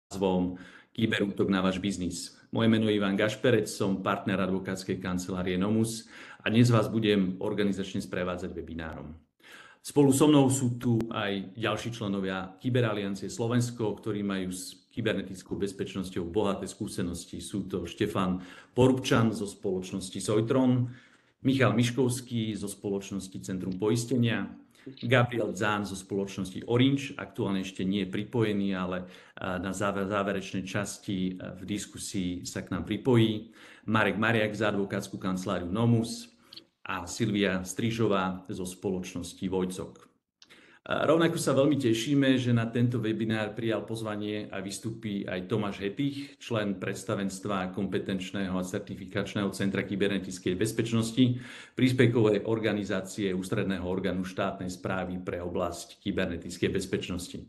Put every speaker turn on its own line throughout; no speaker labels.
názvom Kyberútok na váš biznis. Moje meno je Ivan Gašperec, som partner advokátskej kancelárie Nomus a dnes vás budem organizačne sprevádzať webinárom. Spolu so mnou sú tu aj ďalší členovia Kyberaliancie Slovensko, ktorí majú s kybernetickou bezpečnosťou bohaté skúsenosti. Sú to Štefan Porubčan zo spoločnosti Soitron, Michal Miškovský zo spoločnosti Centrum poistenia, Gabriel Zahn zo spoločnosti Orange, aktuálne ešte nie je pripojený, ale na záverečnej časti v diskusii sa k nám pripojí, Marek Mariak za advokátsku kanceláriu Nomus a Silvia Strižová zo spoločnosti Vojcok. Rovnako sa veľmi tešíme, že na tento webinár prijal pozvanie a vystúpi aj Tomáš Hetich, člen predstavenstva kompetenčného a certifikačného centra kybernetickej bezpečnosti, príspevkovej organizácie ústredného orgánu štátnej správy pre oblasť kybernetickej bezpečnosti.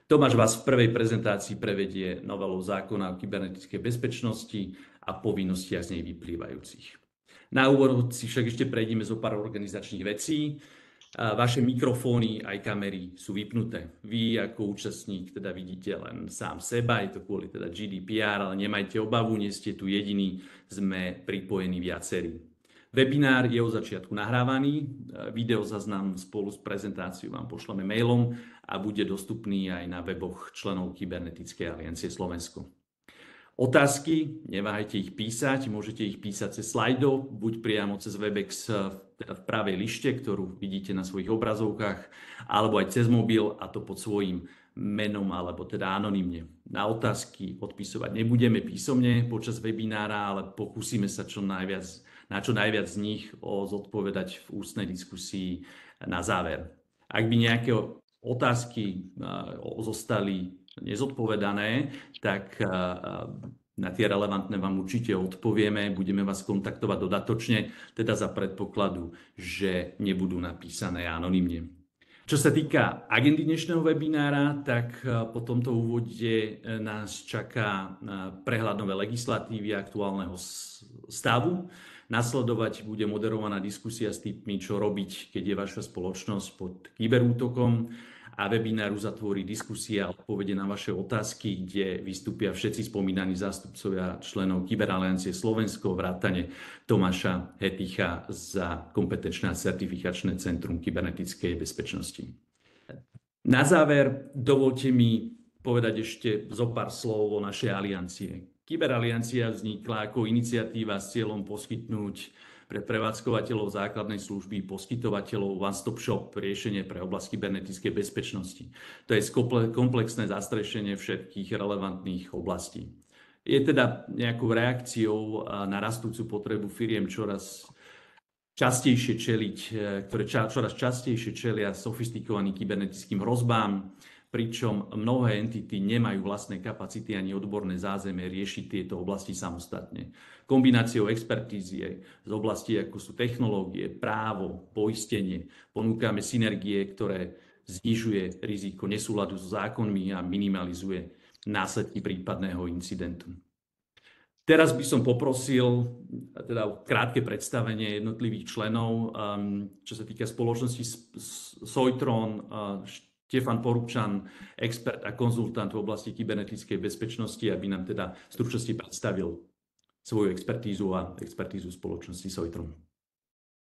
Tomáš vás v prvej prezentácii prevedie novelou zákona o kybernetickej bezpečnosti a povinnostiach z nej vyplývajúcich. Na úvod si však ešte prejdeme zo pár organizačných vecí. Vaše mikrofóny aj kamery sú vypnuté. Vy ako účastník teda vidíte len sám seba, je to kvôli teda GDPR, ale nemajte obavu, nie ste tu jediní, sme pripojení viacerí. Webinár je od začiatku nahrávaný, video záznam spolu s prezentáciou vám pošleme mailom a bude dostupný aj na weboch členov Kybernetickej aliancie Slovensko. Otázky, neváhajte ich písať, môžete ich písať cez slajdo, buď priamo cez Webex v pravej lište, ktorú vidíte na svojich obrazovkách, alebo aj cez mobil, a to pod svojím menom, alebo teda anonymne. Na otázky odpisovať nebudeme písomne počas webinára, ale pokúsime sa na čo najviac z nich zodpovedať v ústnej diskusii na záver. Ak by nejaké otázky zostali nezodpovedané, tak na tie relevantné vám určite odpovieme, budeme vás kontaktovať dodatočne, teda za predpokladu, že nebudú napísané anonymne. Čo sa týka agendy dnešného webinára, tak po tomto úvode nás čaká prehľad novej legislatívy a aktuálneho stavu. Nasledovať bude moderovaná diskusia s tipmi, čo robiť, keď je vaša spoločnosť pod kyberútokom, a webinár uzatvorí diskusia a odpovede na vaše otázky, kde vystúpia všetci spomínaní zástupcovia členov Kyberaliancie Slovensko, vrátane Tomáša Heticha za kompetenčné a certifikačné centrum kybernetickej bezpečnosti. Na záver dovolte mi povedať ešte zo pár slov o našej aliancie. Kyberaliancia vznikla ako iniciatíva s cieľom poskytnúť pre prevádzkovateľov základnej služby, poskytovateľov one-stop shop riešenie pre oblasť kybernetickej bezpečnosti. To je komplexné zastrešenie všetkých relevantných oblastí. Je teda nejakou reakciou na rastúcu potrebu firiem ktoré čoraz častejšie čelia sofistikovaným kybernetickým hrozbám, pričom mnohé entity nemajú vlastné kapacity ani odborné zázemie riešiť tieto oblasti samostatne. Kombináciou expertízie z oblasti, ako sú technológie, právo, poistenie, ponúkame synergie, ktoré znižuje riziko nesúladu so zákonmi a minimalizuje následky prípadného incidentu. Teraz by som poprosil teda o krátke predstavenie jednotlivých členov, čo sa týka spoločnosti Soitron. Štefan Porubčan, expert a konzultant v oblasti kybernetickej bezpečnosti, aby nám teda v stručnosti predstavil svoju expertízu a expertízu spoločnosti Soitron.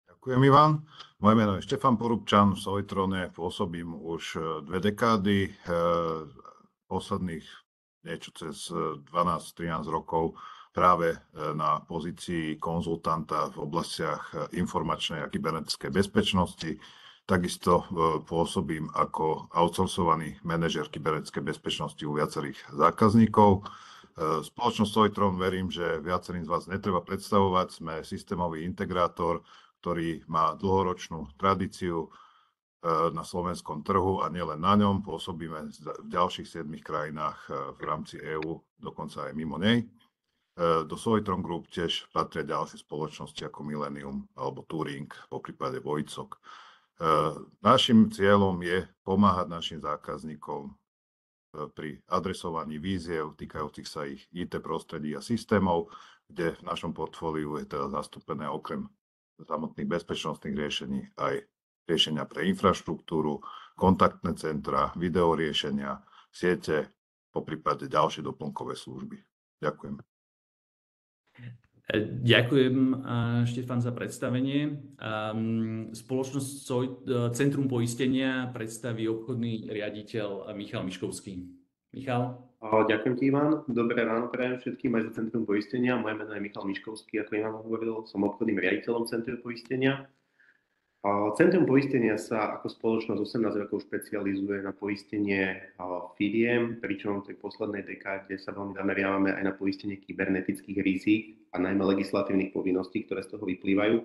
Ďakujem, Ivan. Moje meno je Štefan Porubčan, v Soitrone pôsobím už 2 dekády, posledných niečo cez 12-13 rokov práve na pozícii konzultanta v oblastiach informačnej a kybernetickej bezpečnosti. Takisto pôsobím ako outsourcovaný manažer kybernetickej bezpečnosti u viacerých zákazníkov. Spoločnosť Soitron, verím, že viacerým z vás netreba predstavovať. Sme systémový integrátor, ktorý má dlhoročnú tradíciu na slovenskom trhu a nielen na ňom. Pôsobíme v ďalších 7 krajinách v rámci EÚ, dokonca aj mimo nej. Do Soitron Group tiež patria ďalšie spoločnosti ako Millennium alebo Turing, poprípade Vojcok. Našim cieľom je pomáhať našim zákazníkom pri adresovaní víziev týkajúcich sa ich IT prostredí a systémov, kde v našom portfóliu je teda zastúpené okrem samotných bezpečnostných riešení aj riešenia pre infraštruktúru, kontaktné centra, videoriešenia, siete poprípade ďalšie doplnkové služby. Ďakujem.
Ďakujem, Štefan, za predstavenie. Spoločnosť Centrum poistenia predstaví obchodný riaditeľ Michal Miškovský. Michal?
Ďakujem ti, Ivan. Dobré ráno prajem všetkým aj za Centrum poistenia. Moje meno je Michal Miškovský, ako Ivan hovoril, som obchodným riaditeľom Centrum poistenia. Centrum poistenia sa ako spoločnosť 18 rokov špecializuje na poistenie firiem, pričom v tej poslednej dekáde sa veľmi zameriavame aj na poistenie kybernetických rizík a najmä legislatívnych povinností, ktoré z toho vyplývajú.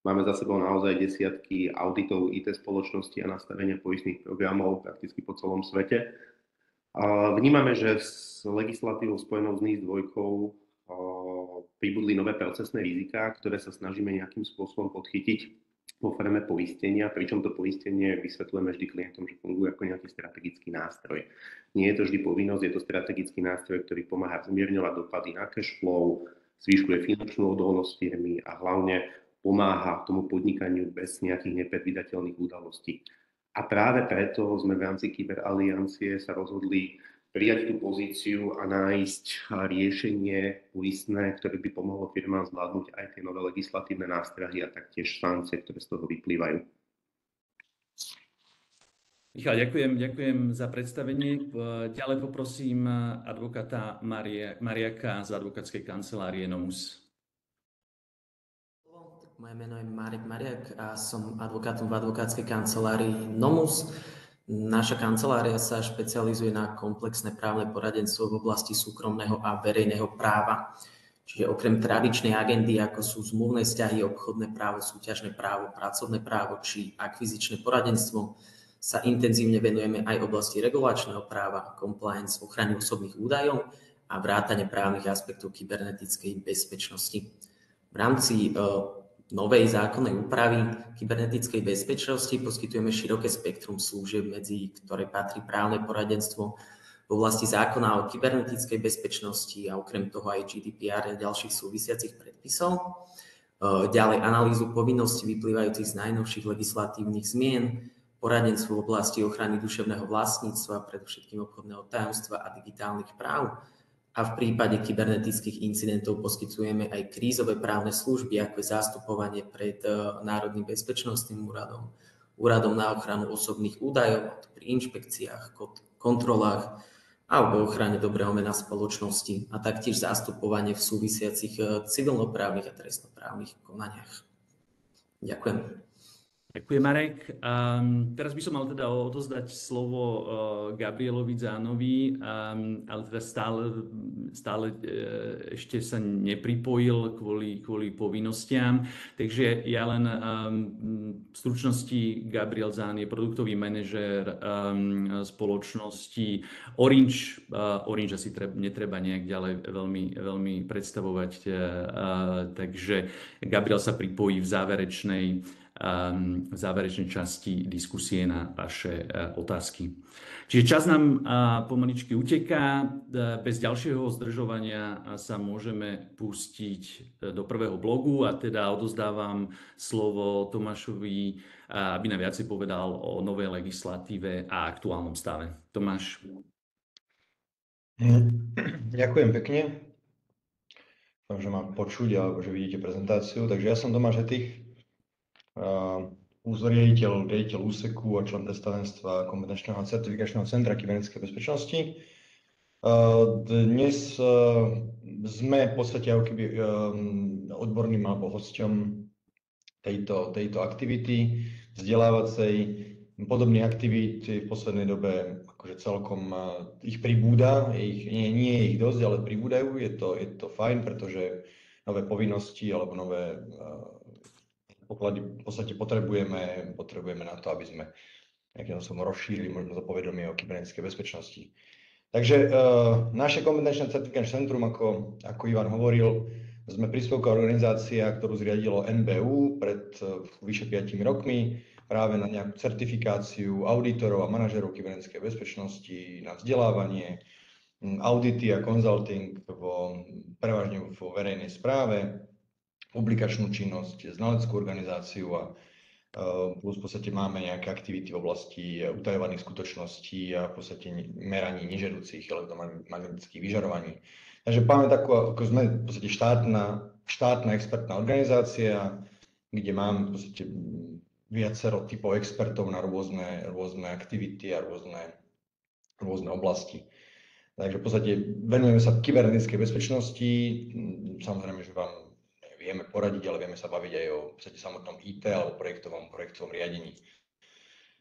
Máme za sebou naozaj desiatky auditov IT spoločnosti a nastavenia poistných programov prakticky po celom svete. Vnímame, že s legislatívou spojenou s NIS 2 pribudli nové procesné riziká, ktoré sa snažíme nejakým spôsobom podchytiť vo forme poistenia, pričom to poistenie vysvetľujeme vždy klientom, že funguje ako nejaký strategický nástroj. Nie je to vždy povinnosť, je to strategický nástroj, ktorý pomáha zmierňovať dopady na cash flow, zvyšuje finančnú odolnosť firmy a hlavne pomáha tomu podnikaniu bez nejakých nepredvídateľných udalostí. A práve preto sme v rámci Kyberaliancie sa rozhodli prijať tú pozíciu a nájsť riešenie poistné, ktoré by pomohlo firmám zvládnuť aj tie nové legislatívne nástrahy a taktiež sankcie, ktoré z toho vyplývajú.
Michal, ďakujem za predstavenie. Ďalej poprosím advokáta Mariaka z advokátskej kancelárie Nomus.
Moje meno je Marek Mariak a som advokátom v advokátskej kancelárii Nomus. Naša kancelária sa špecializuje na komplexné právne poradenstvo v oblasti súkromného a verejného práva. Čiže okrem tradičnej agendy, ako sú zmluvné vzťahy, obchodné právo, súťažné právo, pracovné právo či akvizičné poradenstvo, sa intenzívne venujeme aj oblasti regulačného práva, compliance, ochrany osobných údajov a vrátane právnych aspektov kybernetickej bezpečnosti. V rámci novej zákonnej úpravy kybernetickej bezpečnosti poskytujeme široké spektrum služieb, medzi ktoré patrí právne poradenstvo v oblasti zákona o kybernetickej bezpečnosti a okrem toho aj GDPR a ďalších súvisiacich predpisov. Ďalej analýzu povinností vyplývajúcich z najnovších legislatívnych zmien, poradenstvo v oblasti ochrany duševného vlastníctva, predovšetkým obchodného tajomstva a digitálnych práv. A v prípade kybernetických incidentov poskytujeme aj krízové právne služby, ako je zastupovanie pred Národným bezpečnostným úradom, úradom na ochranu osobných údajov, pri inšpekciách, kontrolách alebo ochrane dobrého mena spoločnosti a taktiež zastupovanie v súvisiacich civilnoprávnych a trestnoprávnych konaniach. Ďakujem.
Ďakujem, Marek. Teraz by som mal teda odozdať slovo Gabrielovi Zánovi, ale teda stále ešte sa nepripojil kvôli povinnostiam. Takže ja len v stručnosti Gabriel Zán je produktový manažér spoločnosti Orange. Orange asi netreba nejak ďalej veľmi predstavovať. Takže Gabriel sa pripojí v záverečnej časti diskusie na vaše otázky. Čiže čas nám pomaličky uteká. Bez ďalšieho zdržovania sa môžeme pustiť do prvého blogu a teda odozdávam slovo Tomášovi, aby nám viacej povedal o novej legislatíve a aktuálnom stave. Tomáš.
Ďakujem pekne. Dúfam, že mám počuť alebo že vidíte prezentáciu. Takže ja som Tomáš Hetich, riaditeľ úseku a člen predstavenstva kompetenčného a certifikačného centra kybernetickej bezpečnosti. Dnes sme v podstate ako keby odborným alebo hosťom tejto aktivity vzdelávacej. Podobných aktivít v poslednej dobe akože celkom ich pribúda, nie je ich dosť, ale pribúdajú. Je to fajn, pretože nové povinnosti alebo nové poklady v podstate potrebujeme na to, aby sme nejakým spôsobom rozšírili možno to povedomie o kybernetickej bezpečnosti. Takže naše kompetenčné certifikačné centrum, ako Ivan hovoril, sme príspevková organizácia, ktorú zriadilo NBÚ pred vyše 5 rokmi práve na nejakú certifikáciu auditorov a manažerov kybernetickej bezpečnosti, na vzdelávanie, audity a consulting prevažne vo verejnej správe, publikačnú činnosť, znaleckú organizáciu a plus v podstate máme nejaké aktivity v oblasti utajovaných skutočností a v podstate meraní nežiaducich elektromagnetických vyžarovaní. Takže máme takú, ako sme v podstate štátna expertná organizácia, kde máme v podstate viacero typov expertov na rôzne aktivity a rôzne oblasti. Takže v podstate venujeme sa kybernetickej bezpečnosti. Samozrejme, že vám vieme poradiť, ale vieme sa baviť aj o v podstate samotnom IT alebo projektovom riadení.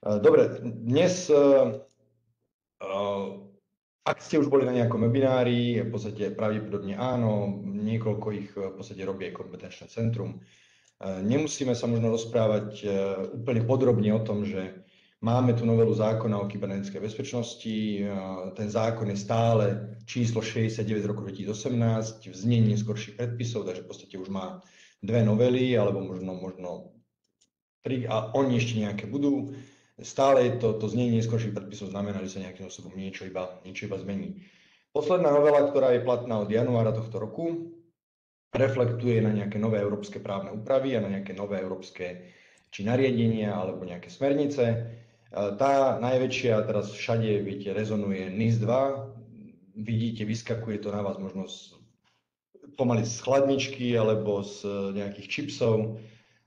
Dobre, dnes, ak ste už boli na nejakom webinári, v podstate pravdepodobne áno, niekoľko ich v podstate robí aj kompetenčné centrum. Nemusíme sa možno rozprávať úplne podrobne o tom, že máme tu novelu zákona o kybernetickej bezpečnosti. Ten zákon je stále číslo 69 z roku 2018 v znení neskorších predpisov, takže v podstate už má 2 novely, alebo možno 3 a oni ešte nejaké budú. Stále je to znenie neskorších predpisov znamená, že sa nejakým spôsobom niečo iba zmení. Posledná novela, ktorá je platná od januára tohto roku, reflektuje na nejaké nové európske právne úpravy a na nejaké nové európske či nariadenia alebo nejaké smernice. Tá najväčšia teraz všade, viete, rezonuje NIS-2. Vidíte, vyskakuje to na vás možno pomaly z chladničky alebo z nejakých čipsov.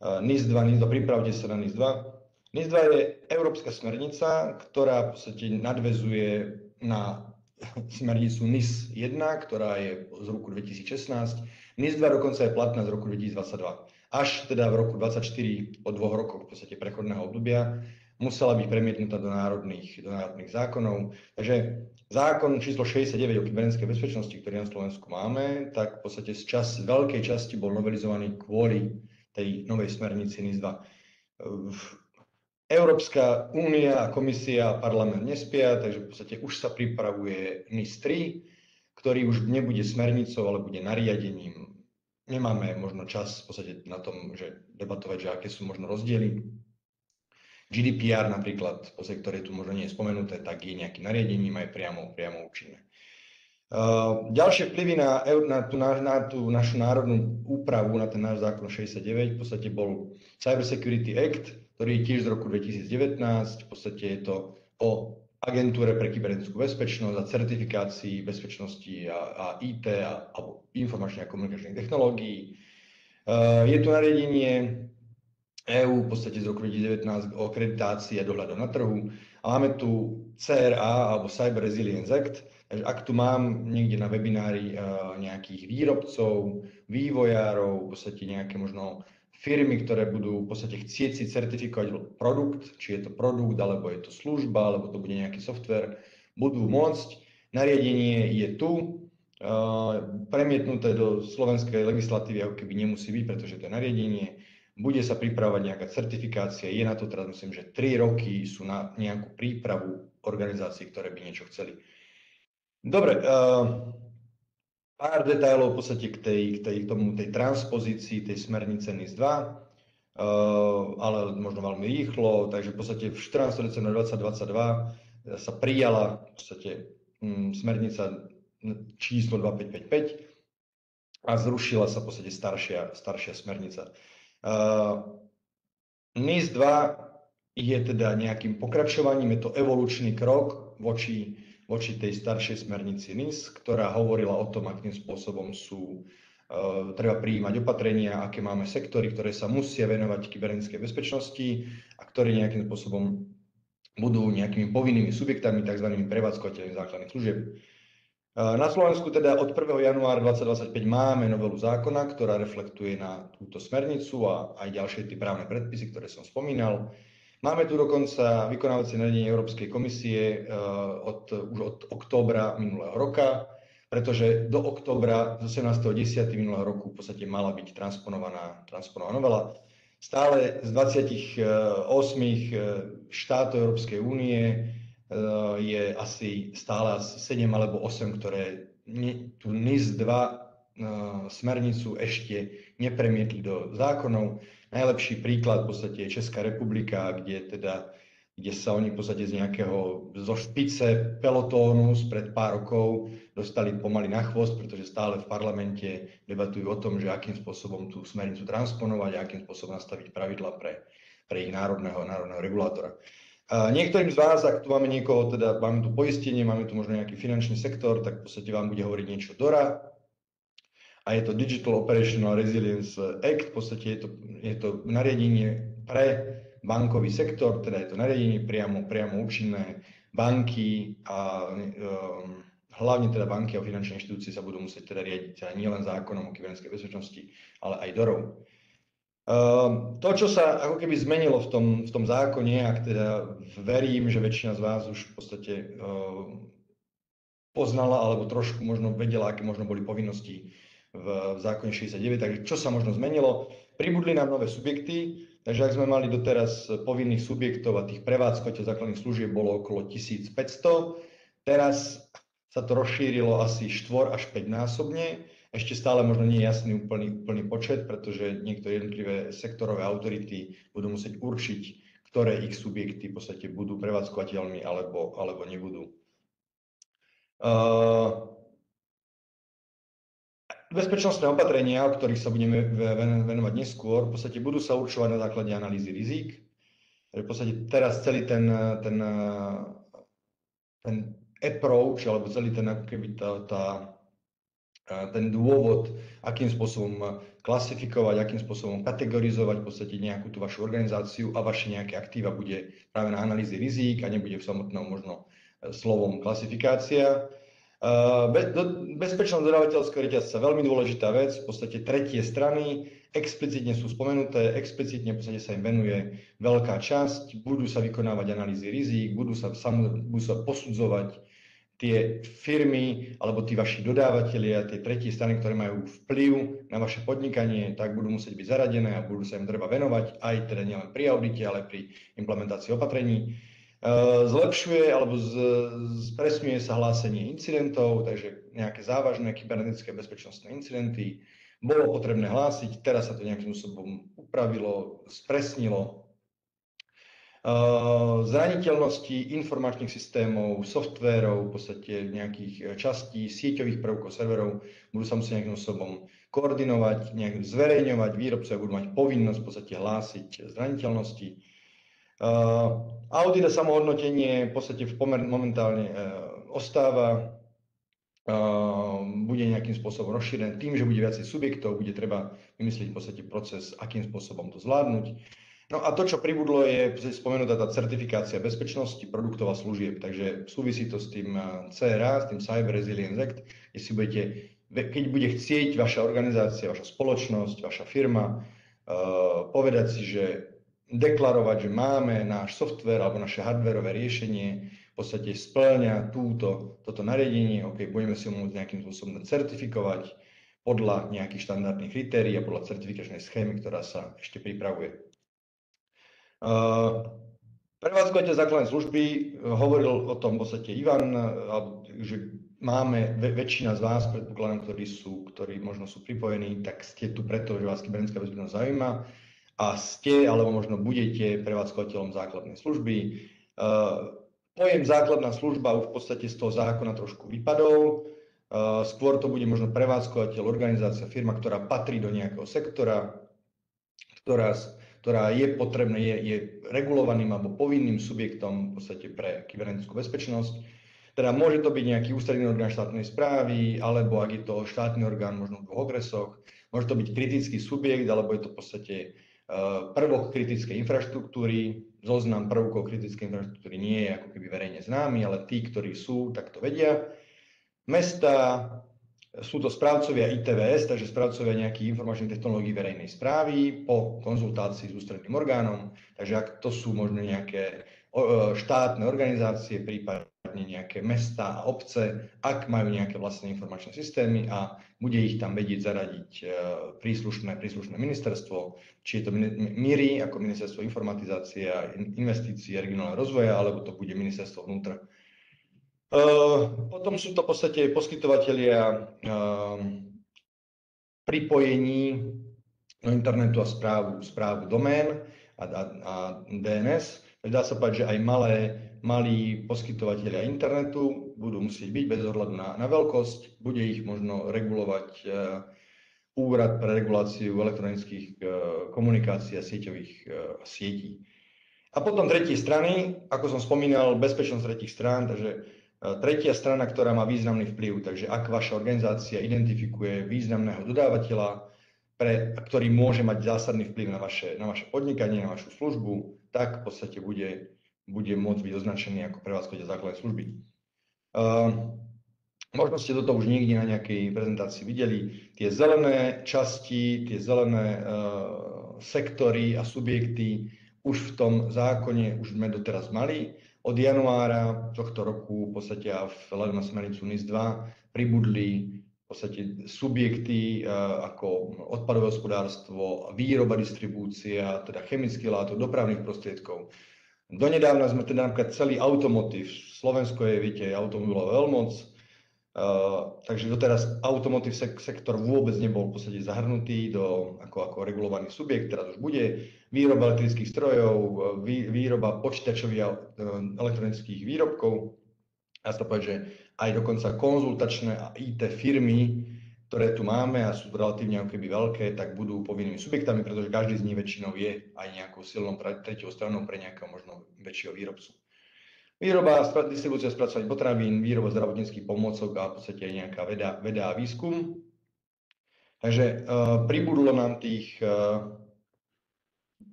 NIS-2, pripravte sa na NIS-2. NIS-2 je európska smernica, ktorá v podstate nadväzuje na smernicu NIS-1, ktorá je z roku 2016. NIS-2 dokonca je platná z roku 2022. Až teda v roku 2024, po 2 rokoch v podstate prechodného obdobia, musela byť premietnutá do národných zákonov. Takže zákon číslo 69 o kybernetickej bezpečnosti, ktorý na Slovensku máme, tak v podstate z veľkej časti bol novelizovaný kvôli tej novej smernici NIS-2. Európska únia a komisia a parlament nespia, takže v podstate už sa pripravuje NIS-3, ktorý už nebude smernicou, ale bude nariadením. Nemáme možno čas v podstate na tom, že debatovať, že aké sú možno rozdiely. GDPR napríklad, ktoré tu možno nie je spomenuté, tak je nejakým nariadením aj priamo účinné. Ďalšie vplyvy na tú našu národnú úpravu, na ten náš zákon 69, v podstate bol Cyber Security Act, ktorý je tiež z roku 2019, v podstate je to o agentúre pre kybernetickú bezpečnosť a certifikácii bezpečnosti a IT alebo informačných a komunikačných technológií. Je tu nariadenie EU v podstate z roku 2019 o akreditácii a dohľadu na trhu. A máme tu CRA alebo Cyber Resilience Act. Takže ak tu mám niekde na webinári nejakých výrobcov, vývojárov, v podstate nejaké možno firmy, ktoré budú v podstate chcieť si certifikovať produkt, či je to produkt, alebo je to služba, alebo to bude nejaký software, budú môcť. Nariadenie je tu, premietnuté do slovenskej legislatívy, ako keby nemusí byť, pretože to je nariadenie. Bude sa pripravovať nejaká certifikácia, je na to teraz myslím, že 3 roky sú na nejakú prípravu organizácií, ktoré by niečo chceli. Dobre, pár detailov v podstate k tej transpozícii tej smernice NIS-2, ale možno veľmi rýchlo, takže v podstate v 14. decembra 2022 sa prijala v podstate smernica číslo 2555 a zrušila sa v podstate staršia smernica. NIS-2 je teda nejakým pokračovaním, je to evolučný krok voči tej staršej smernici NIS, ktorá hovorila o tom, akým spôsobom treba prijímať opatrenia, aké máme sektory, ktoré sa musia venovať kybernetickej bezpečnosti a ktoré nejakým spôsobom budú nejakými povinnými subjektami, tzv. Prevádzkovateľmi základných služieb. Na Slovensku teda od 1. januára 2025 máme novelu zákona, ktorá reflektuje na túto smernicu a aj ďalšie tie právne predpisy, ktoré som spomínal. Máme tu dokonca vykonávacie nariadenie Európskej komisie už od októbra minulého roka, pretože do októbra 18.10. minulého roku v podstate mala byť transponovaná novela. Stále z 28 štátov Európskej únie je asi stále 7 alebo 8, ktoré tú NIS-2 smernicu ešte nepremietli do zákonov. Najlepší príklad v podstate je Česká republika, kde sa oni v podstate zo špice pelotónu spred pár rokov dostali pomaly na chvost, pretože stále v parlamente debatujú o tom, že akým spôsobom tú smernicu transponovať a akým spôsobom nastaviť pravidla pre pre ich národného regulátora. Niektorým z vás, ak tu máme niekoho, teda máme tu poistenie, máme tu možno nejaký finančný sektor, tak v podstate vám bude hovoriť niečo DORA a je to Digital Operational Resilience Act, v podstate je to nariadenie pre bankový sektor, teda je to nariadenie priamo účinné. Banky a hlavne teda banky a finančné inštitúcie sa budú musieť teda riadiť nielen zákonom o kybernetickej bezpečnosti, ale aj DORou. To, čo sa ako keby zmenilo v tom zákone, ak teda verím, že väčšina z vás už v podstate poznala alebo trošku možno vedela, aké možno boli povinnosti v zákone 69, takže čo sa možno zmenilo? Pribudli nám nové subjekty, takže ak sme mali doteraz povinných subjektov a tých prevádzkovateľov základných služieb bolo okolo 1500, teraz sa to rozšírilo asi 4 až 5 násobne. Ešte stále možno nie je jasný úplný počet, pretože niektoré jednotlivé sektorové autority budú musieť určiť, ktoré ich subjekty v podstate budú prevádzkovateľmi alebo nebudú. Bezpečnostné opatrenia, o ktorých sa budeme venovať neskôr, v podstate budú sa určovať na základe analýzy rizík. V podstate teraz celý ten approach, alebo celý ten ako keby ten dôvod, akým spôsobom klasifikovať, akým spôsobom kategorizovať v podstate nejakú tú vašu organizáciu a vaše nejaké aktíva bude práve na analýzy rizík a nebude v samotnom možno slovom klasifikácia. Bezpečnosť dodávateľského reťazca, veľmi dôležitá vec, v podstate tretie strany explicitne sú spomenuté, explicitne v podstate sa im venuje veľká časť, budú sa vykonávať analýzy rizík, budú sa posudzovať tie firmy alebo tí vaši dodávateľia, tie tretie strany, ktoré majú vplyv na vaše podnikanie, tak budú musieť byť zaradené a budú sa im treba venovať aj teda nielen pri audite, ale pri implementácii opatrení. Zlepšuje alebo spresňuje sa hlásenie incidentov, takže nejaké závažné kybernetické bezpečnostné incidenty bolo potrebné hlásiť, teraz sa to nejakým spôsobom upravilo, spresnilo. Zraniteľnosti informačných systémov, softvérov, v podstate nejakých častí, sieťových prvkov, serverov budú sa musieť nejakým spôsobom koordinovať, nejak zverejňovať, výrobcovia budú mať povinnosť v podstate hlásiť zraniteľnosti. Audit a samohodnotenie v podstate momentálne ostáva, bude nejakým spôsobom rozšírené tým, že bude viacej subjektov, bude treba vymyslieť v podstate proces, akým spôsobom to zvládnuť. No a to, čo pribudlo, je spomenutá tá certifikácia bezpečnosti produktov a služieb, takže súvisí to s tým CRA, s tým Cyber Resilience Act, kde si budete, keď bude chcieť vaša organizácia, vaša spoločnosť, vaša firma povedať si, že deklarovať, že máme náš software alebo naše hardwareové riešenie v podstate spĺňa toto nariadenie, budeme si ho môcť nejakým spôsobom certifikovať podľa nejakých štandardných kritérií a podľa certifikačnej schémy, ktorá sa ešte pripravuje. Prevádzkovateľ základnej služby, hovoril o tom v podstate Ivan, že máme väčšina z vás, predpokladám, ktorí možno sú pripojení, tak ste tu preto, že vás kybernetická bezpečnosť zaujíma a ste, alebo možno budete prevádzkovateľom základnej služby. Pojem základná služba už v podstate z toho zákona trošku vypadol. Skôr to bude možno prevádzkovateľ, organizácia, firma, ktorá patrí do nejakého sektora, ktorá je potrebná, je regulovaným alebo povinným subjektom v podstate pre kybernetickú bezpečnosť. Teda môže to byť nejaký ústredný orgán štátnej správy, alebo ak je to štátny orgán možno v dvoch okresoch, môže to byť kritický subjekt, alebo je to v podstate prvok kritickej infraštruktúry. Zoznam prvkov kritickej infraštruktúry nie je ako keby verejne známy, ale tí, ktorí sú, tak to vedia. Mesta, sú to správcovia ITVS, takže správcovia nejakých informačných technológií verejnej správy po konzultácii s ústredným orgánom. Takže ak to sú možno nejaké štátne organizácie, prípadne nejaké mestá a obce, ak majú nejaké vlastné informačné systémy a bude ich tam vedieť zaradiť príslušné ministerstvo, či je to MIRI ako ministerstvo informatizácie a investícií a regionálneho rozvoja, alebo to bude ministerstvo vnútra. Potom sú to v podstate poskytovatelia pripojení do internetu a správu domén a DNS. Dá sa povedať, že aj malí poskytovatelia internetu budú musieť byť bez ohľadu na veľkosť. Bude ich možno regulovať Úrad pre reguláciu elektronických komunikácií a sieťových sietí. A potom tretie strany, ako som spomínal, bezpečnosť tretích strán, takže tretia strana, ktorá má významný vplyv, takže ak vaša organizácia identifikuje významného dodávateľa, ktorý môže mať zásadný vplyv na vaše podnikanie, na vašu službu, tak v podstate bude môcť byť označený ako prevádzkovateľ základnej služby. Možno ste toto už niekde na nejakej prezentácii videli. Tie zelené časti, tie zelené sektory a subjekty už v tom zákone už sme doteraz mali. Od januára tohto roku v podstate a vzhľadom na smernicu NIS 2 pribudli v podstate subjekty ako odpadové hospodárstvo, výroba, distribúcia, teda chemických látok, dopravných prostriedkov. Donedávna sme teda napríklad celý automotív, Slovensko je, viete, automobilová veľmoc, takže doteraz automotív sektor vôbec nebol v podstate zahrnutý ako regulovaný subjekt, teraz už bude. Výroba elektrických strojov, výroba počítačových elektronických výrobkov. Dá sa povedať, že aj dokonca konzultačné a IT firmy, ktoré tu máme a sú relatívne ako keby veľké, tak budú povinnými subjektami, pretože každý z nich väčšinou je aj nejakou silnou tretiou stranou pre nejakého možno väčšieho výrobcu. Výroba, distribúcia, spracovanie potravín, výroba zdravotníckych pomôcok a v podstate aj nejaká veda a výskum. Takže pribudlo nám tých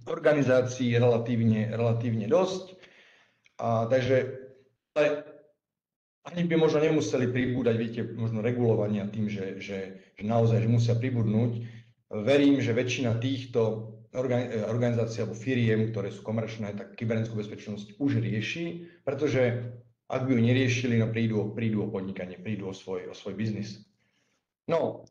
organizácií relatívne dosť. Takže ani by možno nemuseli pribúdať, viete, možno regulovania tým, že naozaj že musia pribudnúť. Verím, že väčšina týchto organizácií alebo firiem, ktoré sú komerčné, tak kybernetickú bezpečnosť už rieši, pretože ak by ju neriešili, no prídu o podnikanie, prídu o svoj biznis. No,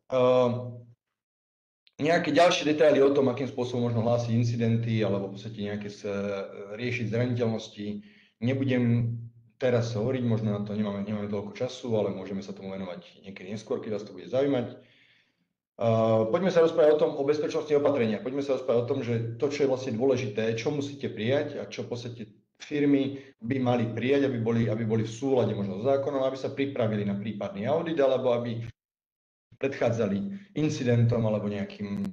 nejaké ďalšie detaily o tom, akým spôsobom možno hlásiť incidenty alebo v podstate nejaké riešiť zraniteľnosti, nebudem teraz hovoriť, možno na to nemáme toľko času, ale môžeme sa tomu venovať niekedy neskôr, keď vás to bude zaujímať. Poďme sa rozprávať o tom, o bezpečnostných opatreniach. Poďme sa rozprávať o tom, že to, čo je vlastne dôležité, čo musíte prijať a čo v podstate firmy by mali prijať, aby boli v súlade možno s zákonom, aby sa pripravili na prípadný audit, alebo aby predchádzali incidentom alebo nejakým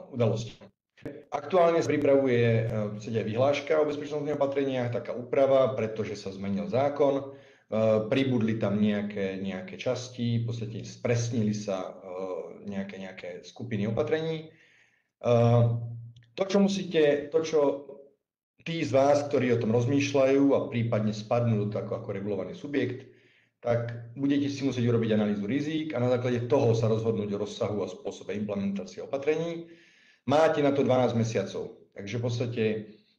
udalostiam. Aktuálne sa pripravuje v podstate aj vyhláška o bezpečnostných opatreniach, taká úprava, pretože sa zmenil zákon. Pribudli tam nejaké časti, v podstate spresnili sa nejaké skupiny opatrení. To, čo tí z vás, ktorí o tom rozmýšľajú a prípadne spadnú ako regulovaný subjekt, tak budete si musieť urobiť analýzu rizík a na základe toho sa rozhodnúť o rozsahu a spôsobe implementácie opatrení. Máte na to 12 mesiacov, takže v podstate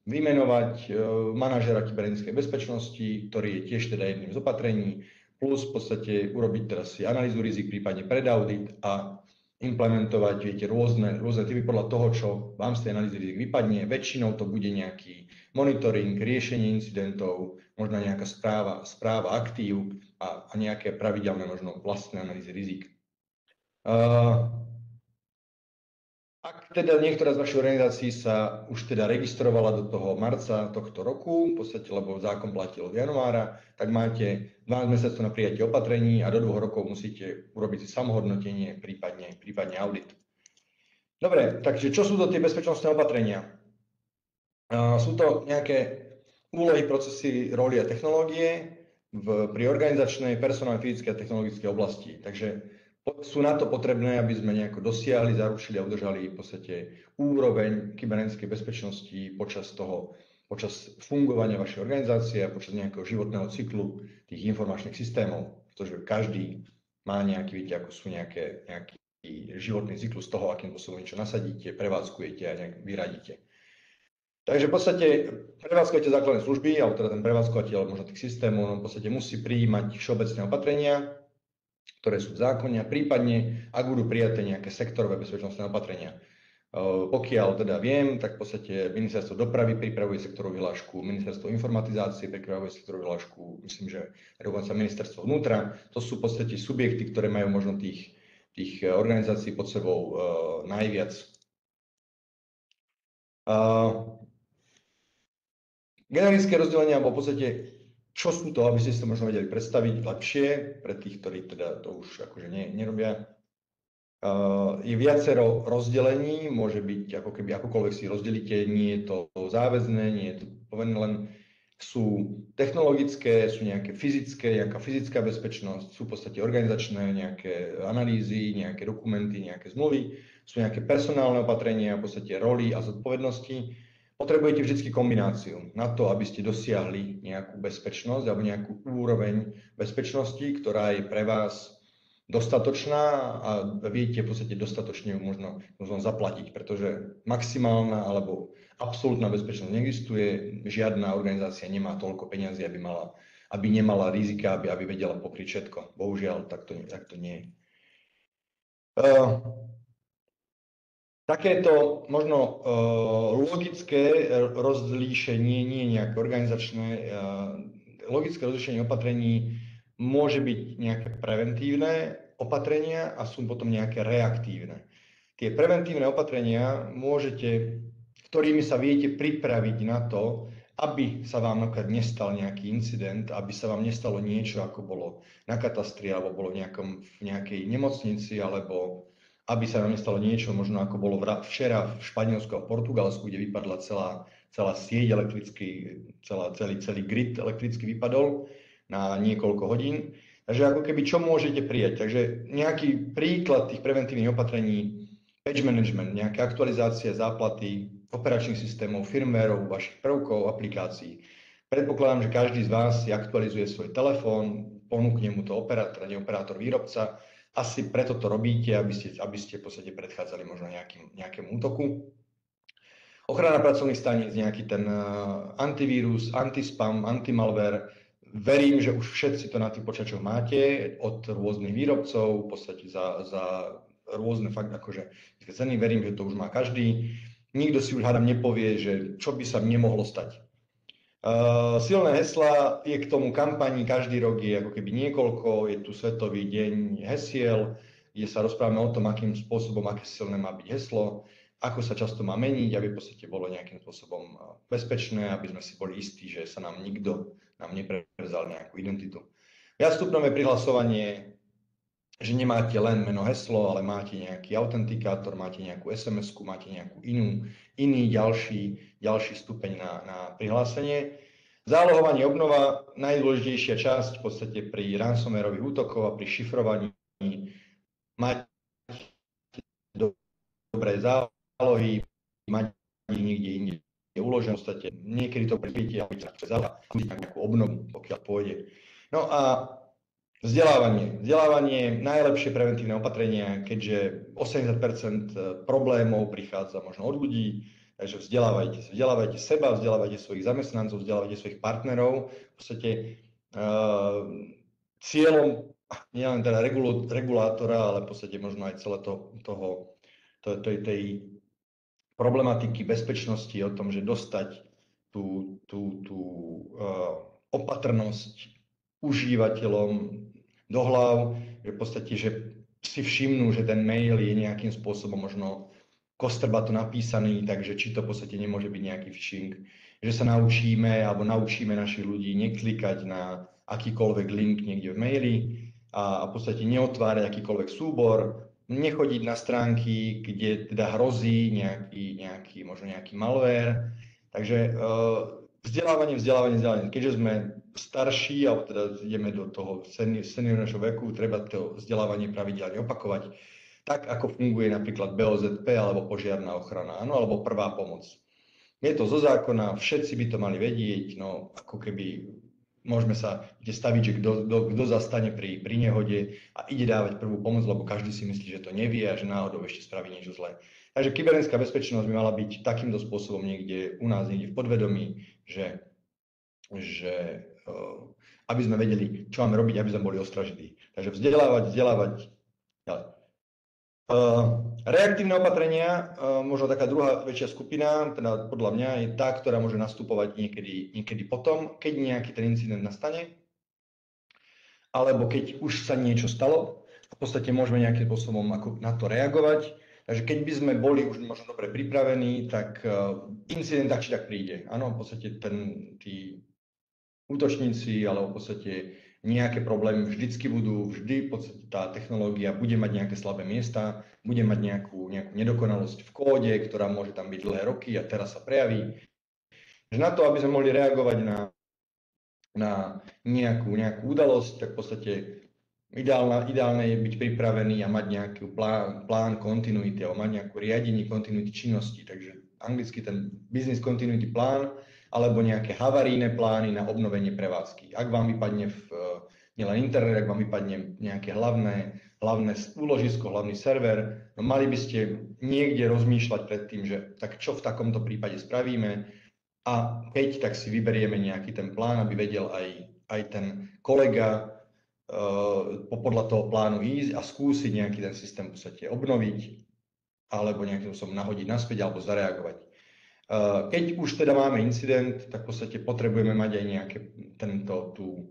vymenovať manažera kybernetickej bezpečnosti, ktorý je tiež teda jedným z opatrení, plus v podstate urobiť teraz si analýzu rizik, prípadne predaudit a implementovať, viete, rôzne typy podľa toho, čo vám z tej analýzy rizik vypadne. Väčšinou to bude nejaký monitoring, riešenie incidentov, možno nejaká správa aktív a nejaké pravidelné možno vlastné analýzy rizik. Ak teda niektorá z vašich organizácií sa už teda registrovala do toho marca tohto roku, v podstate, lebo zákon platil od januára, tak máte 12 mesiacov na prijatie opatrení a do 2 rokov musíte urobiť si samohodnotenie, prípadne audit. Dobre, takže čo sú to tie bezpečnostné opatrenia? Sú to nejaké úlohy, procesy, roly a technológie pri organizačnej, personálnej, fyzickej a technologickej oblasti. Takže sú na to potrebné, aby sme nejako dosiahli, zaručili a udržali v podstate úroveň kybernetickej bezpečnosti počas fungovania vašej organizácie a počas nejakého životného cyklu tých informačných systémov, pretože každý má nejaký, viete, ako sú nejaký životný cyklus toho, akým spôsobom niečo nasadíte, prevádzkujete a nejak vyradíte. Takže v podstate prevádzkovateľ základnej služby, alebo teda ten prevádzkovateľ možno tých systémov, v podstate musí prijímať všeobecné opatrenia, ktoré sú v zákone, a prípadne, ak budú prijaté nejaké sektorové bezpečnostné opatrenia. Pokiaľ teda viem, tak v podstate Ministerstvo dopravy pripravuje sektorovú vyhlášku, Ministerstvo informatizácie pripravuje sektorovú vyhlášku, myslím, že dokonca Ministerstvo vnútra. To sú v podstate subjekty, ktoré majú možno tých organizácií pod sebou najviac. Generické rozdelenie, alebo v podstate Čo sú to, aby ste si to možno vedeli predstaviť lepšie, pre tých, ktorí teda to už akože nerobia. Je viacero rozdelení, môže byť ako keby akokoľvek si rozdelíte, nie je to záväzné, nie je to povinné, len sú technologické, sú nejaké fyzické, nejaká fyzická bezpečnosť, sú v podstate organizačné, nejaké analýzy, nejaké dokumenty, nejaké zmluvy, sú nejaké personálne opatrenia, v podstate roli a zodpovednosti. Potrebujete vždy kombináciu na to, aby ste dosiahli nejakú bezpečnosť alebo nejakú úroveň bezpečnosti, ktorá je pre vás dostatočná a viete v podstate dostatočne ju možno zaplatiť, pretože maximálna alebo absolútna bezpečnosť neexistuje, žiadna organizácia nemá toľko peňazí, aby nemala rizika, aby vedela pokryť všetko. Bohužiaľ, tak to nie je. Takéto možno logické rozlíšenie, nie nejaké organizačné, logické rozlíšenie opatrení môže byť nejaké preventívne opatrenia a sú potom nejaké reaktívne. Tie preventívne opatrenia ktorými sa viete pripraviť na to, aby sa vám napríklad nestal nejaký incident, aby sa vám nestalo niečo, ako bolo na katastri, alebo bolo v nejakej nemocnici, alebo aby sa vám nestalo niečo, možno ako bolo včera v Španielsku a v Portugalsku, kde vypadla celá sieť celý grid elektrický vypadol na niekoľko hodín. Takže ako keby čo môžete prijať. Takže nejaký príklad tých preventívnych opatrení, patch management, nejaké aktualizácie, záplaty operačných systémov, firmwareov, vašich prvkov, aplikácií. Predpokladám, že každý z vás si aktualizuje svoj telefón, ponúkne mu to operátor, nie operátor, výrobca. Asi preto to robíte, aby ste v podstate predchádzali možno nejakému útoku. Ochrana pracovných staníc, nejaký ten antivírus, antispam, antimalware. Verím, že už všetci to na tých počítačoch máte od rôznych výrobcov, v podstate za rôzne fakt akože ceny. Verím, že to už má každý. Nikto si už hádam nepovie, že čo by sa nemohlo stať. Silné heslá, je k tomu kampani, každý rok je ako keby niekoľko, je tu Svetový deň hesiel, kde sa rozprávame o tom, akým spôsobom, aké silné má byť heslo, ako sa často má meniť, aby v podstate bolo nejakým spôsobom bezpečné, aby sme si boli istí, že sa nám nikto neprevzal nejakú identitu. Viacstupňové prihlasovanie, že nemáte len meno heslo, ale máte nejaký autentikátor, máte nejakú SMS-ku, máte nejakú iný ďalší stupeň na prihlásenie. Zálohovanie obnova, najdôležitejšia časť v podstate pri ransomwareových útokoch a pri šifrovaní. Máte dobré zálohy, máte niekde inde uložené, v podstate niekedy to prispiete a nejakú obnovu, pokiaľ pôjde. No a Vzdelávanie, najlepšie preventívne opatrenia, keďže 80% problémov prichádza možno od ľudí, takže vzdelávajte seba, vzdelávajte svojich zamestnancov, vzdelávajte svojich partnerov. V podstate cieľom nielen teda regulátora, ale v podstate možno aj celé tej problematiky bezpečnosti o tom, že dostať tú opatrnosť užívateľom do hlav, že v podstate, že si všimnú, že ten mail je nejakým spôsobom možno kostrbato napísaný, takže či to v podstate nemôže byť nejaký phishing, že sa naučíme našich ľudí neklikať na akýkoľvek link niekde v maili a v podstate neotvárať akýkoľvek súbor, nechodiť na stránky, kde teda hrozí možno nejaký malware. Takže vzdelávanie. Keďže sme starší, alebo teda ideme do toho seniorného veku, treba to vzdelávanie pravidelne opakovať, tak ako funguje napríklad BOZP alebo požiarna ochrana, alebo prvá pomoc. Je to zo zákona, všetci by to mali vedieť, no ako keby môžeme sa staviť, že kto zastane pri nehode a ide dávať prvú pomoc, lebo každý si myslí, že to nevie a že náhodou ešte spraví niečo zlé. Takže kybernetická bezpečnosť by mala byť takýmto spôsobom niekde u nás, niekde v podvedomí, že aby sme vedeli, čo máme robiť, aby sme boli ostražití. Takže vzdelávať. Reaktívne opatrenia, možno taká druhá väčšia skupina, teda podľa mňa je tá, ktorá môže nastupovať niekedy potom, keď nejaký ten incident nastane, alebo keď už sa niečo stalo, v podstate môžeme nejakým spôsobom ako na to reagovať. Takže keď by sme boli už možno dobre pripravení, tak incident tak či tak príde. Áno, v podstate útočníci, alebo v podstate nejaké problémy vždycky budú, vždy v podstate tá technológia bude mať nejaké slabé miesta, bude mať nejakú nedokonalosť v kóde, ktorá môže tam byť dlhé roky a teraz sa prejaví. Že na to, aby sme mohli reagovať na nejakú udalosť, tak v podstate ideálne je byť pripravený a mať nejaký plán continuity, alebo mať nejakú riadenie continuity činnosti. Takže anglicky ten business continuity plán, alebo nejaké havarijné plány na obnovenie prevádzky. Ak vám vypadne nielen internet, ak vám vypadne nejaké hlavné úložisko, hlavný server, no mali by ste niekde rozmýšľať pred tým, že tak čo v takomto prípade spravíme, a keď, tak si vyberieme nejaký ten plán, aby vedel aj ten kolega podľa toho plánu ísť a skúsiť nejaký ten systém v podstate obnoviť alebo nejakým spôsobom nahodiť naspäť alebo zareagovať. Keď už teda máme incident, tak v podstate potrebujeme mať aj tú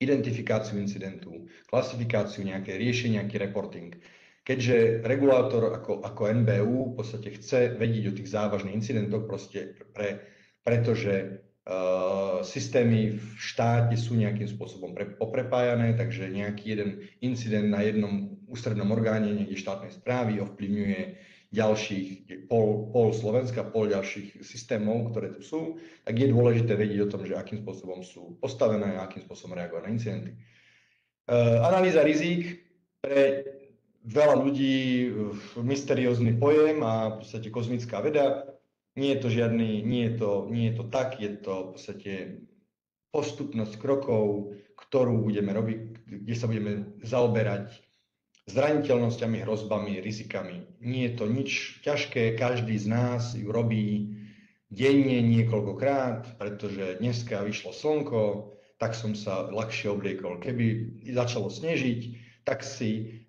identifikáciu incidentu, klasifikáciu, nejaké riešenie, nejaký reporting. Keďže regulátor ako NBÚ v podstate chce vedieť o tých závažných incidentoch, pretože systémy v štáte sú nejakým spôsobom poprepájané, takže nejaký jeden incident na jednom ústrednom orgáne niekde štátnej správy ovplyvňuje ďalších pol Slovenska, pol ďalších systémov, ktoré tu sú, tak je dôležité vedieť o tom, že akým spôsobom sú postavené a akým spôsobom reagovať na incidenty. Analýza rizík pre veľa ľudí mysteriózny pojem a v podstate kozmická veda. Nie je to tak, je to v podstate postupnosť krokov, ktorú budeme robiť, kde sa budeme zaoberať zraniteľnosťami, hrozbami, rizikami. Nie je to nič ťažké, každý z nás ju robí denne niekoľkokrát, pretože dneska vyšlo slnko, tak som sa ľahšie obliekol. Keby začalo snežiť, tak si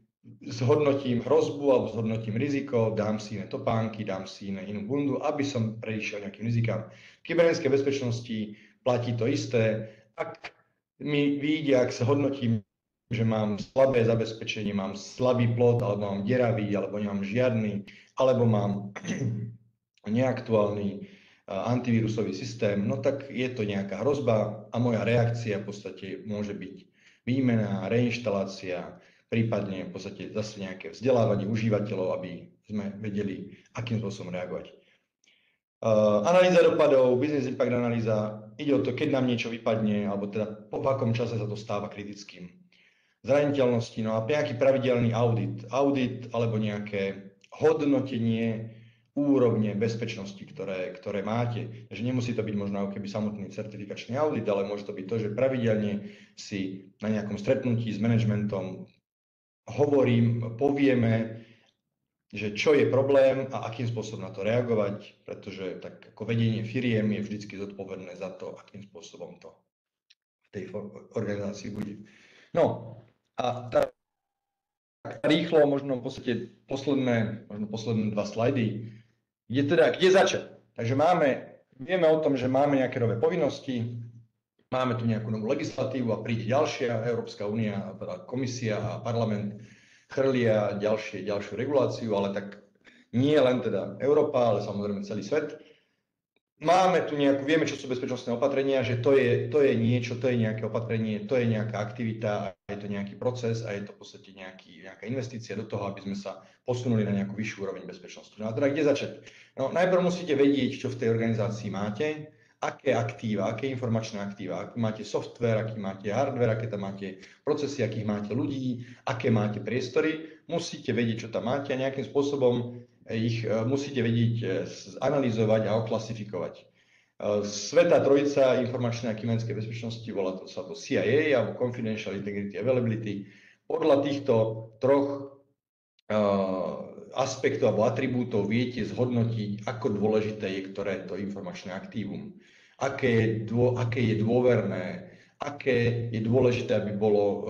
zhodnotím hrozbu alebo zhodnotím riziko, dám si iné topánky, dám si inú bundu, aby som predišiel nejakým rizikám. V kybernetickej bezpečnosti platí to isté. Ak mi vyjde, ak sa hodnotím, že mám slabé zabezpečenie, mám slabý plot, alebo mám deravý, alebo nemám žiadny, alebo mám neaktuálny antivírusový systém, no tak je to nejaká hrozba a moja reakcia v podstate môže byť výmena, reinštalácia, prípadne v podstate zase nejaké vzdelávanie užívateľov, aby sme vedeli, akým spôsobom reagovať. Analýza dopadov, business impact analýza, ide o to, keď nám niečo vypadne, alebo teda v akom čase sa to stáva kritickým. Zraniteľnosti, no a nejaký pravidelný audit alebo nejaké hodnotenie úrovne bezpečnosti, ktoré máte. Takže nemusí to byť možno keby samotný certifikačný audit, ale môže to byť to, že pravidelne si na nejakom stretnutí s manažmentom povieme, že čo je problém a akým spôsobom na to reagovať, pretože tak ako vedenie firiem je vždycky zodpovedné za to, akým spôsobom to v tej organizácii bude. No a tak rýchlo, možno v podstate posledné 2 slajdy, kde začať. Takže vieme o tom, že máme nejaké nové povinnosti, máme tu nejakú novú legislatívu a príde ďalšia, Európska únia, komisia a parlament chrlia ďalšiu reguláciu, ale tak nie len teda Európa, ale samozrejme celý svet. Vieme, čo sú bezpečnostné opatrenia, že to je niečo, to je nejaké opatrenie, to je nejaká aktivita, je to nejaký proces a je to v podstate nejaká investícia do toho, aby sme sa posunuli na nejakú vyššiu úroveň bezpečnosti. No a teda kde začať? No najprv musíte vedieť, čo v tej organizácii máte, aké aktíva, aké informačné aktíva, aký máte software, aký máte hardware, aké tam máte procesy, akých máte ľudí, aké máte priestory. Musíte vedieť, čo tam máte a nejakým spôsobom ich musíte vedieť analyzovať a oklasifikovať. Svätá trojica informačnej a kybernetickej bezpečnosti, volá sa to CIA alebo Confidential Integrity Availability. Podľa týchto 3 aspektov alebo atribútov viete zhodnotiť, ako dôležité je ktoré to informačné aktívum, aké je dôverné, aké je dôležité, aby bolo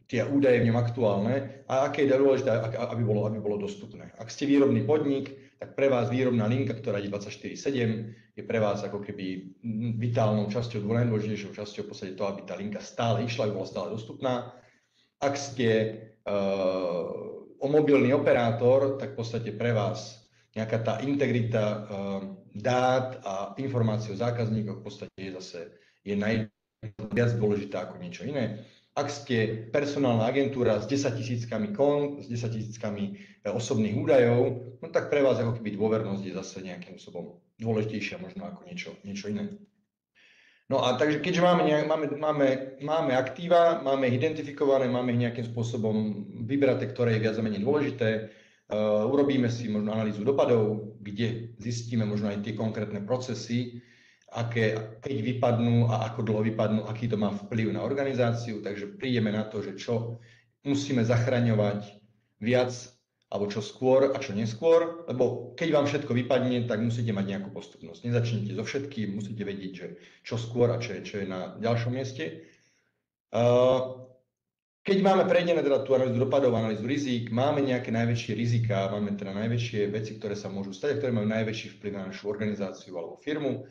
tie údaje v ňom aktuálne a aké je dôležité, aby bolo dostupné. Ak ste výrobný podnik, tak pre vás výrobná linka, ktorá je 24/7, je pre vás ako keby vitálnou časťou, najdôležitejšou časťou v podstate to, aby tá linka stále išla, aby bola stále dostupná. Ak ste mobilný operátor, tak v podstate pre vás nejaká tá integrita dát a informácií o zákazníkoch v podstate je viac dôležitá ako niečo iné. Ak ste personálna agentúra s 10 000 kont, s 10 000 osobných údajov, no tak pre vás ako keby dôvernosť je zase nejakým spôsobom dôležitejšia možno ako niečo iné. No a takže keďže máme aktíva, máme ich identifikované, máme ich nejakým spôsobom vybraté, ktoré je viac a menej dôležité, urobíme si možno analýzu dopadov, kde zistíme možno aj tie konkrétne procesy, keď vypadnú a ako dlho vypadnú, aký to má vplyv na organizáciu. Takže prídeme na to, že čo musíme zachraňovať viac, alebo čo skôr a čo neskôr, lebo keď vám všetko vypadne, tak musíte mať nejakú postupnosť. Nezačnite so všetkým, musíte vedieť, že čo skôr a čo je na ďalšom mieste. Keď máme prejdené teda tú analýzu dopadov, analýzu rizík, máme nejaké najväčšie rizika, máme teda najväčšie veci, ktoré sa môžu stať a ktoré majú najväčší vplyv na našu organizáciu alebo firmu.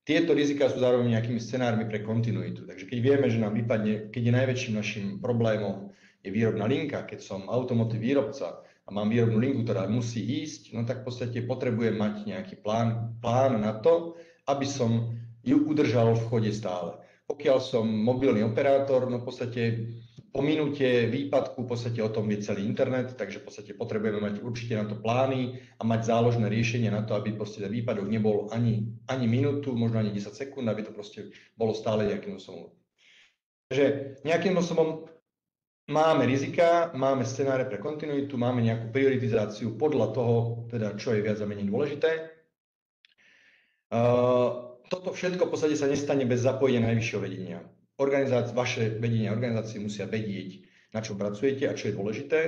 Tieto rizika sú zároveň nejakými scenármi pre kontinuitu. Takže keď vieme, že nám vypadne, keď je najväčším našim problémom je výrobná linka, keď som automotív výrobca a mám výrobnú linku, ktorá musí ísť, no tak v podstate potrebujem mať nejaký plán na to, aby som ju udržal v chode stále. Pokiaľ som mobilný operátor, no v podstate po minúte výpadku v podstate o tom vie celý internet, takže v podstate potrebujeme mať určite na to plány a mať záložné riešenie na to, aby proste ten výpadok nebol ani minútu, možno ani 10 sekúnd, aby to proste bolo stále nejakým spôsobom. Takže nejakým spôsobom máme rizika, máme scenáre pre kontinuitu, máme nejakú prioritizáciu podľa toho, teda čo je viac a menej dôležité. Toto všetko v podstate sa nestane bez zapojenia najvyššieho vedenia. Vaše vedenie organizácie musia vedieť, na čom pracujete a čo je dôležité,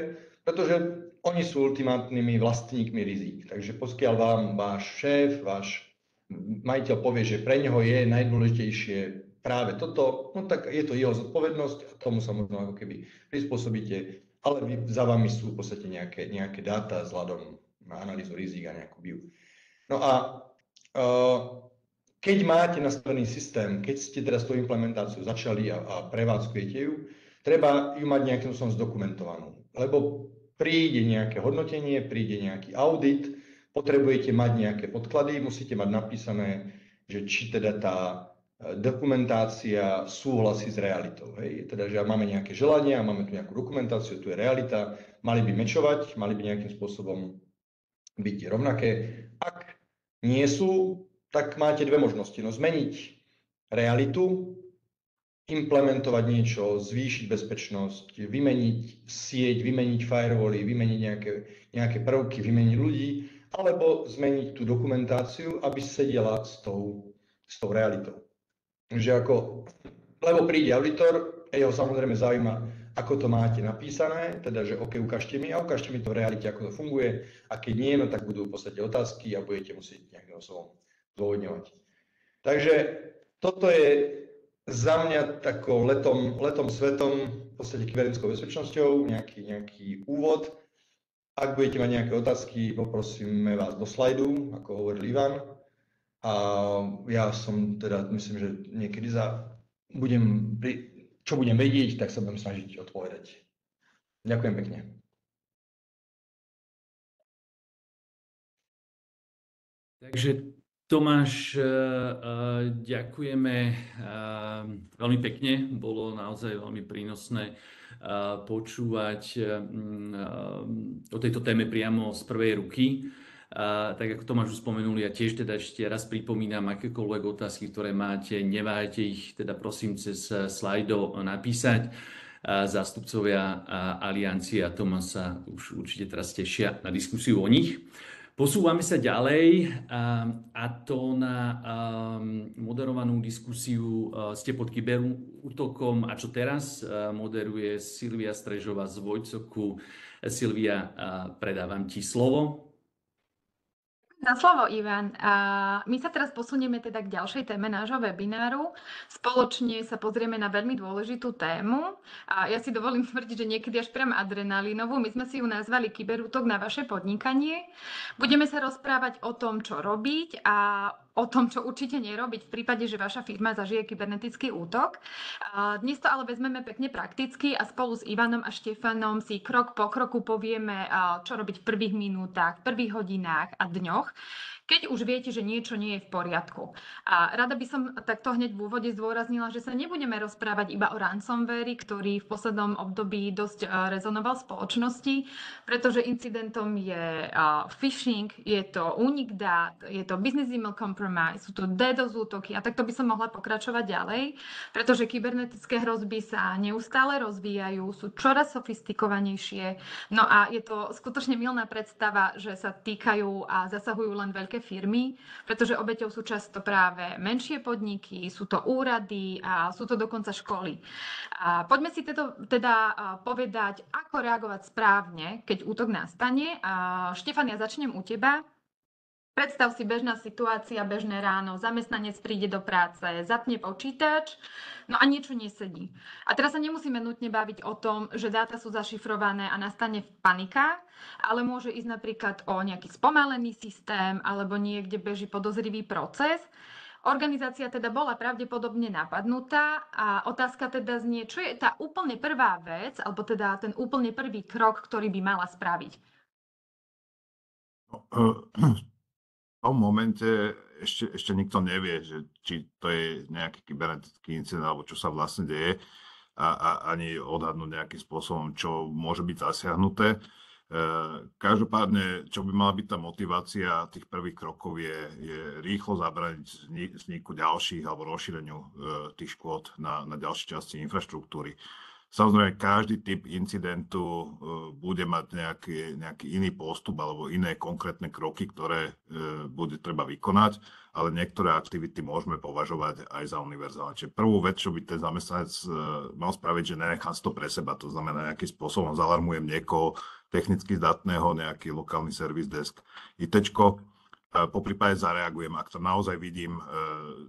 pretože oni sú ultimátnymi vlastníkmi rizík. Takže pokiaľ vám váš šéf, váš majiteľ povie, že pre neho je najdôležitejšie práve toto, no tak je to jeho zodpovednosť a tomu sa možno ako keby prispôsobíte, ale za vami sú v podstate nejaké dáta vzhľadom na analýzu rizik a nejakú BIU. No a keď máte nastavený systém, keď ste teda s tou implementáciou začali a prevádzkujete ju, treba ju mať nejakým spôsobom zdokumentovanú. Lebo príde nejaké hodnotenie, príde nejaký audit, potrebujete mať nejaké podklady, musíte mať napísané, že či teda tá dokumentácia súhlasí s realitou. Hej? Teda, že máme nejaké želania, máme tu nejakú dokumentáciu, tu je realita, mali by mečovať, mali by nejakým spôsobom byť rovnaké. Ak nie sú, tak máte dve možnosti. No, zmeniť realitu, implementovať niečo, zvýšiť bezpečnosť, vymeniť sieť, vymeniť firewally, vymeniť nejaké prvky, vymeniť ľudí, alebo zmeniť tú dokumentáciu, aby sedela s tou realitou. Lebo príde auditor, jeho samozrejme zaujíma, ako to máte napísané, teda, že OK, ukážte mi to v realite, ako to funguje, a keď nie, no tak budú v podstate otázky a budete musieť nejakým spôsobom zdôvodňovať. Takže toto je za mňa takou letom svetom, v podstate kybernetickou bezpečnosťou, nejaký úvod. Ak budete mať nejaké otázky, poprosíme vás do slajdu, ako hovoril Ivan. A ja som teda, myslím, že niekedy čo budem vedieť, tak sa budem snažiť odpovedať. Ďakujem pekne.
Takže Tomáš, ďakujeme veľmi pekne, bolo naozaj veľmi prínosné počúvať o tejto téme priamo z prvej ruky. Tak ako Tomáš už spomenul, ja tiež teda ešte raz pripomínam, akékoľvek otázky, ktoré máte, neváhajte ich teda prosím cez slajdo napísať. Zástupcovia Aliancie a Tomáša už určite teraz tešia na diskusiu o nich. Posúvame sa ďalej a to na moderovanú diskusiu Ste pod kyberútokom a čo teraz moderuje Silvia Strežová z Vojcoku. Silvia, predávam ti slovo.
Za slovo, Ivan. My sa teraz posunieme teda k ďalšej téme nášho webináru. Spoločne sa pozrieme na veľmi dôležitú tému. A ja si dovolím tvrdiť, že niekedy až priam adrenalinovú. My sme si ju nazvali Kyberútok na vaše podnikanie. Budeme sa rozprávať o tom, čo robiť a o tom, čo určite nerobiť v prípade, že vaša firma zažije kybernetický útok. Dnes to ale vezmeme pekne prakticky a spolu s Ivanom a Štefanom si krok po kroku povieme, čo robiť v prvých minútach, v prvých hodinách a dňoch, keď už viete, že niečo nie je v poriadku. A rada by som takto hneď v úvode zdôraznila, že sa nebudeme rozprávať iba o ransomware, ktorý v poslednom období dosť rezonoval v spoločnosti, pretože incidentom je phishing, je to únik dát, je to business email compromise, sú to DDoS útoky a takto by som mohla pokračovať ďalej, pretože kybernetické hrozby sa neustále rozvíjajú, sú čoraz sofistikovanejšie, no a je to skutočne mylná predstava, že sa týkajú a zasahujú len veľké firmy, pretože obeťou sú často práve menšie podniky, sú to úrady a sú to dokonca školy. A poďme si teda povedať, ako reagovať správne, keď útok nastane. Štefan, ja začnem u teba. Predstav si bežná situácia, bežné ráno, zamestnanec príde do práce, zapne počítač, no a niečo nesedí. A teraz sa nemusíme nutne baviť o tom, že dáta sú zašifrované a nastane panika, ale môže ísť napríklad o nejaký spomalený systém alebo niekde beží podozrivý proces. Organizácia teda bola pravdepodobne napadnutá a otázka teda znie, čo je tá úplne prvá vec, alebo teda ten úplne prvý krok, ktorý by mala spraviť.
V tom momente ešte nikto nevie, že či to je nejaký kybernetický incident, alebo čo sa vlastne deje a ani odhadnúť nejakým spôsobom, čo môže byť zasiahnuté. Každopádne, čo by mala byť tá motivácia tých prvých krokov je rýchlo zabrániť vzniku ďalších alebo rozšíreniu tých škôd na ďalšie časti infraštruktúry. Samozrejme, každý typ incidentu bude mať nejaký iný postup alebo iné konkrétne kroky, ktoré bude treba vykonať, ale niektoré aktivity môžeme považovať aj za univerzálne. Čiže prvú vec, čo by ten zamestnanec mal spraviť, že nenechám si to pre seba, to znamená, nejakým spôsobom zalarmujem niekoho technicky zdatného, nejaký lokálny service desk, ITčko, poprípade zareagujem, ak tam naozaj vidím,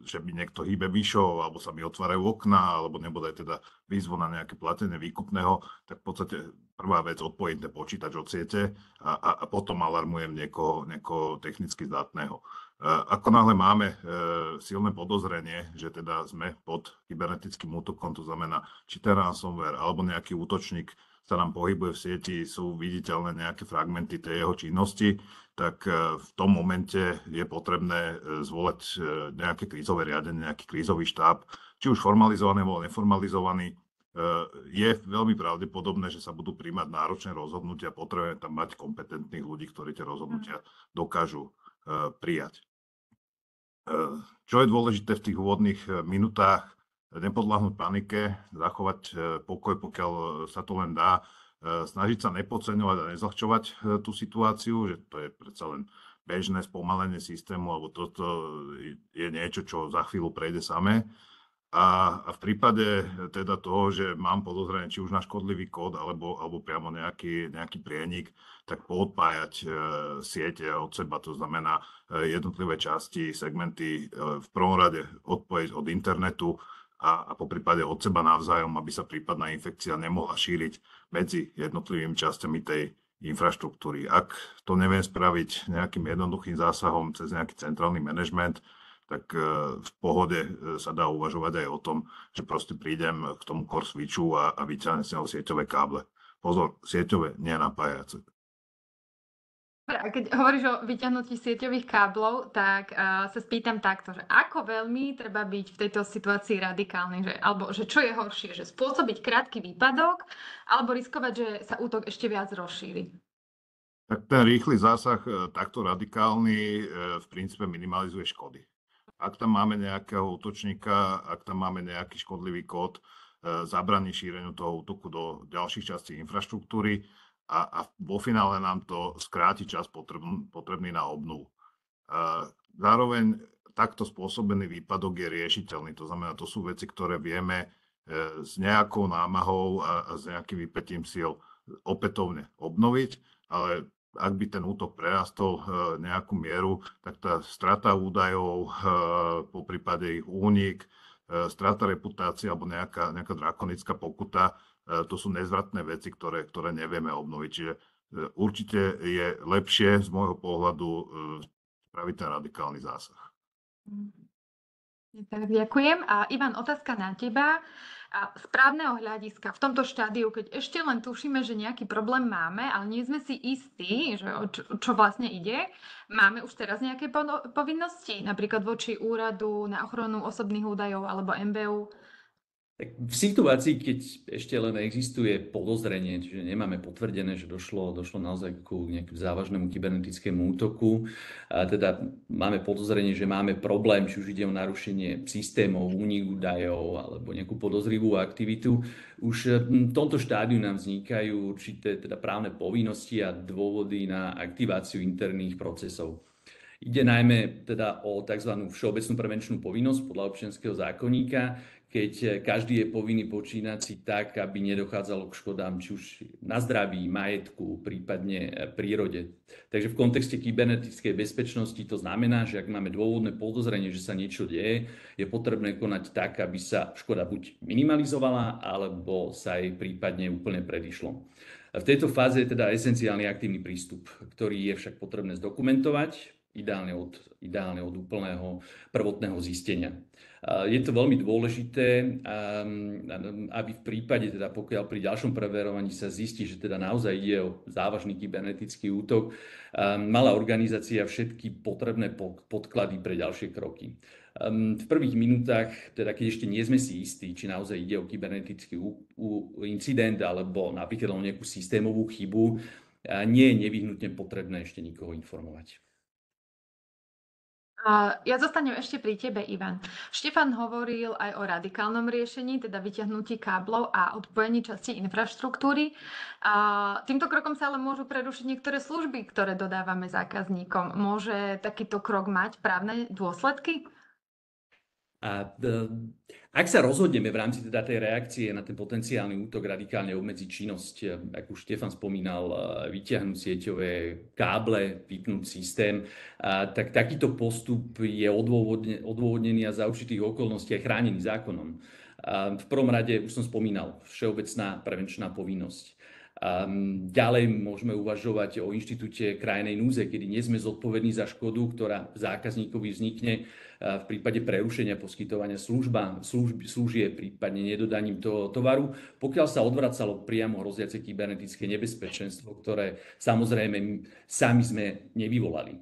že by niekto hýbe myšou, alebo sa mi otvárajú okná, alebo nebodaj teda výzvu na nejaké platenie výkupného, tak v podstate prvá vec, odpojím ten počítač od siete a potom alarmujem niekoho technicky zdatného. Ako náhle máme silné podozrenie, že teda sme pod kybernetickým útokom, to znamená, či ten ransomware alebo nejaký útočník sa nám pohybuje v sieti, sú viditeľné nejaké fragmenty tej jeho činnosti, tak v tom momente je potrebné zvolať nejaké krízové riadenie, nejaký krízový štáb, či už formalizovaný alebo neformalizovaný. Je veľmi pravdepodobné, že sa budú príjmať náročné rozhodnutia, potrebujeme tam mať kompetentných ľudí, ktorí tie rozhodnutia dokážu prijať. Čo je dôležité v tých úvodných minútach, nepodľahnúť panike, zachovať pokoj, pokiaľ sa to len dá, snažiť sa nepodceňovať a nezľahčovať tú situáciu, že to je predsa len bežné spomalenie systému, alebo toto je niečo, čo za chvíľu prejde samé. A v prípade teda toho, že mám podozrenie, či už na škodlivý kód, alebo priamo nejaký prienik, tak poodpájať siete od seba, to znamená jednotlivé časti, segmenty v prvom rade odpojiť od internetu, a po prípade od seba navzájom, aby sa prípadná infekcia nemohla šíriť medzi jednotlivými časťami tej infraštruktúry. Ak to neviem spraviť nejakým jednoduchým zásahom cez nejaký centrálny manažment, tak v pohode sa dá uvažovať aj o tom, že proste prídem k tomu core switchu a vyťahnem si sieťové káble. Pozor, sieťové, nie napájace.
A keď hovoríš o vyťahnutí sieťových káblov, tak sa spýtam takto, že ako veľmi treba byť v tejto situácii radikálny, alebo že čo je horšie, že spôsobiť krátky výpadok, alebo riskovať, že sa útok ešte viac rozšíri?
Tak ten rýchly zásah, takto radikálny, v princípe minimalizuje škody. Ak tam máme nejakého útočníka, ak tam máme nejaký škodlivý kód, zabraní šíreniu toho útoku do ďalších častí infraštruktúry, a vo finále nám to skráti čas potrebný na obnovu. Zároveň takto spôsobený výpadok je riešiteľný. To znamená, to sú veci, ktoré vieme s nejakou námahou a s nejakým vypätím síl opätovne obnoviť, ale ak by ten útok prerastol nejakú mieru, tak tá strata údajov, poprípade ich únik, strata reputácie alebo nejaká drakonická pokuta, to sú nezvratné veci, ktoré nevieme obnoviť. Čiže určite je lepšie z môjho pohľadu spraviť ten radikálny zásah.
Tak ďakujem. A Ivan, otázka na teba. A z právneho hľadiska, v tomto štádiu, keď ešte len tušíme, že nejaký problém máme, ale nie sme si istí, že čo vlastne ide, máme už teraz nejaké povinnosti, napríklad voči úradu na ochranu osobných údajov alebo MBU?
Tak v situácii, keď ešte len existuje podozrenie, čiže nemáme potvrdené, že došlo naozaj ku nejakému závažnému kybernetickému útoku, a teda máme podozrenie, že máme problém, či už ide o narušenie systémov, únik údajov alebo nejakú podozrivú aktivitu, už v tomto štádiu nám vznikajú určité teda právne povinnosti a dôvody na aktiváciu interných procesov. Ide najmä teda o tzv. Všeobecnú prevenčnú povinnosť podľa občianskeho zákonníka, keď každý je povinný počínať si tak, aby nedochádzalo k škodám, či už na zdraví, majetku, prípadne prírode. Takže v kontexte kybernetickej bezpečnosti to znamená, že ak máme dôvodné podozrenie, že sa niečo deje, je potrebné konať tak, aby sa škoda buď minimalizovala, alebo sa jej prípadne úplne predišlo. V tejto fáze je teda esenciálny aktívny prístup, ktorý je však potrebné zdokumentovať, ideálne od úplného prvotného zistenia. Je to veľmi dôležité, aby v prípade, teda pokiaľ pri ďalšom preverovaní sa zistí, že teda naozaj ide o závažný kybernetický útok, mala organizácia všetky potrebné podklady pre ďalšie kroky. V prvých minútach, teda keď ešte nie sme si istí, či naozaj ide o kybernetický incident alebo napríklad o nejakú systémovú chybu, nie je nevyhnutne potrebné ešte nikoho informovať.
Ja zostanem ešte pri tebe, Ivan. Štefan hovoril aj o radikálnom riešení, teda vyťahnutí káblov a odpojení časti infraštruktúry. Týmto krokom sa ale môžu prerušiť niektoré služby, ktoré dodávame zákazníkom. Môže takýto krok mať právne dôsledky?
Ak sa rozhodneme v rámci teda tej reakcie na ten potenciálny útok radikálne obmedziť činnosť, ako už Štefan spomínal, vyťahnuť sieťové káble, vypnúť systém, tak takýto postup je odôvodnený a za určitých okolností aj chránený zákonom. V prvom rade, už som spomínal, všeobecná prevenčná povinnosť. Ďalej môžeme uvažovať o inštitúte krajnej núdze, kedy nie sme zodpovední za škodu, ktorá zákazníkovi vznikne v prípade prerušenia poskytovania služieb, prípadne nedodaním toho tovaru, pokiaľ sa odvracalo priamo hroziace kybernetické nebezpečenstvo, ktoré samozrejme sami sme nevyvolali.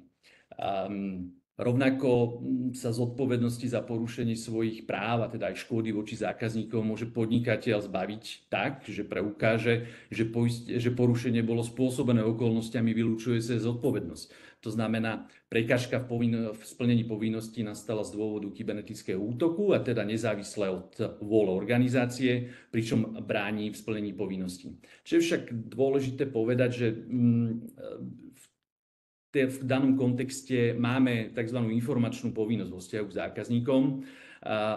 Rovnako sa zodpovednosti za porušenie svojich práv, a teda aj škody voči zákazníkom, môže podnikateľ zbaviť tak, že preukáže, že porušenie bolo spôsobené okolnostiami vylúčujúce zodpovednosť. To znamená, prekážka v splnení povinností nastala z dôvodu kybernetického útoku a teda nezávisle od vôle organizácie, pričom bráni v splnení povinností. Čo je však dôležité povedať, že v danom kontexte máme tzv. Informačnú povinnosť vo vzťahu k zákazníkom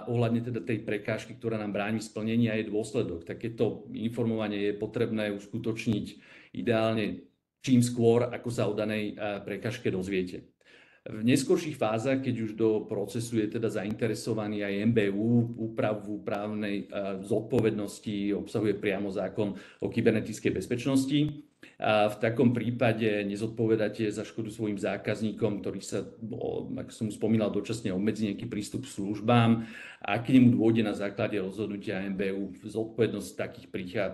ohľadne teda tej prekážky, ktorá nám bráni v splnení a jej dôsledok. Takéto informovanie je potrebné uskutočniť ideálne čím skôr, ako sa o danej prekážke dozviete. V neskorších fázach, keď už do procesu je teda zainteresovaný aj MBU, úpravu právnej zodpovednosti obsahuje priamo zákon o kybernetickej bezpečnosti. A v takom prípade nezodpovedáte za škodu svojim zákazníkom, ktorý sa, ako som spomínal, dočasne obmedzí nejaký prístup k službám a k nemu dôjde na základe rozhodnutia MBU. Zodpovednosť v takých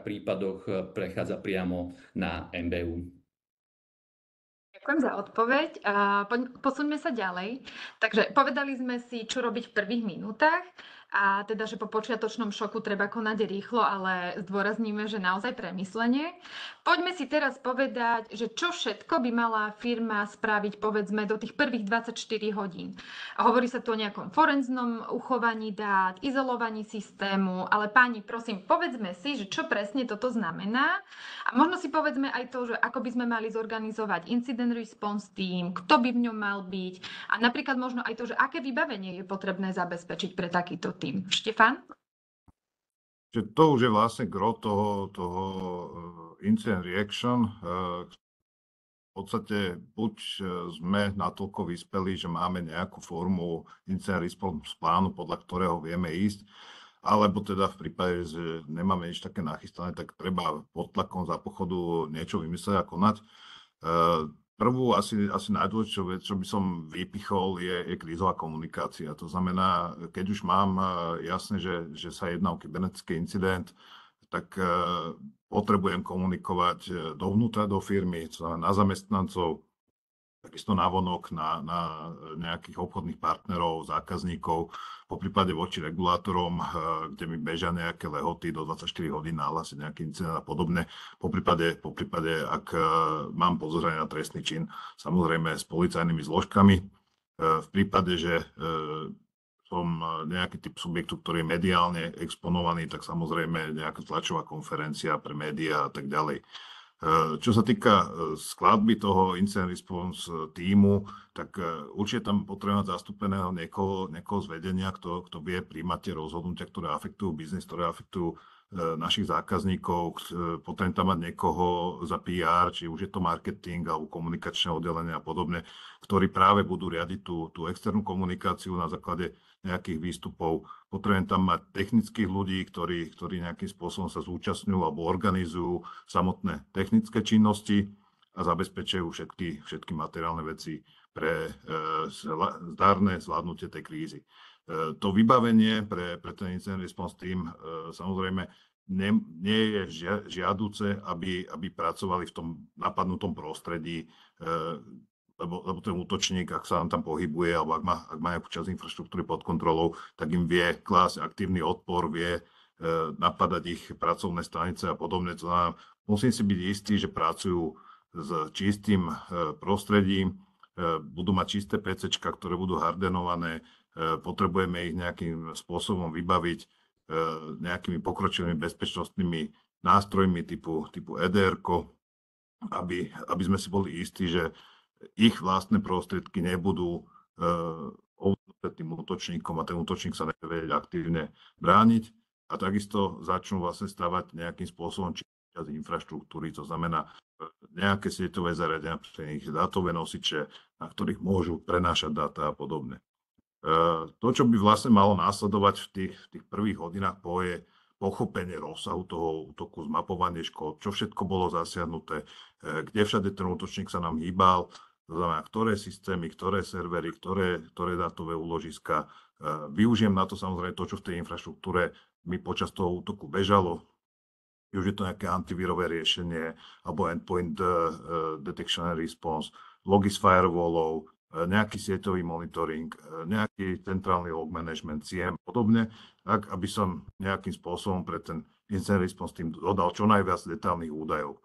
prípadoch prechádza priamo na MBU.
Ďakujem za odpoveď. Posuňme sa ďalej. Takže povedali sme si, čo robiť v prvých minútach. A teda, že po počiatočnom šoku treba konať rýchlo, ale zdôrazníme, že naozaj premyslenie. Poďme si teraz povedať, že čo všetko by mala firma spraviť, povedzme, do tých prvých 24 hodín. Hovorí sa tu o nejakom forenznom uchovaní dát, izolovaní systému, ale páni, prosím, povedzme si, že čo presne toto znamená. A možno si povedzme aj to, že ako by sme mali zorganizovať incident response team, kto by v ňom mal byť a napríklad možno aj to, že aké vybavenie je potrebné zabezpečiť pre takýto tým. Štefan?
Že to už je vlastne gro toho incident reaction. V podstate buď sme natoľko vyspelí, že máme nejakú formu incident response plánu, podľa ktorého vieme ísť, alebo teda v prípade, že nemáme nič také nachystané, tak treba pod tlakom za pochodu niečo vymyslieť a konať. prvú, asi najdôležitejšiu vec, čo by som vypichol, je krízová komunikácia. To znamená, keď už mám jasné, že sa jedná o kybernetický incident, tak potrebujem komunikovať dovnútra do firmy, to znamená na zamestnancov, takisto navonok na nejakých obchodných partnerov, zákazníkov, poprípade voči regulátorom, kde mi bežia nejaké lehoty do 24 hodín nahlásiť nejaký incident a podobne. Poprípade, ak mám podozrenie na trestný čin, samozrejme s policajnými zložkami. V prípade, že som nejaký typ subjektu, ktorý je mediálne exponovaný, tak samozrejme nejaká tlačová konferencia pre médiá a tak ďalej. Čo sa týka skladby toho incident response tímu, tak určite tam potrebujeme zastúpeného niekoho z vedenia, kto vie príjmať tie rozhodnutia, ktoré afektujú biznis, ktoré afektujú našich zákazníkov. Potrebujem tam mať niekoho za PR, či už je to marketing alebo komunikačné oddelenie a podobne, ktorí práve budú riadiť tú externú komunikáciu na základe nejakých výstupov. Potrebujem tam mať technických ľudí, ktorí nejakým spôsobom sa zúčastňujú alebo organizujú samotné technické činnosti a zabezpečujú všetky materiálne veci pre zdárne zvládnutie tej krízy. To vybavenie pre ten incident response team samozrejme nie je žiaduce, aby pracovali v tom napadnutom prostredí, lebo ten útočník, ak sa tam pohybuje, alebo ak má nejakú časť infraštruktúry pod kontrolou, tak im vie klásť aktívny odpor, vie napadať ich pracovné stanice a podobne. To znamená, musím si byť istý, že pracujú s čistým prostredím, budú mať čisté PCčka, ktoré budú hardenované, potrebujeme ich nejakým spôsobom vybaviť nejakými pokročilými bezpečnostnými nástrojmi typu EDR-ko, aby sme si boli istí, že ich vlastné prostriedky nebudú ovládnuté tým útočníkom a ten útočník sa nevie aktívne brániť a takisto začnú vlastne stavať nejakým spôsobom časť infraštruktúry, to znamená nejaké sieťové zariadenia pre nich, dátové nosiče, na ktorých môžu prenášať dáta a podobne. To, čo by vlastne malo následovať v tých prvých hodinách je pochopenie rozsahu toho útoku, zmapovanie škôd, čo všetko bolo zasiahnuté, kde všade ten útočník sa nám hýbal, to znamená, ktoré systémy, ktoré servery, ktoré dátové úložiska. Využijem na to samozrejme to, čo v tej infraštruktúre mi počas toho útoku bežalo. Už je to nejaké antivírové riešenie, alebo endpoint detection and response, logy z firewallov, nejaký sieťový monitoring, nejaký centrálny log management, CM, podobne, tak aby som nejakým spôsobom pre ten incident response tým dodal čo najviac detailných údajov.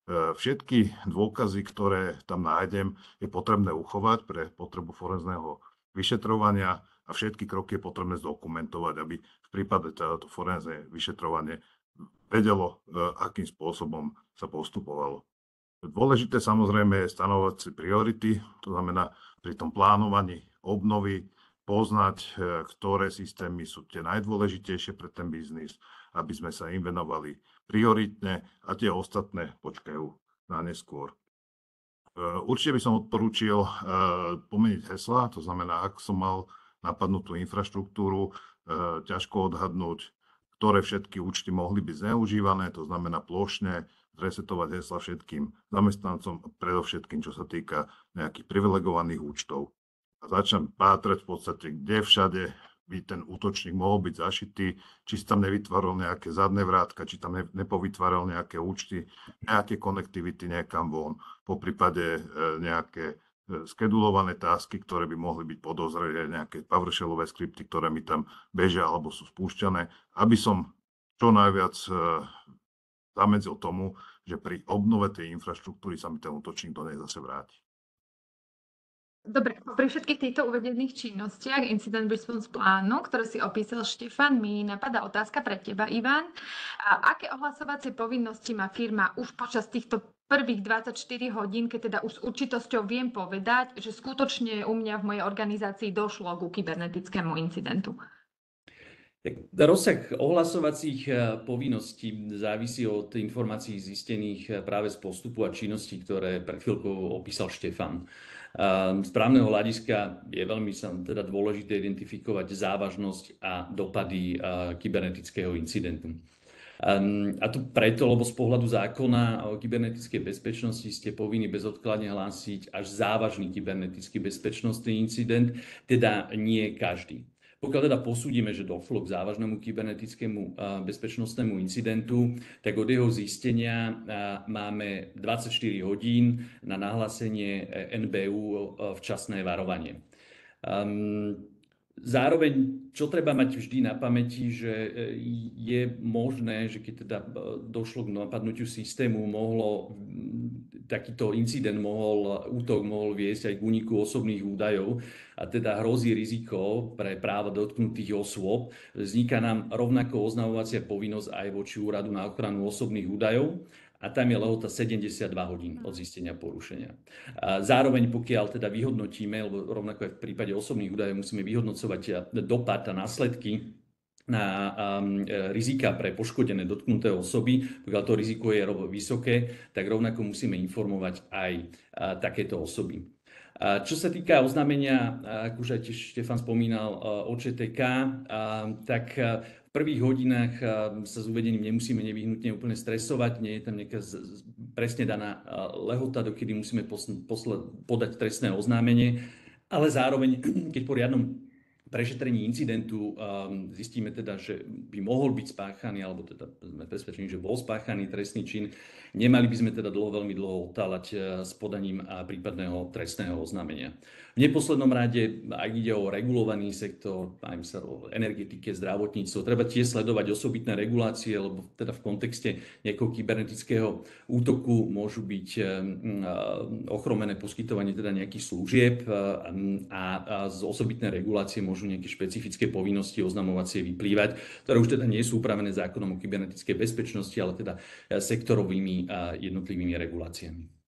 Všetky dôkazy, ktoré tam nájdem, je potrebné uchovať pre potrebu forenzného vyšetrovania a všetky kroky je potrebné zdokumentovať, aby v prípade to forenzné vyšetrovanie vedelo, akým spôsobom sa postupovalo. Dôležité samozrejme je stanovať si priority, to znamená pri tom plánovaní obnovy poznať, ktoré systémy sú tie najdôležitejšie pre ten biznis, aby sme sa im venovali prioritne a tie ostatné počkajú na neskôr. Určite by som odporúčil pomeniť hesla, to znamená, ak som mal napadnutú infraštruktúru, ťažko odhadnúť, ktoré všetky účty mohli byť zneužívané, to znamená plošne resetovať hesla všetkým zamestnancom, predovšetkým, čo sa týka nejakých privilegovaných účtov. A začnem pátrať v podstate, kde všade by ten útočník mohol byť zašitý, či si tam nevytváral nejaké zadné vrátka, či tam nepovytváral nejaké účty, nejaké konektivity niekam von, poprípade nejaké skedulované tasky, ktoré by mohli byť podozrené, nejaké PowerShellové skripty, ktoré mi tam bežia alebo sú spúšťané, aby som čo najviac zamedzil tomu, že pri obnove tej infraštruktúry sa mi ten útočník do nej zase vráti.
Dobre, pri všetkých týchto uvedených činnostiach incident response plánu, ktoré si opísal Štefan, mi napadá otázka pre teba, Ivan. Aké ohlasovacie povinnosti má firma už počas týchto prvých 24 hodín, keď teda už s určitosťou viem povedať, že skutočne u mňa v mojej organizácii došlo ku kybernetickému incidentu?
Rozsah ohlasovacích povinností závisí od informácií zistených práve z postupu a činností, ktoré pred chvíľkou opísal Štefan. Z právneho hľadiska je veľmi teda dôležité identifikovať závažnosť a dopady kybernetického incidentu. A to preto, lebo z pohľadu zákona o kybernetickej bezpečnosti ste povinni bezodkladne hlásiť až závažný kybernetický bezpečnostný incident, teda nie každý. Pokiaľ teda posúdime, že došlo k závažnému kybernetickému bezpečnostnému incidentu, tak od jeho zistenia máme 24 hodín na nahlásenie NBÚ včasné varovanie. Zároveň, čo treba mať vždy na pamäti, že je možné, že keď teda došlo k napadnutiu systému, takýto incident útok mohol viesť aj k úniku osobných údajov a teda hrozí riziko pre práva dotknutých osôb. Vzniká nám rovnako oznamovacia povinnosť aj voči Úradu na ochranu osobných údajov. A tam je lehota 72 hodín od zistenia porušenia. A zároveň, pokiaľ teda vyhodnotíme, lebo rovnako aj v prípade osobných údajov musíme vyhodnocovať dopad a následky na rizika pre poškodené dotknuté osoby, pokiaľ to riziko je vysoké, tak rovnako musíme informovať aj takéto osoby. Čo sa týka oznámenia, ako už aj tiež Štefan spomínal, OČTK, tak v prvých hodinách sa s uvedením nemusíme nevyhnutne úplne stresovať, nie je tam nejaká presne daná lehota, dokedy musíme podať trestné oznámenie, ale zároveň, keď po riadnom prešetrení incidentu zistíme teda, že by mohol byť spáchaný, alebo teda sme presvedčení, že bol spáchaný trestný čin, nemali by sme teda veľmi dlho otáľať s podaním prípadného trestného oznámenia. V neposlednom rade, ak ide o regulovaný sektor, aj sa o energetike, zdravotníctvo, treba tiež sledovať osobitné regulácie, lebo teda v kontexte nejakého kybernetického útoku môžu byť ochromené poskytovanie teda nejakých služieb a z osobitné regulácie môžu nejaké špecifické povinnosti oznamovacie vyplývať, ktoré už teda nie sú upravené zákonom o kybernetickej bezpečnosti, ale teda sektorovými a jednotlivými reguláciami.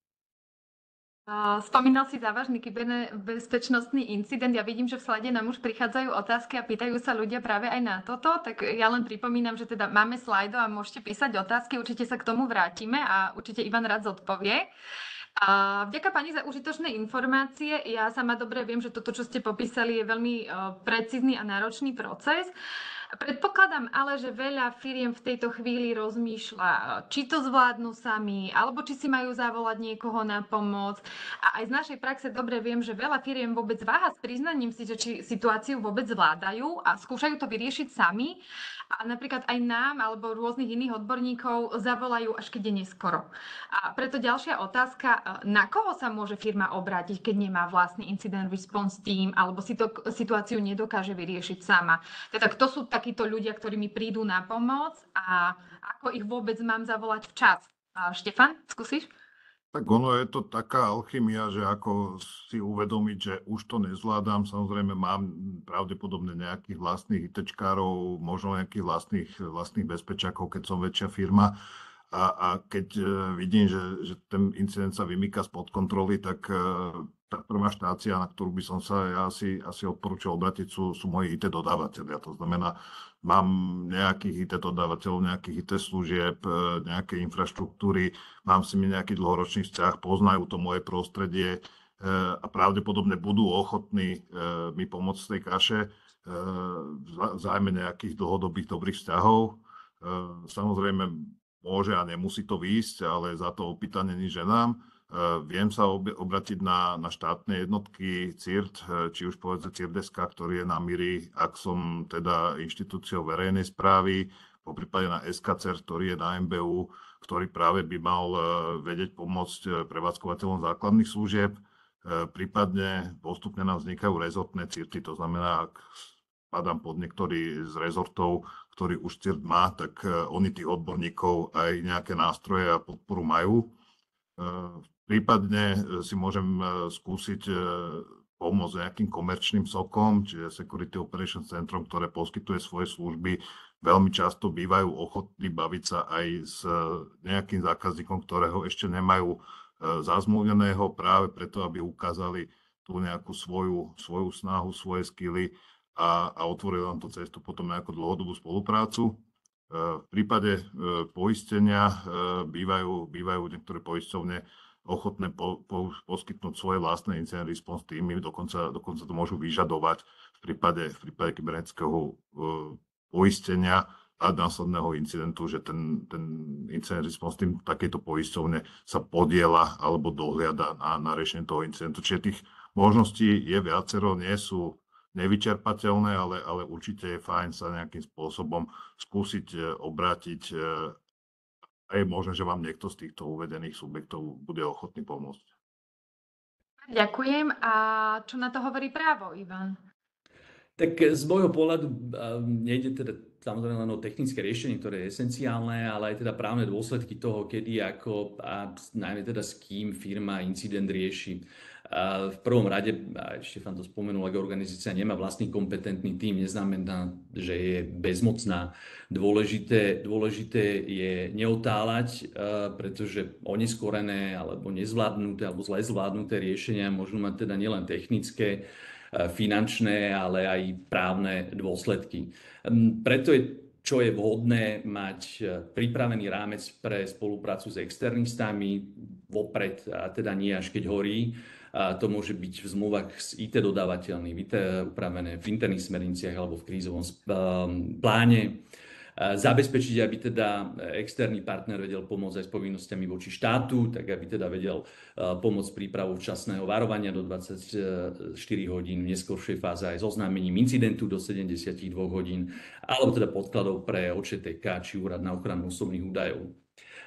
Spomínal si závažný kyberbezpečnostný incident. Ja vidím, že v slade nám už prichádzajú otázky a pýtajú sa ľudia práve aj na toto. Tak ja len pripomínam, že teda máme slajdo a môžete písať otázky. Určite sa k tomu vrátime a určite Ivan rád zodpovie. Vďaka pani za užitočné informácie. Ja sama dobre viem, že toto, čo ste popísali, je veľmi precízny a náročný proces. Predpokladám ale, že veľa firiem v tejto chvíli rozmýšľa, či to zvládnu sami, alebo či si majú zavolať niekoho na pomoc. A aj z našej praxe dobre viem, že veľa firiem vôbec váha s priznaním si, že či situáciu vôbec zvládajú a skúšajú to vyriešiť sami. A napríklad aj nám alebo rôznych iných odborníkov zavolajú, až keď je neskoro. A preto ďalšia otázka, na koho sa môže firma obrátiť, keď nemá vlastný incident response team alebo si to situáciu nedokáže vyriešiť sama. Teda kto sú takíto ľudia, ktorí mi prídu na pomoc a ako ich vôbec mám zavolať včas? Štefan, skúsiš?
Tak ono je to taká alchymia, že ako si uvedomiť, že už to nezvládam. Samozrejme mám pravdepodobne nejakých vlastných ITčkárov, možno nejakých vlastných bezpečákov, keď som väčšia firma. A keď vidím, že ten incident sa vymýka spod kontroly, tak tá prvá štácia, na ktorú by som sa ja asi odporúčal obrátiť, sú moji IT dodávateľia. To znamená, mám nejakých IT dodávateľov, nejakých IT služieb, nejaké infraštruktúry, mám s nimi nejaký dlhoročný vzťah, poznajú to moje prostredie a pravdepodobne budú ochotní mi pomôcť z tej kaše v zájme nejakých dlhodobých dobrých vzťahov. Samozrejme, môže a nemusí to výjsť, ale za to opýtanie nič ženám. Viem sa obratiť na štátne jednotky CIRT, či už povedzme CIRDeska, ktorý je na MIRI, ak som teda inštitúciou verejnej správy, poprípade na SKCER, ktorý je na MBU, ktorý práve by mal vedieť pomôcť prevádzkovateľom základných služieb. Prípadne postupne nám vznikajú rezortné CIRTy, to znamená, ak padám pod niektorý z rezortov, ktorý už CIRT má, tak oni tých odborníkov aj nejaké nástroje a podporu majú. Prípadne si môžem skúsiť pomôcť nejakým komerčným sokom, čiže Security Operations Centrum, ktoré poskytuje svoje služby. Veľmi často bývajú ochotní baviť sa aj s nejakým zákazníkom, ktorého ešte nemajú zazmluvneného, práve preto, aby ukázali tú nejakú svoju snahu, svoje skily a otvorili nám to cestu potom nejakú dlhodobú spoluprácu. V prípade poistenia bývajú niektoré poisťovne ochotné poskytnúť svoje vlastné incident response týmy, dokonca to môžu vyžadovať v prípade kybernetického poistenia, a následného incidentu, že ten incident response team takéto poisťovne sa podieľa alebo dohliada na riešenie toho incidentu. Čiže tých možností je viacero, nie sú nevyčerpateľné, ale určite je fajn sa nejakým spôsobom skúsiť obrátiť a je možné, že vám niekto z týchto uvedených subjektov bude ochotný pomôcť.
Ďakujem. A čo na to hovorí právo, Ivan?
Tak z môjho pohľadu nejde teda samozrejme len o technické riešenie, ktoré je esenciálne, ale aj teda právne dôsledky toho, kedy, ako a najmä teda s kým firma incident rieši. V prvom rade, Štefan to spomenul, ak organizácia nemá vlastný kompetentný tím, neznamená, že je bezmocná. Dôležité je neotáľať, pretože oneskorené alebo nezvládnuté alebo zle zvládnuté riešenia môžu mať teda nielen technické, finančné, ale aj právne dôsledky. Preto čo je vhodné mať pripravený rámec pre spoluprácu s externistami vopred, a teda nie až keď horí. To môže byť v zmluvách s IT dodávateľmi, upravené v interných smerniciach alebo v krízovom pláne. Zabezpečiť, aby teda externý partner vedel pomôcť aj s povinnosťami voči štátu, tak aby teda vedel pomôcť prípravu včasného varovania do 24 hodín, v neskoršej fáze aj s oznámením incidentu do 72 hodín, alebo teda podkladov pre OČTK či Úrad na ochranu osobných údajov.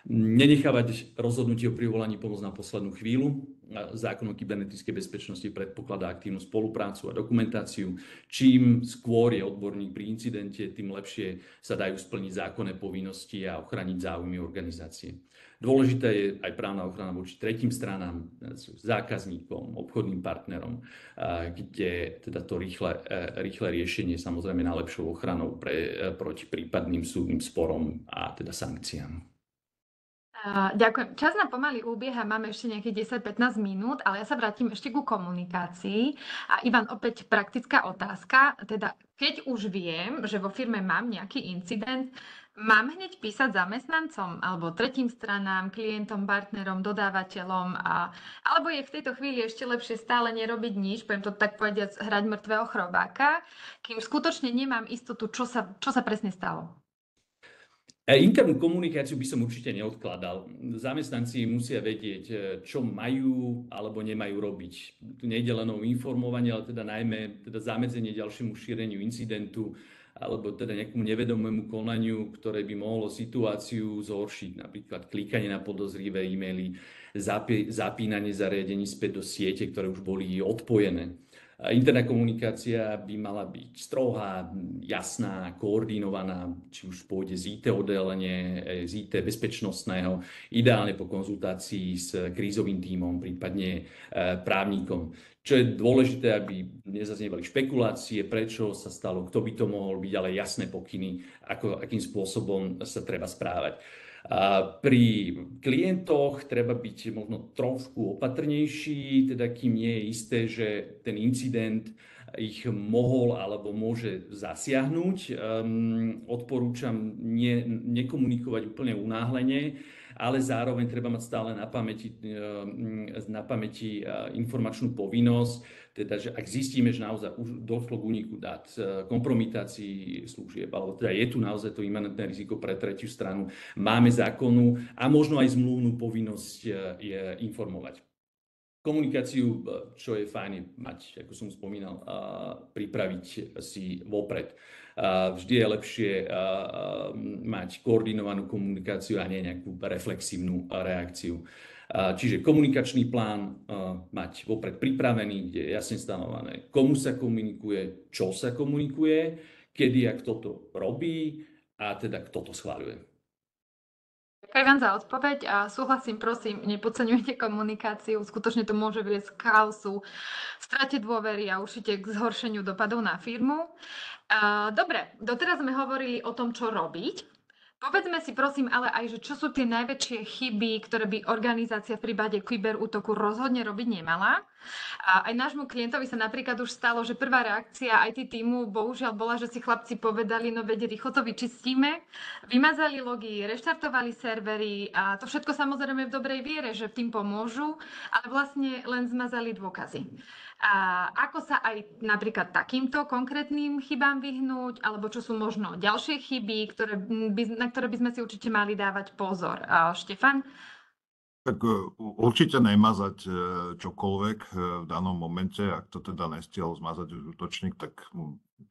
Nenechávať rozhodnutie o privolaní pomoc na poslednú chvíľu. Zákon o kybernetickej bezpečnosti predpokladá aktívnu spoluprácu a dokumentáciu. Čím skôr je odborník pri incidente, tým lepšie sa dajú splniť zákonné povinnosti a ochrániť záujmy organizácie. Dôležitá je aj právna ochrana voči tretím stranám, zákazníkom, obchodným partnerom, kde teda to rýchle riešenie je samozrejme najlepšou ochranou proti prípadným súdnym sporom a teda sankciám.
Ďakujem. Čas nám pomaly ubieha, máme ešte nejakých 10-15 minút, ale ja sa vrátim ešte ku komunikácii. A Ivan, opäť praktická otázka. Teda, keď už viem, že vo firme mám nejaký incident, mám hneď písať zamestnancom alebo tretím stranám, klientom, partnerom, dodávateľom, alebo je v tejto chvíli ešte lepšie stále nerobiť nič, poviem to tak povediac, hrať mŕtvého chrobáka, kým skutočne nemám istotu, čo sa presne stalo.
Internú komunikáciu by som určite neodkladal. Zamestnanci musia vedieť, čo majú alebo nemajú robiť. Tu nejde len o informovanie, ale teda najmä zamedzenie ďalšiemu šíreniu incidentu alebo teda nejakému nevedomému konaniu, ktoré by mohlo situáciu zhoršiť. Napríklad klikanie na podozrivé e-maily, zapínanie zariadení späť do siete, ktoré už boli odpojené. Interná komunikácia by mala byť strohá, jasná, koordinovaná, či už pôjde z IT oddelenie, z IT bezpečnostného, ideálne po konzultácii s krízovým tímom, prípadne právnikom. Čo je dôležité, aby nezaznievali špekulácie, prečo sa stalo, kto by to mohol byť, ale jasné pokyny, akým spôsobom sa treba správať. Pri klientoch treba byť možno trošku opatrnejší, teda kým nie je isté, že ten incident ich mohol alebo môže zasiahnuť. Odporúčam nekomunikovať úplne unáhlene, ale zároveň treba mať stále na pamäti informačnú povinnosť, teda, že ak zistíme, že naozaj už došlo k úniku dát, kompromitácii služieb, alebo teda je tu naozaj to imanentné riziko pre tretiu stranu, máme zákonnú a možno aj zmluvnú povinnosť informovať. Komunikáciu, čo je fajn mať, ako som spomínal, pripraviť si vopred. Vždy je lepšie mať koordinovanú komunikáciu a nie nejakú reflexívnu reakciu. Čiže komunikačný plán mať vopred pripravený, kde je jasne stanovené, komu sa komunikuje, čo sa komunikuje, kedy a kto to robí a teda kto to schvaľuje.
Ďakujem vám za odpoveď a súhlasím, prosím, nepodceňujte komunikáciu, skutočne to môže viesť k chaosu, strate dôvery a určite k zhoršeniu dopadov na firmu. Dobre, doteraz sme hovorili o tom, čo robiť. Povedzme si prosím ale aj, že čo sú tie najväčšie chyby, ktoré by organizácia v prípade kyberútoku rozhodne robiť nemala. A aj nášmu klientovi sa napríklad už stalo, že prvá reakcia IT týmu bohužiaľ bola, že si chlapci povedali, no veď rýchlo to vyčistíme, vymazali logy, reštartovali servery a to všetko samozrejme v dobrej viere, že tým pomôžu, ale vlastne len zmazali dôkazy. A ako sa aj napríklad takýmto konkrétnym chybám vyhnúť, alebo čo sú možno ďalšie chyby, na ktoré by sme si určite mali dávať pozor. Štefan?
Tak určite nemazať čokoľvek v danom momente, ak to teda nestiel zmazať útočník, tak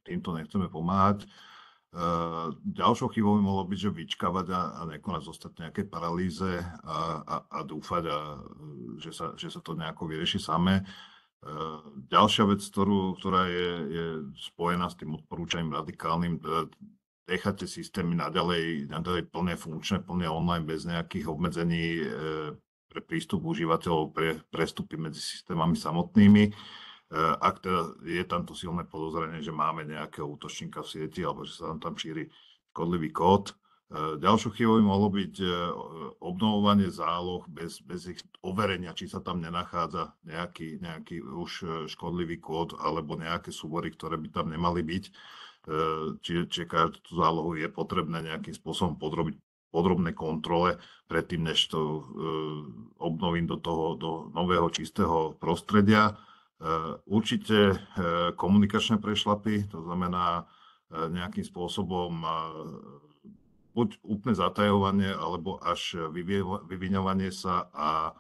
týmto nechceme pomáhať. Ďalšou chybou by mohlo byť, že vyčkávať a nekonať zostať v nejakej paralýze a dúfať, že sa to nejako vyrieši samé. Ďalšia vec, ktorá je spojená s tým odporúčaním radikálnym, nechajte systémy naďalej plne funkčné, plne online, bez nejakých obmedzení pre prístup užívateľov, pre prestupy medzi systémami samotnými. Ak teda je tamto silné podozrenie, že máme nejakého útočníka v sieti alebo že sa tam šíri škodlivý kód. Ďalšou chybou by mohlo byť obnovovanie záloh bez ich overenia, či sa tam nenachádza nejaký už škodlivý kód alebo nejaké súbory, ktoré by tam nemali byť. Čiže každú tú zálohu je potrebné nejakým spôsobom podrobiť podrobnej kontrole predtým, než to obnovím do nového čistého prostredia. Určite komunikačné prešlapy, to znamená nejakým spôsobom buď úplné zatajovanie, alebo až vyviňovanie sa a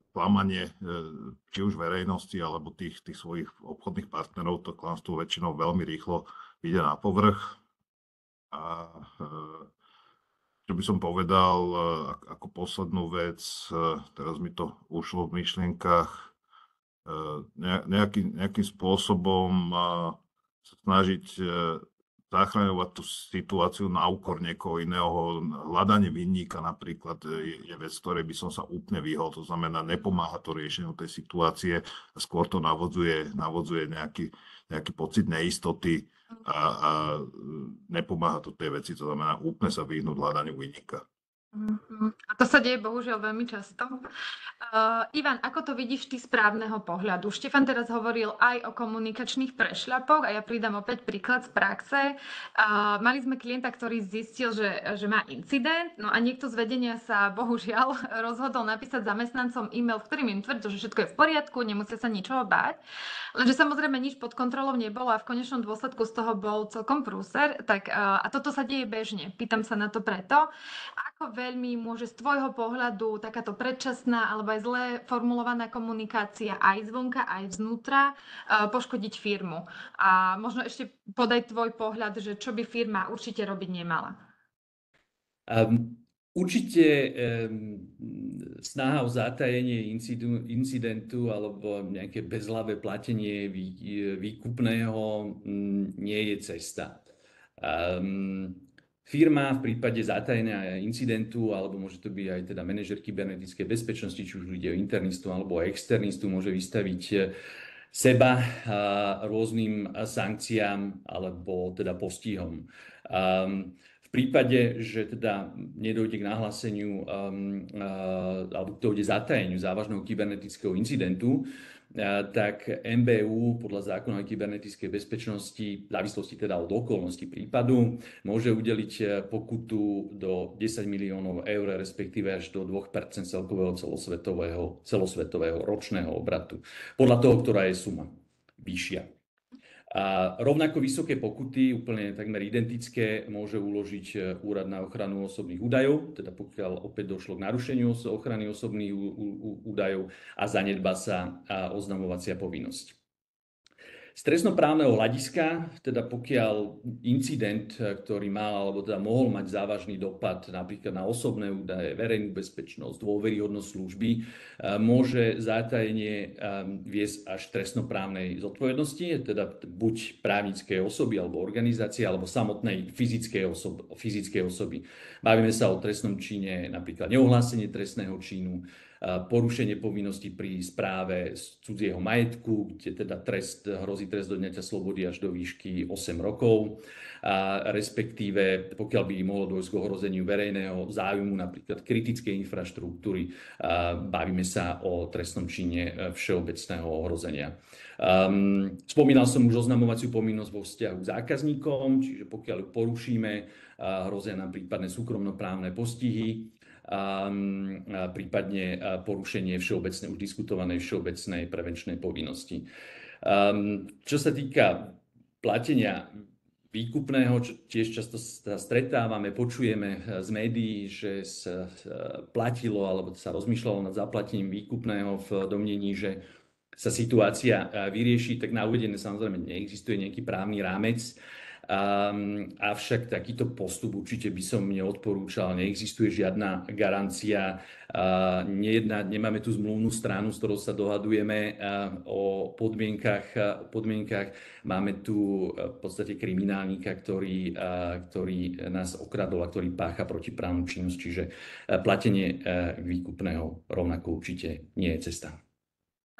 klamanie či už verejnosti, alebo tých svojich obchodných partnerov. To klamstvo väčšinou veľmi rýchlo ide na povrch. A čo by som povedal ako poslednú vec, teraz mi to ušlo v myšlienkach, nejakým spôsobom sa snažiť zachraňovať tú situáciu na úkor niekoho iného. Hľadanie vinníka napríklad je vec, ktorej by som sa úplne vyhol. To znamená, nepomáha to riešeniu tej situácie a skôr to navodzuje nejaký pocit neistoty a nepomáha to tej veci. To znamená úplne sa vyhnúť hľadaniu vinníka.
A to sa deje bohužiaľ veľmi často. Ivan, ako to vidíš ty z právneho pohľadu? Štefan teraz hovoril aj o komunikačných prešľapoch a ja pridám opäť príklad z praxe. Mali sme klienta, ktorý zistil, že má incident, no a niekto z vedenia sa bohužiaľ rozhodol napísať zamestnancom e-mail, v ktorým im tvrdil, že všetko je v poriadku, nemusia sa ničoho báť. Lenže samozrejme nič pod kontrolou nebolo a v konečnom dôsledku z toho bol celkom prúser. A toto sa deje bežne. Pýtam sa na to preto. Ako veľmi môže z tvojho pohľadu takáto predčasná alebo aj zle formulovaná komunikácia aj zvonka, aj znútra poškodiť firmu? A možno ešte podaj tvoj pohľad, že čo by firma určite robiť nemala.
Určite snaha o zatajenie incidentu alebo nejaké bezhlavé platenie výkupného nie je cesta. Firma v prípade zatajenia incidentu, alebo môže to byť aj teda manažer kybernetickej bezpečnosti, či už ide o internistu alebo externistu, môže vystaviť seba rôznym sankciám alebo teda postihom. V prípade, že teda nedojde k nahláseniu alebo dojde zatajeniu závažného kybernetického incidentu, tak MBU podľa zákona o kybernetickej bezpečnosti, v závislosti teda od okolností prípadu, môže udeliť pokutu do 10 miliónov eur, respektíve až do 2% celkového celosvetového ročného obratu. Podľa toho, ktorá je suma vyššia. A rovnako vysoké pokuty, úplne takmer identické, môže uložiť Úrad na ochranu osobných údajov, teda pokiaľ opäť došlo k narušeniu ochrany osobných údajov a zanedbá sa oznamovacia povinnosť. Z trestnoprávneho hľadiska, teda pokiaľ incident, ktorý mal alebo teda mohol mať závažný dopad napríklad na osobné údaje, verejnú bezpečnosť, dôveryhodnosť služby, môže zatajenie viesť až trestnoprávnej zodpovednosti, teda buď právnickej osoby alebo organizácie, alebo samotnej fyzickej osoby. Bavíme sa o trestnom čine, napríklad neohlásenie trestného činu, porušenie povinnosti pri správe z cudzieho majetku, kde teda hrozí trest odňatia slobody až do výšky 8 rokov, respektíve pokiaľ by mohlo dôjsť k ohrozeniu verejného záujmu, napríklad kritickej infraštruktúry, bavíme sa o trestnom čine všeobecného ohrozenia. Spomínal som už oznamovaciu povinnosť vo vzťahu k zákazníkom, čiže pokiaľ ju porušíme, hrozia nám prípadné súkromnoprávne postihy, prípadne porušenie všeobecnej, už diskutovanej všeobecnej prevenčnej povinnosti. Čo sa týka platenia výkupného, čo tiež často sa stretávame, počujeme z médií, že sa platilo alebo sa rozmýšľalo nad zaplatením výkupného v domnení, že sa situácia vyrieši, tak na uvedené samozrejme neexistuje nejaký právny rámec, avšak takýto postup určite by som neodporúčal, neexistuje žiadna garancia, nemáme tu zmluvnú stranu, s ktorou sa dohadujeme o podmienkach, máme tu v podstate kriminálnika, ktorý nás okradol a ktorý pácha protiprávnu činnosť, čiže platenie výkupného rovnako určite nie je cesta.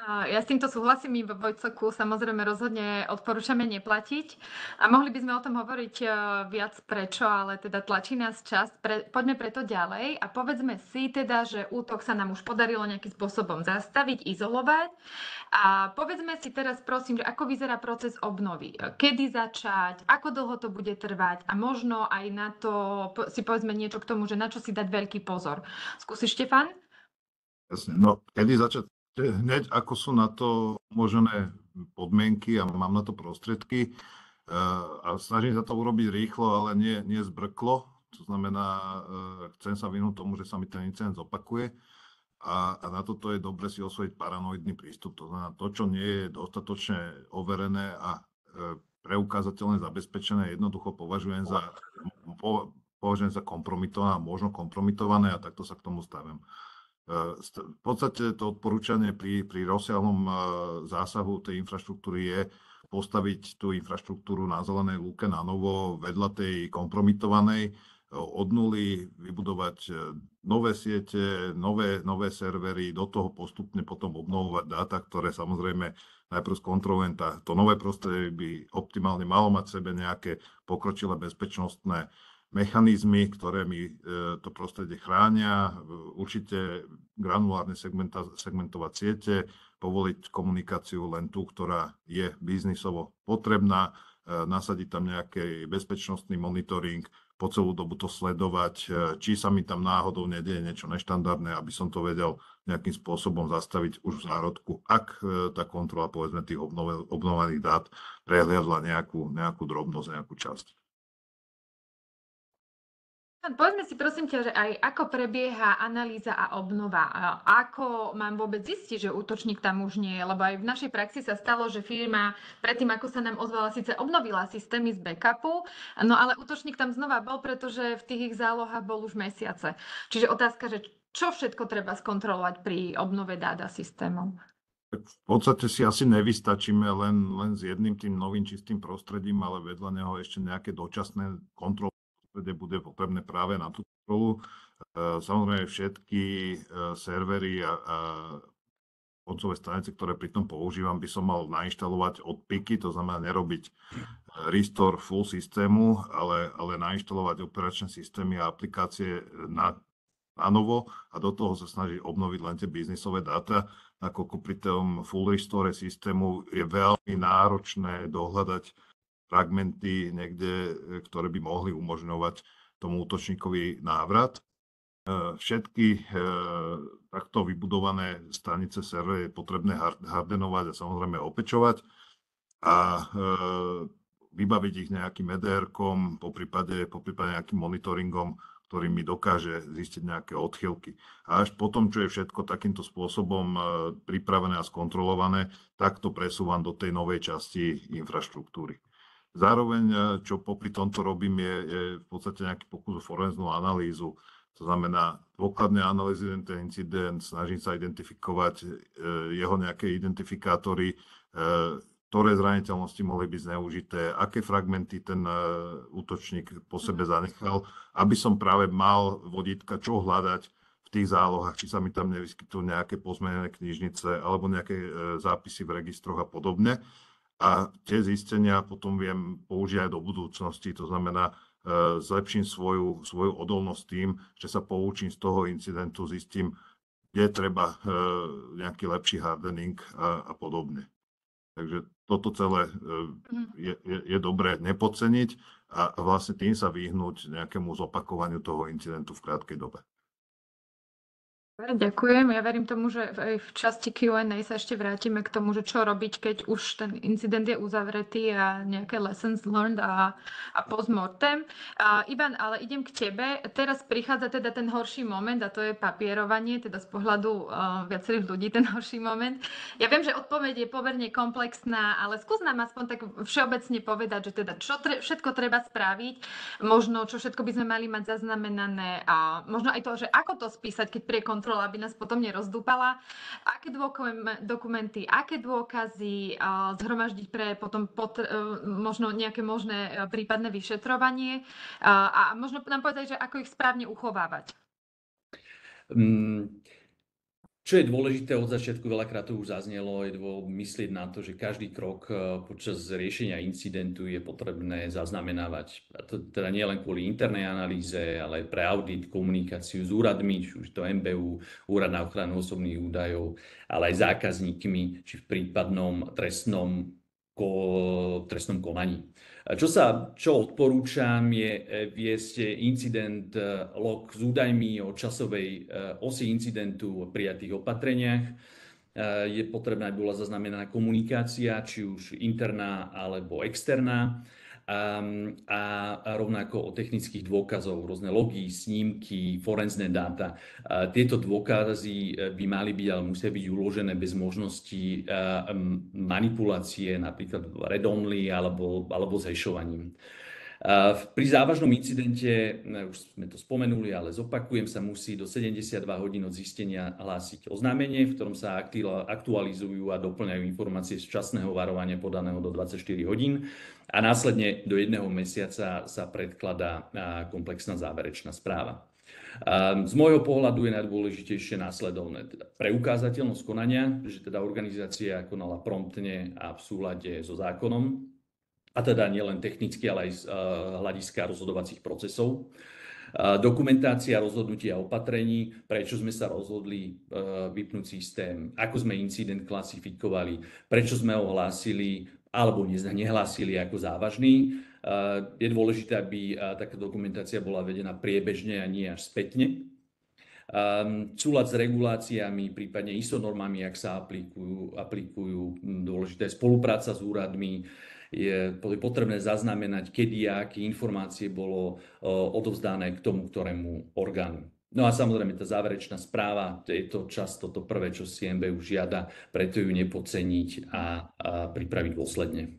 Ja s týmto súhlasím, vo Vojtsoku samozrejme rozhodne odporúčame neplatiť a mohli by sme o tom hovoriť viac prečo, ale teda tlačí nás čas, poďme preto ďalej a povedzme si teda, že útok sa nám už podarilo nejakým spôsobom zastaviť, izolovať a povedzme si teraz prosím, že ako vyzerá proces obnovy, kedy začať, ako dlho to bude trvať a možno aj na to si povedzme niečo k tomu, že na čo si dať veľký pozor. Skúsiš, Štefan?
Jasne, no kedy začať? Hneď ako sú na to umožnené podmienky a mám na to prostriedky a snažím sa to urobiť rýchlo, ale nie zbrklo. To znamená, chcem sa vyhnúť tomu, že sa mi ten incident zopakuje a na toto je dobre si osvojiť paranoidný prístup. To znamená, to, čo nie je dostatočne overené a preukázateľne zabezpečené, jednoducho považujem za kompromitované a možno kompromitované a takto sa k tomu stavím. V podstate to odporúčanie pri rozsiahlom zásahu tej infraštruktúry je postaviť tú infraštruktúru na zelenej lúke na novo vedľa tej kompromitovanej, od nuly vybudovať nové siete, nové servery, do toho postupne potom obnovovať dáta, ktoré samozrejme najprv skontrolujem. To nové prostredie by optimálne malo mať v sebe nejaké pokročilé bezpečnostné mechanizmy, ktoré mi to prostredie chránia, určite granulárne segmentovať siete, povoliť komunikáciu len tú, ktorá je biznisovo potrebná, nasadiť tam nejaký bezpečnostný monitoring, po celú dobu to sledovať, či sa mi tam náhodou nedieje niečo neštandardné, aby som to vedel nejakým spôsobom zastaviť už v zárodku, ak tá kontrola povedzme tých obnovených dát prehliadla nejakú drobnosť, nejakú časť.
Povedzme si prosím ťa, že aj ako prebieha analýza a obnova. Ako mám vôbec zistiť, že útočník tam už nie je? Lebo aj v našej praxi sa stalo, že firma predtým, ako sa nám ozvala, síce obnovila systémy z backupu, no ale útočník tam znova bol, pretože v tých ich zálohách bol už mesiace. Čiže otázka, že čo všetko treba skontrolovať pri obnove dát a systémov?
V podstate si asi nevystačíme len s jedným tým novým čistým prostredím, ale vedľa neho ešte nejaké dočasné kontroly, kde bude potrebné práve na tú kontrolu. Samozrejme všetky servery a koncové stanice, ktoré pri tom používam, by som mal nainštalovať od piky, to znamená nerobiť restore full systému, ale nainštalovať operačné systémy a aplikácie na novo a do toho sa snažiť obnoviť len tie biznisové dáta, nakoľko pri tom full restore systému je veľmi náročné dohľadať fragmenty niekde, ktoré by mohli umožňovať tomu útočníkovi návrat. Všetky takto vybudované stanice servery je potrebné hardenovať a samozrejme opečovať a vybaviť ich nejakým EDR-kom, poprípade nejakým monitoringom, ktorý mi dokáže zistiť nejaké odchýlky. A až potom, čo je všetko takýmto spôsobom pripravené a skontrolované, tak to presúvam do tej novej časti infraštruktúry. Zároveň, čo popri tomto robím, je v podstate nejaký pokus o forenznú analýzu. To znamená, dôkladne analyzujem ten incident, snažím sa identifikovať jeho nejaké identifikátory, ktoré zraniteľnosti mohli byť zneužité, aké fragmenty ten útočník po sebe zanechal, aby som práve mal vodítka, čo hľadať v tých zálohách, či sa mi tam nevyskytujú nejaké pozmenené knižnice alebo nejaké zápisy v registroch a podobne. A tie zistenia potom viem použiť aj do budúcnosti, to znamená, zlepším svoju odolnosť tým, že sa poučím z toho incidentu, zistím, kde treba nejaký lepší hardening a podobne. Takže toto celé je dobré nepodceniť a vlastne tým sa vyhnúť nejakému zopakovaniu toho incidentu v krátkej dobe.
Ďakujem. Ja verím tomu, že aj v časti Q&A sa ešte vrátime k tomu, že čo robiť, keď už ten incident je uzavretý a nejaké lessons learned a postmortem. Ivan, ale idem k tebe. Teraz prichádza teda ten horší moment a to je papierovanie, teda z pohľadu viacerých ľudí ten horší moment. Ja viem, že odpoveď je pomerne komplexná, ale skús nám aspoň tak všeobecne povedať, že teda čo všetko treba spraviť, možno čo všetko by sme mali mať zaznamenané a možno aj to, že ako to spísať, keď príde kontrola, aby nás potom nerozdúpala. Aké dokumenty, aké dôkazy zhromaždiť pre potom možno nejaké možné prípadné vyšetrovanie a možno nám povedať, že ako ich správne uchovávať.
Čo je dôležité od začiatku, veľakrát to už zaznelo, je myslieť na to, že každý krok počas riešenia incidentu je potrebné zaznamenávať. A to teda nie len kvôli internej analýze, ale aj pre audit, komunikáciu s úradmi, či už to MBU, Úrad na ochranu osobných údajov, ale aj zákazníkmi, či v prípadnom trestnom konaní. Čo odporúčam je viesť incident log s údajmi o časovej osi incidentu, o prijatých opatreniach. Je potrebná, aby bola zaznamenaná komunikácia, či už interná alebo externá. A rovnako o technických dôkazov, rôzne logy, snímky, forenzné dáta. Tieto dôkazy by mali byť, ale musia byť uložené bez možnosti manipulácie, napríklad read-only alebo s hashovaním. Pri závažnom incidente, už sme to spomenuli, ale zopakujem, sa musí do 72 hodín od zistenia hlásiť oznámenie, v ktorom sa aktualizujú a doplňajú informácie z včasného varovania podaného do 24 hodín a následne do 1 mesiaca sa predkladá komplexná záverečná správa. Z môjho pohľadu je najdôležitejšie následovné, teda preukázateľnosť konania, že teda organizácia konala promptne a v súlade so zákonom, a teda nielen technicky, ale aj z hľadiska rozhodovacích procesov. Dokumentácia rozhodnutia a opatrení, prečo sme sa rozhodli vypnúť systém, ako sme incident klasifikovali, prečo sme ho hlásili alebo nehlásili ako závažný. Je dôležité, aby taká dokumentácia bola vedená priebežne a nie až spätne. Súlad s reguláciami, prípadne ISO normami, ak sa aplikujú, dôležitá je spolupráca s úradmi, je potrebné zaznamenať, kedy a aké informácie bolo odovzdané k tomu, ktorému orgánu. No a samozrejme tá záverečná správa, je to často to prvé, čo si MBU žiada, preto ju nepodceniť a pripraviť dôsledne.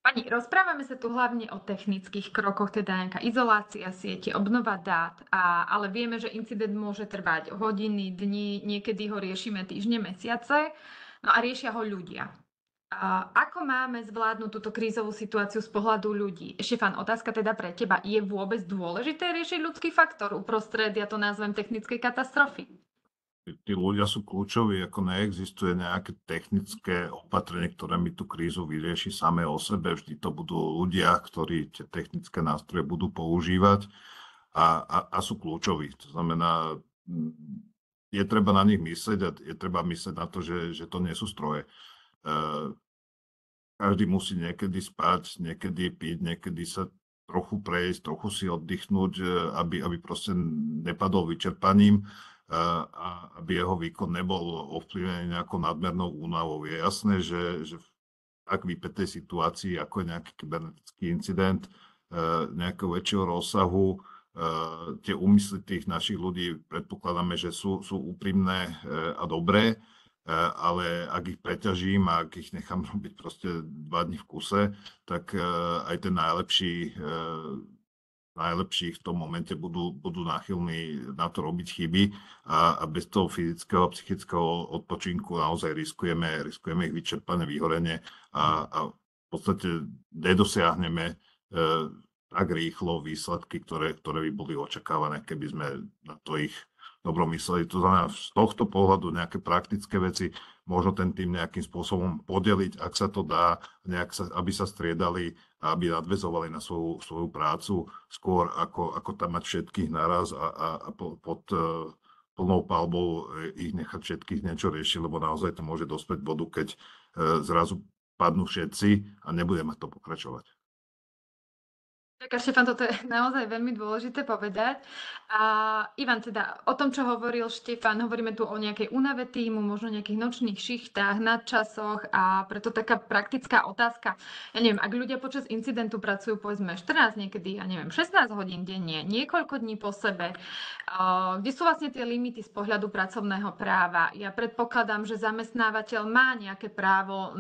Pani, rozprávame sa tu hlavne o technických krokoch, teda nejaká izolácia siete, obnova dát, ale vieme, že incident môže trvať hodiny, dni, niekedy ho riešime týždne, mesiace, no a riešia ho ľudia. Ako máme zvládnuť túto krízovú situáciu z pohľadu ľudí? Štefan, otázka teda pre teba. Je vôbec dôležité riešiť ľudský faktor uprostred, ja to nazvem, technickej katastrofy?
Tí ľudia sú kľúčoví, ako neexistuje nejaké technické opatrenie, ktoré mi tú krízu vyrieši samé o sebe. Vždy to budú ľudia, ktorí tie technické nástroje budú používať a sú kľúčoví. To znamená, je treba na nich myslieť a je treba myslieť na to, že to nie sú stroje. Každý musí niekedy spať, niekedy piť, niekedy sa trochu prejsť, trochu si oddychnúť, aby proste nepadol vyčerpaním a aby jeho výkon nebol ovplyvnený nejakou nadmernou únavou. Je jasné, že v tak vypätej situácii, ako je nejaký kybernetický incident nejakého väčšieho rozsahu, tie úmysly tých našich ľudí predpokladáme, že sú úprimné a dobré, ale ak ich preťažím a ak ich nechám robiť proste 2 dni v kuse, tak aj ten najlepší v tom momente budú náchylní na to robiť chyby a bez toho fyzického a psychického odpočinku naozaj riskujeme ich vyčerpané, vyhorenie a v podstate nedosiahneme tak rýchlo výsledky, ktoré by boli očakávané, keby sme na to ich dobro mysleli. To znamená, z tohto pohľadu nejaké praktické veci, možno ten tým nejakým spôsobom podeliť, ak sa to dá, aby sa striedali a aby nadväzovali na svoju prácu, skôr ako tam mať všetkých naraz a pod plnou palbou ich nechať všetkých niečo riešiť, lebo naozaj to môže dospieť bodu, keď zrazu padnú všetci a nebude mať to pokračovať.
Ďakujem, Štefan, toto je naozaj veľmi dôležité povedať. A Ivan, teda o tom, čo hovoril Štefan, hovoríme tu o nejakej únave tímu, možno nejakých nočných šichtách, nadčasoch a preto taká praktická otázka. Ja neviem, ak ľudia počas incidentu pracujú povedzme 14, niekedy, 16 hodín denne, niekoľko dní po sebe, kde sú vlastne tie limity z pohľadu pracovného práva? Ja predpokladám, že zamestnávateľ má nejaké právo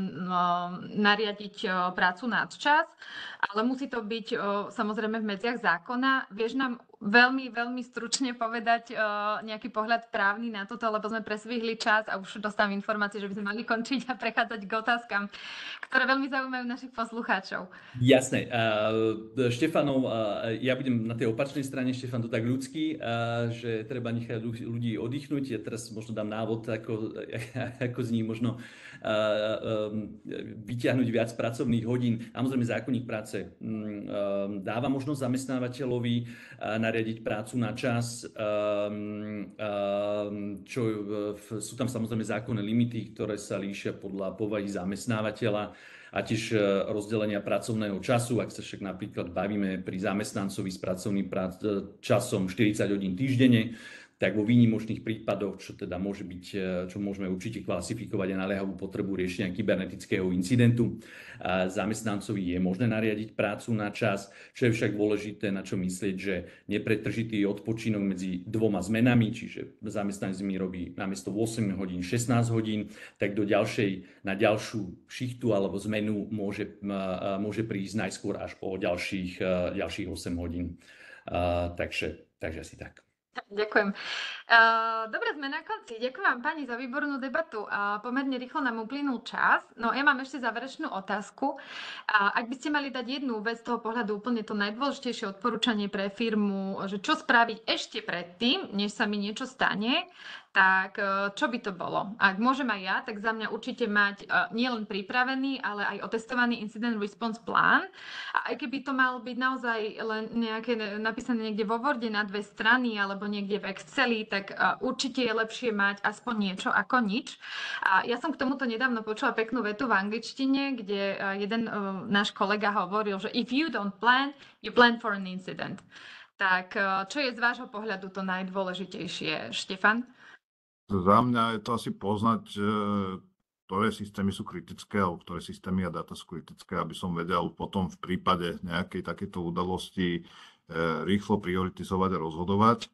nariadiť prácu nadčas, ale musí to byť samozrejme v medziach zákona. Vieš nám veľmi, veľmi stručne povedať nejaký pohľad právny na toto, lebo sme presvihli čas a už dostávam informácie, že by sme mali končiť a prechádzať k otázkam, ktoré veľmi zaujímajú našich poslucháčov.
Jasné. Štefanov, ja budem na tej opačnej strane, Štefan, to tak ľudský, že treba nechať ľudí oddychnúť. Ja teraz možno dám návod, ako z nich možno vyťahnuť viac pracovných hodín. Samozrejme, zákonník práce dáva možnosť zamestnávateľovi nariadiť prácu na čas. Sú tam samozrejme zákonné limity, ktoré sa líšia podľa povahy zamestnávateľa a tiež rozdelenia pracovného času. Ak sa však napríklad bavíme pri zamestnancovi s pracovným časom 40 hodín týždenne, tak vo výnimočných prípadoch, čo teda môže byť, čo môžeme určite klasifikovať a naliehavú potrebu riešenia kybernetického incidentu, zamestnancovi je možné nariadiť prácu na čas, čo je však dôležité, na čo myslieť, že nepretržitý odpočinok medzi dvoma zmenami, čiže zamestnanec mi robí namiesto 8 hodín 16 hodín, tak na ďalšiu šichtu alebo zmenu môže prísť najskôr až po ďalších 8 hodín. Takže asi tak.
Ďakujem. Dobre, sme na konci. Ďakujem vám, pani, za výbornú debatu. Pomerne rýchlo nám uplynul čas. No, ja mám ešte záverečnú otázku. Ak by ste mali dať jednu vec z toho pohľadu úplne to najdôležitejšie odporúčanie pre firmu, že čo spraviť ešte predtým, než sa mi niečo stane, tak čo by to bolo? Ak môžem aj ja, tak za mňa určite mať nielen pripravený, ale aj otestovaný incident response plán. A aj keby to malo byť naozaj len nejaké napísané niekde vo Worde na 2 strany alebo niekde v Exceli, tak určite je lepšie mať aspoň niečo ako nič. A ja som k tomuto nedávno počula peknú vetu v angličtine, kde jeden náš kolega hovoril, že if you don't plan, you plan for an incident. Tak čo je z vášho pohľadu to najdôležitejšie, Štefan?
Za mňa je to asi poznať, ktoré systémy sú kritické alebo ktoré systémy a dáta sú kritické, aby som vedel potom v prípade nejakej takéto udalosti rýchlo prioritizovať a rozhodovať.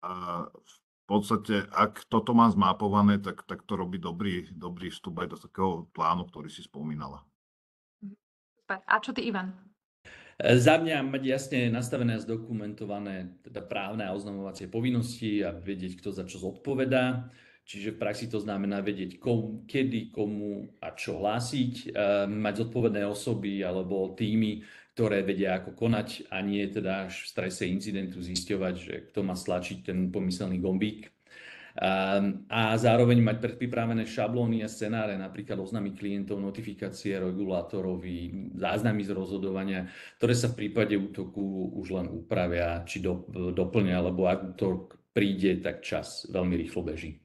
A v podstate, ak toto mám zmapované, tak to robí dobrý vstup aj do takého plánu, ktorý si spomínala.
A čo ty, Ivan?
Za mňa mať jasne nastavené a zdokumentované teda právne a oznamovacie povinnosti a vedieť, kto za čo zodpovedá. Čiže v praxi to znamená vedieť, kedy, komu a čo hlásiť, mať zodpovedné osoby alebo týmy, ktoré vedia, ako konať a nie teda až v strese incidentu zisťovať, že kto má stlačiť ten pomyselný gombík. A zároveň mať predpripravené šablóny a scenáre, napríklad oznámy klientov, notifikácie regulátorovi, záznamy z rozhodovania, ktoré sa v prípade útoku už len upravia či doplnia, lebo ak útok príde, tak čas veľmi rýchlo beží.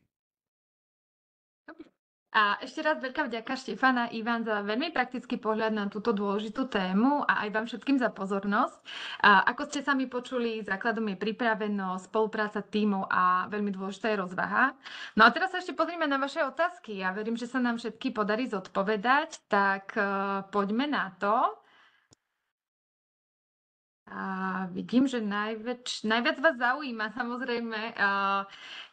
A ešte raz veľká vďaka, Štefan a Ivan, za veľmi praktický pohľad na túto dôležitú tému a aj vám všetkým za pozornosť. Ako ste sami počuli, základom je pripravenosť, spolupráca tímov a veľmi dôležitá je rozvaha. No a teraz sa ešte pozrime na vaše otázky. Ja verím, že sa nám všetky podarí zodpovedať, tak poďme na to. A vidím, že najviac vás zaujíma samozrejme,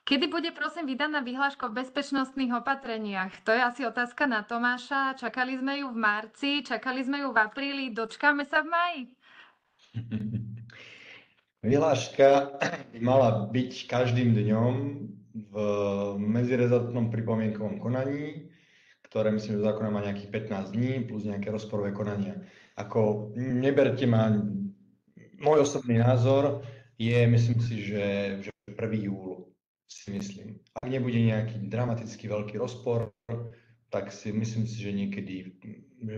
kedy bude prosím vydaná vyhláška o bezpečnostných opatreniach. To je asi otázka na Tomáša. Čakali sme ju v marci, čakali sme ju v apríli, dočkáme sa v máji?
Vyhláška by mala byť každým dňom v medzirezortnom pripomienkovom konaní, ktoré myslím, že zákona má nejakých 15 dní plus nejaké rozporové konania. ako neberte ma, môj osobný názor je, myslím si, že 1. júl, si myslím. Ak nebude nejaký dramaticky veľký rozpor, tak si myslím si, že niekedy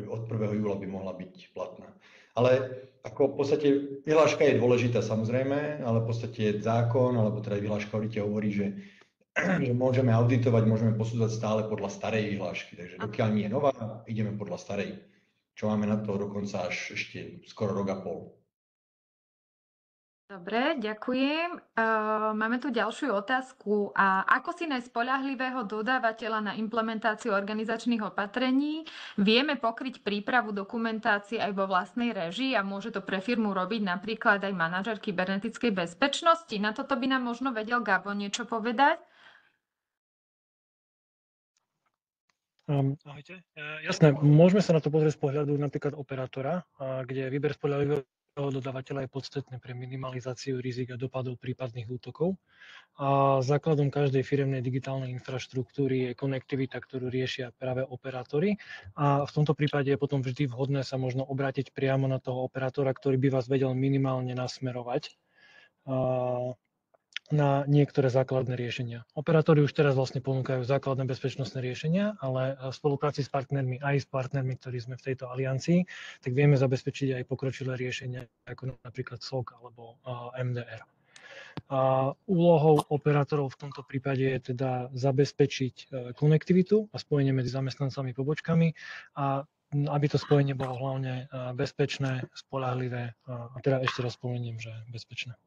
od 1. júla by mohla byť platná. Ale ako v podstate vyhláška je dôležitá samozrejme, ale v podstate zákon, alebo teda vyhláška hovorí, že môžeme auditovať, môžeme posudzovať stále podľa starej vyhlášky. Takže dokiaľ nie je nová, ideme podľa starej. Čo máme na to dokonca až ešte skoro rok a pol.
Dobre, ďakujem. Máme tu ďalšiu otázku. A ako si nájsť spoľahlivého dodávateľa na implementáciu organizačných opatrení? Vieme pokryť prípravu dokumentácie aj vo vlastnej režii a môže to pre firmu robiť napríklad aj manažer kybernetickej bezpečnosti? Na toto by nám možno vedel Gabo niečo povedať?
Ahojte. Jasné, môžeme sa na to pozrieť z pohľadu napríklad operátora, kde výber spoľahlivého dodávateľa je podstatné pre minimalizáciu rizik a dopadov prípadných útokov. A základom každej firemnej digitálnej infraštruktúry je konektivita, ktorú riešia práve operátori. A v tomto prípade je potom vždy vhodné sa možno obrátiť priamo na toho operátora, ktorý by vás vedel minimálne nasmerovať na niektoré základné riešenia. Operátori už teraz vlastne ponúkajú základné bezpečnostné riešenia, ale v spolupráci s partnermi, aj s partnermi, ktorí sme v tejto aliancii, tak vieme zabezpečiť aj pokročilé riešenia, ako napríklad SOC alebo MDR. A úlohou operátorov v tomto prípade je teda zabezpečiť konektivitu a spojenie medzi zamestnancami pobočkami a aby to spojenie bolo hlavne bezpečné, spoľahlivé a teda ešte raz spomeniem, že bezpečné.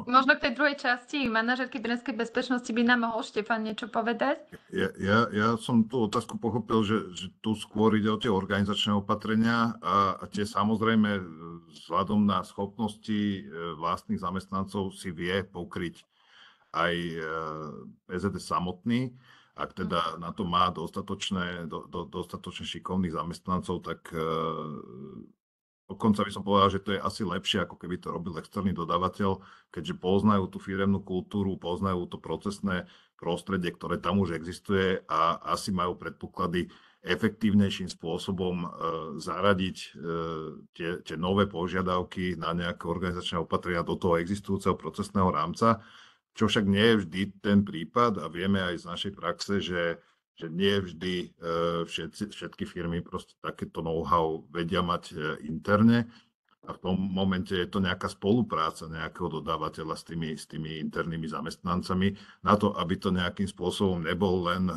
Možno k tej druhej časti manažer kybernetickej bezpečnosti by nám mohol Štefan niečo povedať?
Ja som tú otázku pochopil, že tu skôr ide o tie organizačné opatrenia a tie samozrejme vzhľadom na schopnosti vlastných zamestnancov si vie pokryť aj PZD samotný. Ak teda na to má dostatočne šikovných zamestnancov, tak dokonca by som povedal, že to je asi lepšie, ako keby to robil externý dodávateľ, keďže poznajú tú firemnú kultúru, poznajú to procesné prostredie, ktoré tam už existuje a asi majú predpoklady efektívnejším spôsobom zaradiť tie nové požiadavky na nejaké organizačné opatrenia do toho existujúceho procesného rámca, čo však nie je vždy ten prípad a vieme aj z našej praxe, že nie vždy všetky firmy proste takéto know-how vedia mať interne a v tom momente je to nejaká spolupráca nejakého dodávateľa s tými internými zamestnancami na to, aby to nejakým spôsobom nebol len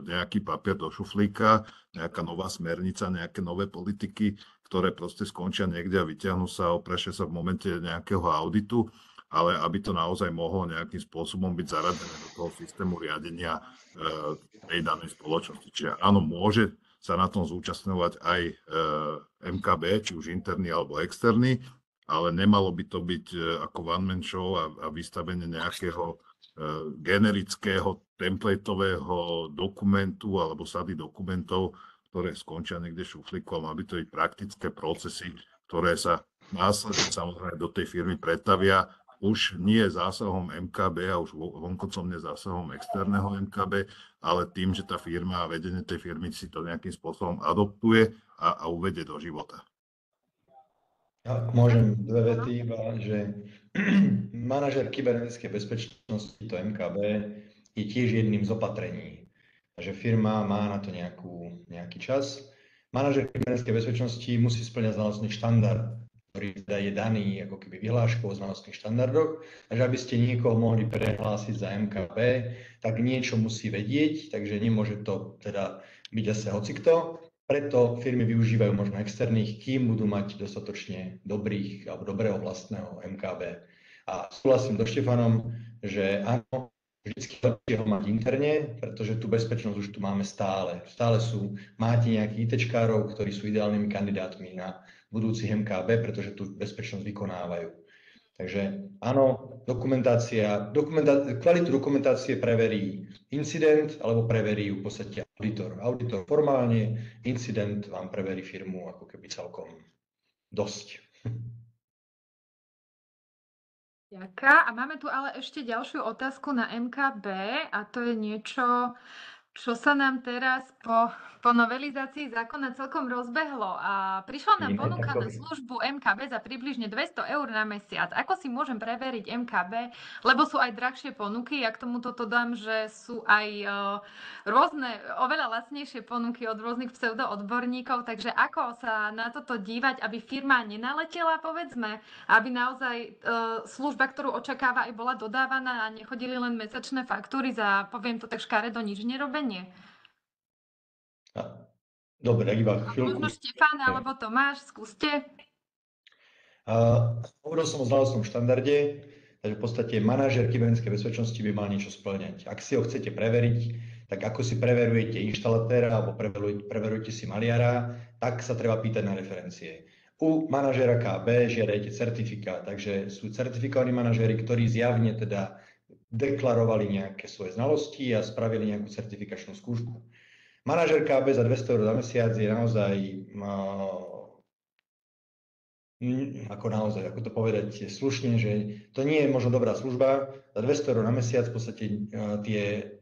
nejaký papier do šuflíka, nejaká nová smernica, nejaké nové politiky, ktoré proste skončia niekde a vyťahnú sa a oprešia sa v momente nejakého auditu, ale aby to naozaj mohlo nejakým spôsobom byť zaradené do toho systému riadenia tej danej spoločnosti. Čiže áno, môže sa na tom zúčastňovať aj MKB, či už interný alebo externý, ale nemalo by to byť ako one-man show a vystavenie nejakého generického templateového dokumentu alebo sady dokumentov, ktoré skončia niekde šuflíkom, aby to byť praktické procesy, ktoré sa následne samozrejme do tej firmy pretavia už nie zásahom MKB a už vonkoncom nie zásahom externého MKB, ale tým, že tá firma a vedenie tej firmy si to nejakým spôsobom adoptuje a uvedie do života.
Ja môžem dve vety iba, že manažer kybernetickej bezpečnosti, to MKB, je tiež jedným z opatrení. Takže firma má na to nejaký čas. Manažer kybernetickej bezpečnosti musí spĺňať znalostný štandard, ktorý teda je daný ako keby vyhláškou o znalostných štandardoch. Takže aby ste niekoho mohli prehlásiť za MKB, tak niečo musí vedieť, takže nemôže to teda byť asi hocikto. Preto firmy využívajú možno externých, kým budú mať dostatočne dobrých alebo dobrého vlastného MKB. A súhlasím so Štefanom, že áno, vždycky lepšie ho mať interne, pretože tú bezpečnosť už tu máme stále. Stále máte nejakých ITčkárov, ktorí sú ideálnymi kandidátmi na budúcich MKB, pretože tú bezpečnosť vykonávajú. Takže áno, kvalitu dokumentácie preverí incident alebo preverí v podstate auditor. Auditor formálne, incident vám preverí firmu ako keby celkom dosť.
Ďakujem. A máme tu ale ešte ďalšiu otázku na MKB a to je niečo, čo sa nám teraz po novelizácii zákona celkom rozbehlo a prišla nám ponuka na službu MKB za približne 200 eur na mesiac. Ako si môžem preveriť MKB? Lebo sú aj drahšie ponuky. Ja k tomu toto dám, že sú aj rôzne, oveľa lacnejšie ponuky od rôznych pseudoodborníkov. Takže ako sa na toto dívať, aby firma nenaletela, povedzme, aby naozaj služba, ktorú očakáva, aj bola dodávaná a nechodili len mesačné faktúry za, poviem to tak škaredo, nič nerobenie.
Dobre, iba chvíľku.
Možno Štefán alebo Tomáš, skúste.
Hovoril som o znalostnom štandarde, takže v podstate manažér kybernetickej bezpečnosti by mal niečo spĺňať. Ak si ho chcete preveriť, tak ako si preverujete inštalatéra alebo preverujete si maliara, tak sa treba pýtať na referencie. U manažéra KB žiadajte certifikát, takže sú certifikovaní manažéri, ktorí zjavne teda deklarovali nejaké svoje znalosti a spravili nejakú certifikačnú skúšku. Manažér KB za 200 eur za mesiac je naozaj, ako to povedať slušne, že to nie je možno dobrá služba. Za 200 eur na mesiac v podstate tie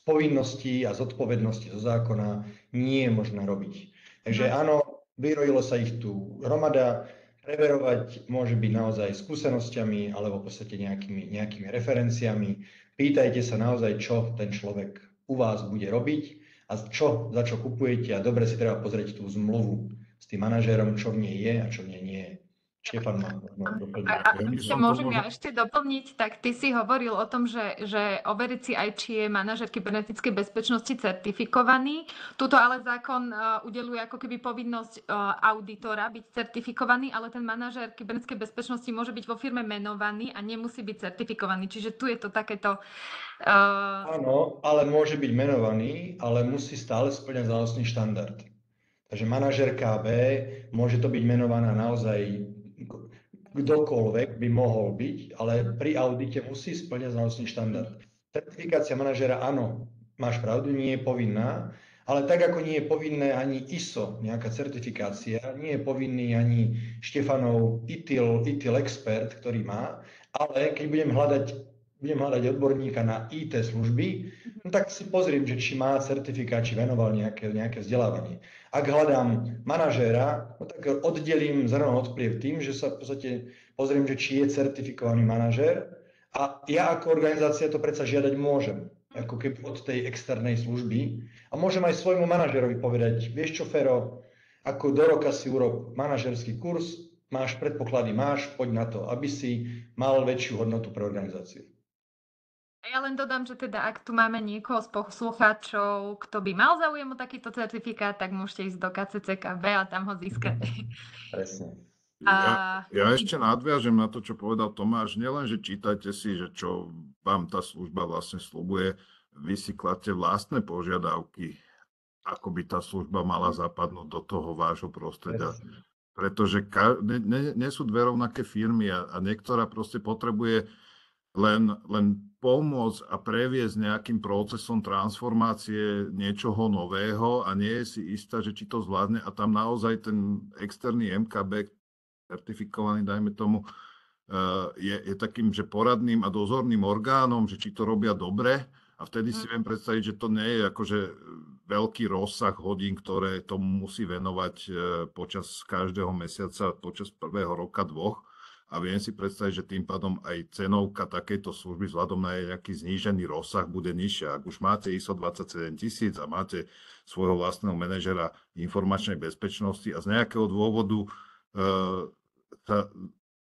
povinnosti a zodpovednosti zo zákona nie je možné robiť. Takže áno, vyrojilo sa ich tu hromada. Preverovať môže byť naozaj skúsenosťami alebo v podstate nejakými referenciami. Pýtajte sa naozaj, čo ten človek u vás bude robiť a za čo kupujete a dobre si treba pozrieť tú zmluvu s tým manažérom, čo v nej je a čo v nej nie je. Štefan má doplniť.
Môžem ja ešte doplniť, tak ty si hovoril o tom, že overiť si aj, či je manažér kybernetickej bezpečnosti certifikovaný. Tuto ale zákon udeľuje ako keby povinnosť auditora byť certifikovaný, ale ten manažér kybernetickej bezpečnosti môže byť vo firme menovaný a nemusí byť certifikovaný. Čiže tu je to takéto...
Áno, ale môže byť menovaný, ale musí stále spĺňať znalostný štandard. Takže manažér KB môže to byť menovaná naozaj kdokoľvek by mohol byť, ale pri audite musí spĺňať znalostný štandard. Certifikácia manažéra, áno, máš pravdu, nie je povinná, ale tak ako nie je povinné ani ISO, nejaká certifikácia, nie je povinný ani Štefanov ITIL expert, ktorý má, ale keď budem hľadať odborníka na IT služby, no tak si pozriem, že či má certifikát, či venoval nejaké vzdelávanie. Ak hľadám manažéra, no tak oddelím zrno od pliev tým, že sa v podstate pozriem, že či je certifikovaný manažér a ja ako organizácia to predsa žiadať môžem, ako keby od tej externej služby a môžem aj svojmu manažérovi povedať, vieš čo, Fero, ako do roka si urob manažerský kurz, máš predpoklady, poď na to, aby si mal väčšiu hodnotu pre organizáciu.
Ja len dodám, že teda ak tu máme niekoho z poslucháčov, kto by mal záujem o takýto certifikát, tak môžete ísť do KCCKB a tam ho získať.
Presne.
Ja ešte nadviažem na to, čo povedal Tomáš. Nielen, že čítajte si, že čo vám tá služba vlastne sľubuje, vy si kladte vlastné požiadavky, ako by tá služba mala zapadnúť do toho vášho prostredia. Pretože nie sú dve rovnaké firmy a niektorá proste potrebuje len pomôcť a previesť nejakým procesom transformácie niečoho nového a nie je si istá, že či to zvládne a tam naozaj ten externý MKB certifikovaný, dajme tomu, je takým, že poradným a dozorným orgánom, že či to robia dobre a vtedy si viem predstaviť, že to nie je akože veľký rozsah hodín, ktoré tomu musí venovať počas každého mesiaca, počas prvého roka, dvoch. A viem si predstaviť, že tým pádom aj cenovka takejto služby vzhľadom na nejaký znížený rozsah bude nižšia. Ak už máte ISO 27000 a máte svojho vlastného manažera informačnej bezpečnosti a z nejakého dôvodu sa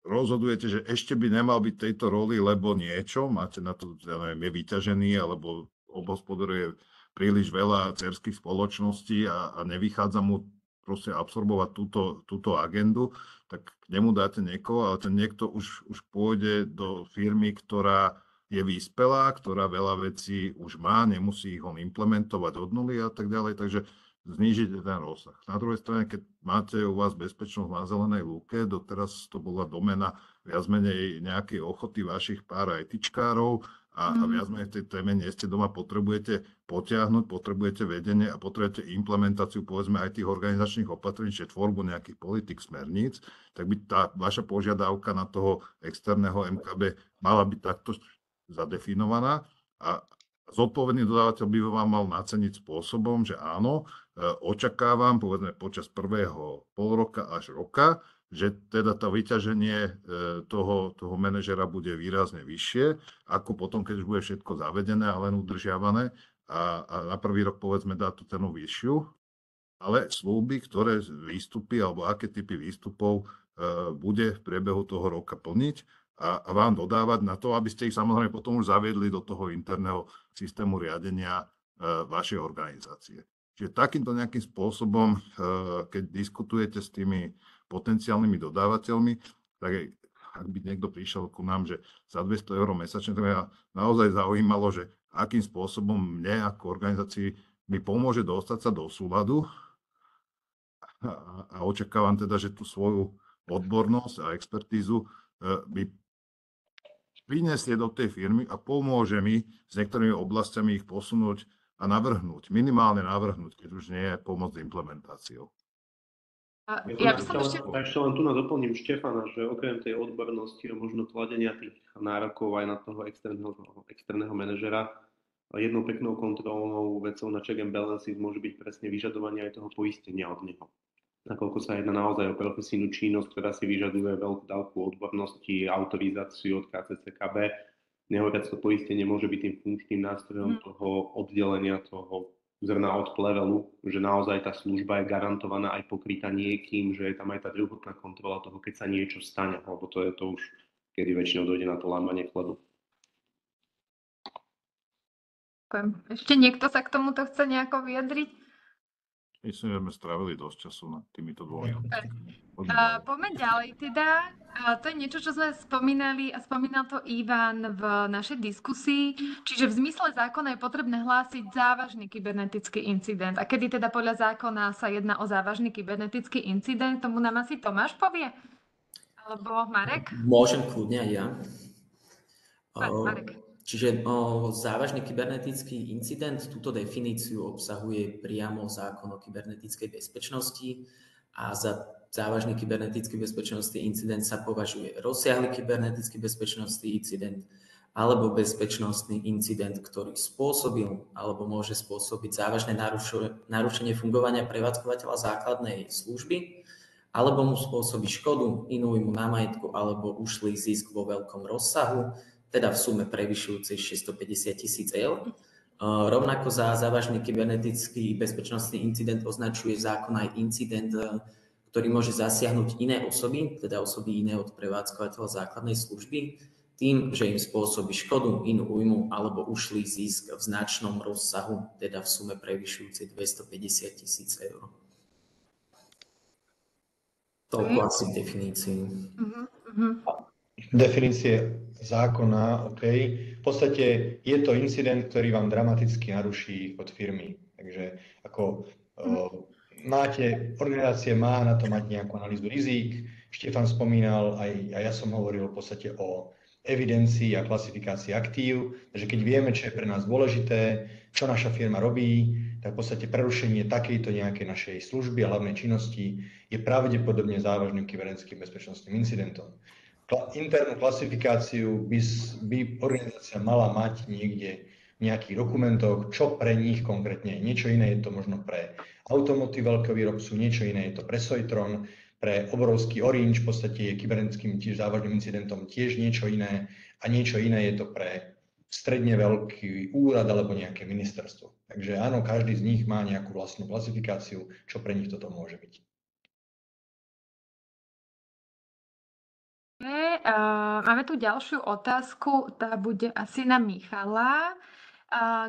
rozhodujete, že ešte by nemal byť tejto roli, lebo niečo, máte na to, ja neviem, je vyťažený alebo obhospodaruje príliš veľa dcerských spoločností a nevychádza mu proste absorbovať túto agendu, tak k nemu dáte niekoho, ale ten niekto už pôjde do firmy, ktorá je vyspelá, ktorá veľa vecí už má, nemusí ich on implementovať od nuly a tak ďalej, takže znížite ten rozsah. Na druhej strane, keď máte u vás bezpečnosť na zelenej lúke, doteraz to bola domena viac menej nejakej ochoty vašich pár ITčkárov, a viac menej v tej téme nie ste doma, potrebujete potiahnuť, potrebujete vedenie a potrebujete implementáciu povedzme aj tých organizačných opatrení, čiže tvorbu nejakých politik, smerníc, tak by tá vaša požiadavka na toho externého MKB mala byť takto zadefinovaná a Zodpovedný dodávateľ by vám mal naceniť spôsobom, že áno, očakávam, povedzme, počas prvého pol roka až roka, že teda to vyťaženie toho manažera bude výrazne vyššie, ako potom, keď už bude všetko zavedené a len udržiavané a na prvý rok, povedzme, dá tú cenu vyššiu, ale sľuby, ktoré výstupy alebo aké typy výstupov bude v priebehu toho roka plniť a vám dodávať na to, aby ste ich samozrejme potom už zaviedli do toho interného systému riadenia vašej organizácie. Čiže takýmto nejakým spôsobom, keď diskutujete s tými potenciálnymi dodávateľmi, tak ak by niekto prišiel ku nám, že za 200 € mesačne, to mňa naozaj zaujímalo, že akým spôsobom mne ako organizácii mi pomôže dostať sa do súladu a očakávam teda, že tú svoju odbornosť a expertízu by prinesie do tej firmy a pomôže mi s niektorými oblastiami ich posunúť a navrhnúť, minimálne navrhnúť, keď už nie je pomoc s implementáciou.
Ja by som
ešte len tu doplním Štefana, že okrem tej odbornosti a možno kladenia tých nárokov aj na toho externého manažera, jednou peknou kontrolnou vecou na check and balances môže byť presne vyžadovanie aj toho poistenia od neho. Nakoľko sa jedná naozaj o profesijnú činnosť, ktorá si vyžaduje veľkú dávku odbornosti, autorizáciu od KCCKB. Nehovoriac to poistenie môže byť tým funkčným nástrojom toho oddelenia, toho zrna od plevelu, že naozaj tá služba je garantovaná aj pokrytá niekým, že je tam aj tá druhotná kontrola toho, keď sa niečo stane, lebo to je to už, kedy väčšinou dojde na to lámanie chlebu.
Ešte niekto sa k tomuto chce nejako vyjadriť?
Myslím, že sme strávili dosť času nad týmito dvomi.
Poďme ďalej teda. To je niečo, čo sme spomínali a spomínal to Ivan v našej diskusii. Čiže v zmysle zákona je potrebné hlásiť závažný kybernetický incident. A kedy teda podľa zákona sa jedná o závažný kybernetický incident, tomu nám asi Tomáš povie? Alebo Marek?
Môžem kľudne aj ja.
Marek.
Čiže závažný kybernetický incident, túto definíciu obsahuje priamo zákon o kybernetickej bezpečnosti a za závažný kybernetický bezpečnostný incident sa považuje rozsiahly kybernetický bezpečnostný incident alebo bezpečnostný incident, ktorý spôsobil alebo môže spôsobiť závažné narušenie fungovania prevádzkovateľa základnej služby alebo mu spôsobí škodu, inú újmu na majetku alebo ušlý zisk vo veľkom rozsahu, teda v sume prevyšujúcej 650 000 €. Rovnako za závažný kybernetický bezpečnostný incident označuje zákon aj incident, ktorý môže zasiahnuť iné osoby, teda osoby iné od prevádzkovateľa základnej služby, tým, že im spôsobí škodu, inú újmu alebo ušlý zisk v značnom rozsahu, teda v sume prevyšujúcej 250 000 €. Toľko asi definícií.
Definície zákona, OK. V podstate je to incident, ktorý vám dramaticky naruší chod firmy. Takže ako organizácie má na to mať nejakú analýzu rizík. Štefan spomínal, aj ja som hovoril v podstate o evidencii a klasifikácii aktív. Takže keď vieme, čo je pre nás dôležité, čo naša firma robí, tak v podstate prerušenie takejto nejakej našej služby a hlavnej činnosti je pravdepodobne závažným kybernetickým bezpečnostným incidentom. Internú klasifikáciu by organizácia mala mať niekde v nejakých dokumentoch, čo pre nich konkrétne je. Niečo iné je to možno pre automotív veľkého výrobcu, niečo iné je to pre Soitron, pre obrovský Orange, v podstate je kybernetickým tiež závažným incidentom tiež niečo iné a niečo iné je to pre stredne veľký úrad alebo nejaké ministerstvo. Takže áno, každý z nich má nejakú vlastnú klasifikáciu, čo pre nich toto môže byť.
Máme tu ďalšiu otázku, tá bude asi na Michala.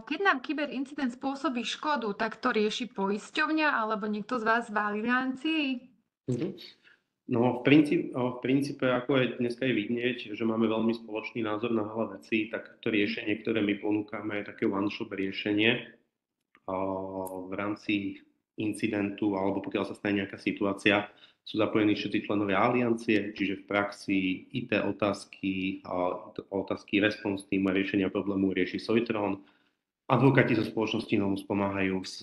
Keď nám kyberincident spôsobí škodu, tak to rieši poisťovňa alebo niekto z vás v aliancii?
No, v princípe, ako je dneska je vidieť, že máme veľmi spoločný názor na veľa vecí, tak to riešenie, ktoré my ponúkame, je také one-shop riešenie v rámci incidentu, alebo pokiaľ sa stane nejaká situácia, sú zapojení všetci členovia aliancie, čiže v praxi IT otázky response team a riešenia problému rieši Soitron. Advokáti zo spoločnosti Nomus pomáhajú s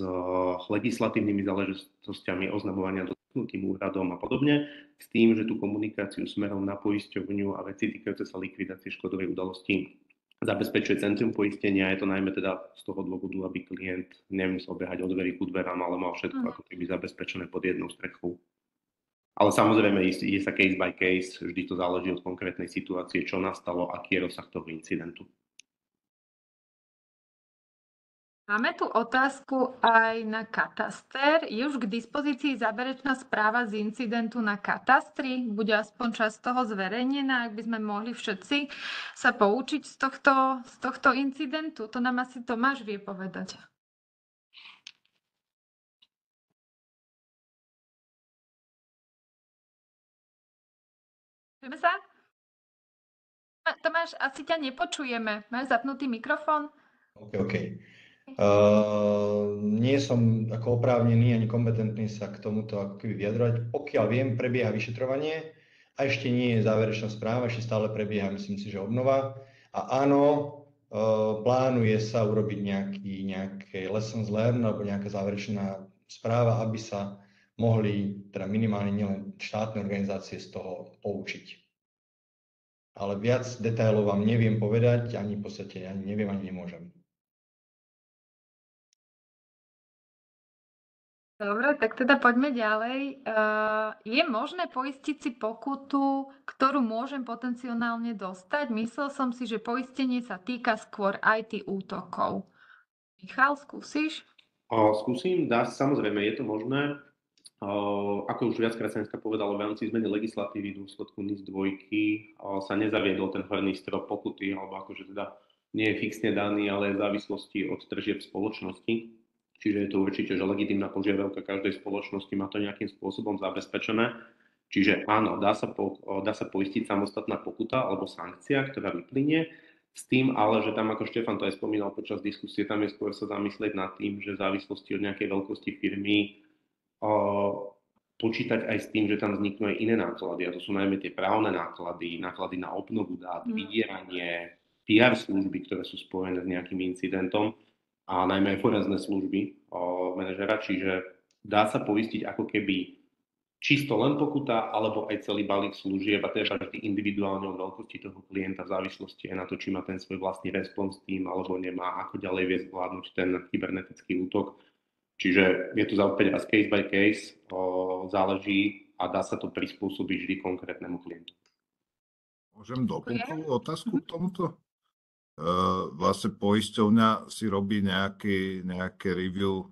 legislatívnymi záležitosťami oznamovania dotknutým úradom a podobne, s tým, že tú komunikáciu smerom na poisťovňu a veci týkajúce sa likvidácie škodovej udalosti zabezpečuje centrum poistenia. Je to najmä teda z toho dôvodu, aby klient nemusel behať od dverí ku dverám, ale mal všetko ako keby zabezpečené pod jednou strechou. Ale samozrejme je sa case by case, vždy to záleží od konkrétnej situácie, čo nastalo, aký je rozsah toho incidentu.
Máme tu otázku aj na kataster. Je už k dispozícii záverečná správa z incidentu na katastri? Bude aspoň časť toho zverejnená, ak by sme mohli všetci sa poučiť z tohto incidentu? To nám asi Tomáš vie povedať. Počujeme sa? Tomáš, asi ťa nepočujeme. Máš zapnutý mikrofón?
OK. Nie som ako oprávnený ani kompetentný sa k tomuto ako keby vyjadrovať. Pokiaľ viem, prebieha vyšetrovanie a ešte nie je záverečná správa, ešte stále prebieha, myslím si, že obnova. A áno, plánuje sa urobiť nejaké lessons learned alebo nejaká záverečná správa, aby sa mohli teda minimálne nielen štátne organizácie z toho poučiť. Ale viac detailov vám neviem povedať, ani v podstate ani neviem, ani nemôžem.
Dobre, tak teda poďme ďalej. Je možné poistiť si pokutu, ktorú môžem potenciálne dostať? Myslel som si, že poistenie sa týka skôr IT útokov. Michal, skúsiš?
Skúsim, samozrejme, je to možné. Ako už viackrát sa dneska povedalo, v rámci zmeny legislatívy v dôsledku NIS 2 sa nezaviedol ten horný strop pokuty, alebo akože teda nie je fixne daný, ale v závislosti od tržieb spoločnosti. Čiže je to určite, že legitímna požiadavka každej spoločnosti má to nejakým spôsobom zabezpečené. Čiže áno, dá sa poistiť samostatná pokuta alebo sankcia, ktorá vyplynie. S tým ale, že tam, ako Štefan to aj spomínal počas diskusie, tam je skôr sa zamyslieť nad tým, že v závislosti od nejakej veľkosti firmy počítať aj s tým, že tam vzniknú aj iné náklady. A to sú najmä tie právne náklady, náklady na obnovu dát, vydieranie, PR služby, ktoré sú spojené s nejakým incidentom, a najmä aj forenzné služby manažera, čiže dá sa poistiť ako keby čisto len pokuta, alebo aj celý balík služieb a treba vždy individuálne od veľkosti toho klienta v závislosti aj na to, či má ten svoj vlastný response team, alebo nemá, ako ďalej vie zvládnuť ten kybernetický útok. Čiže je to opäť raz case by case, záleží a dá sa to prispôsobiť vždy konkrétnemu klientu.
Môžem doplnkovú otázku k tomuto? Vlastne poisťovňa si robí nejaké review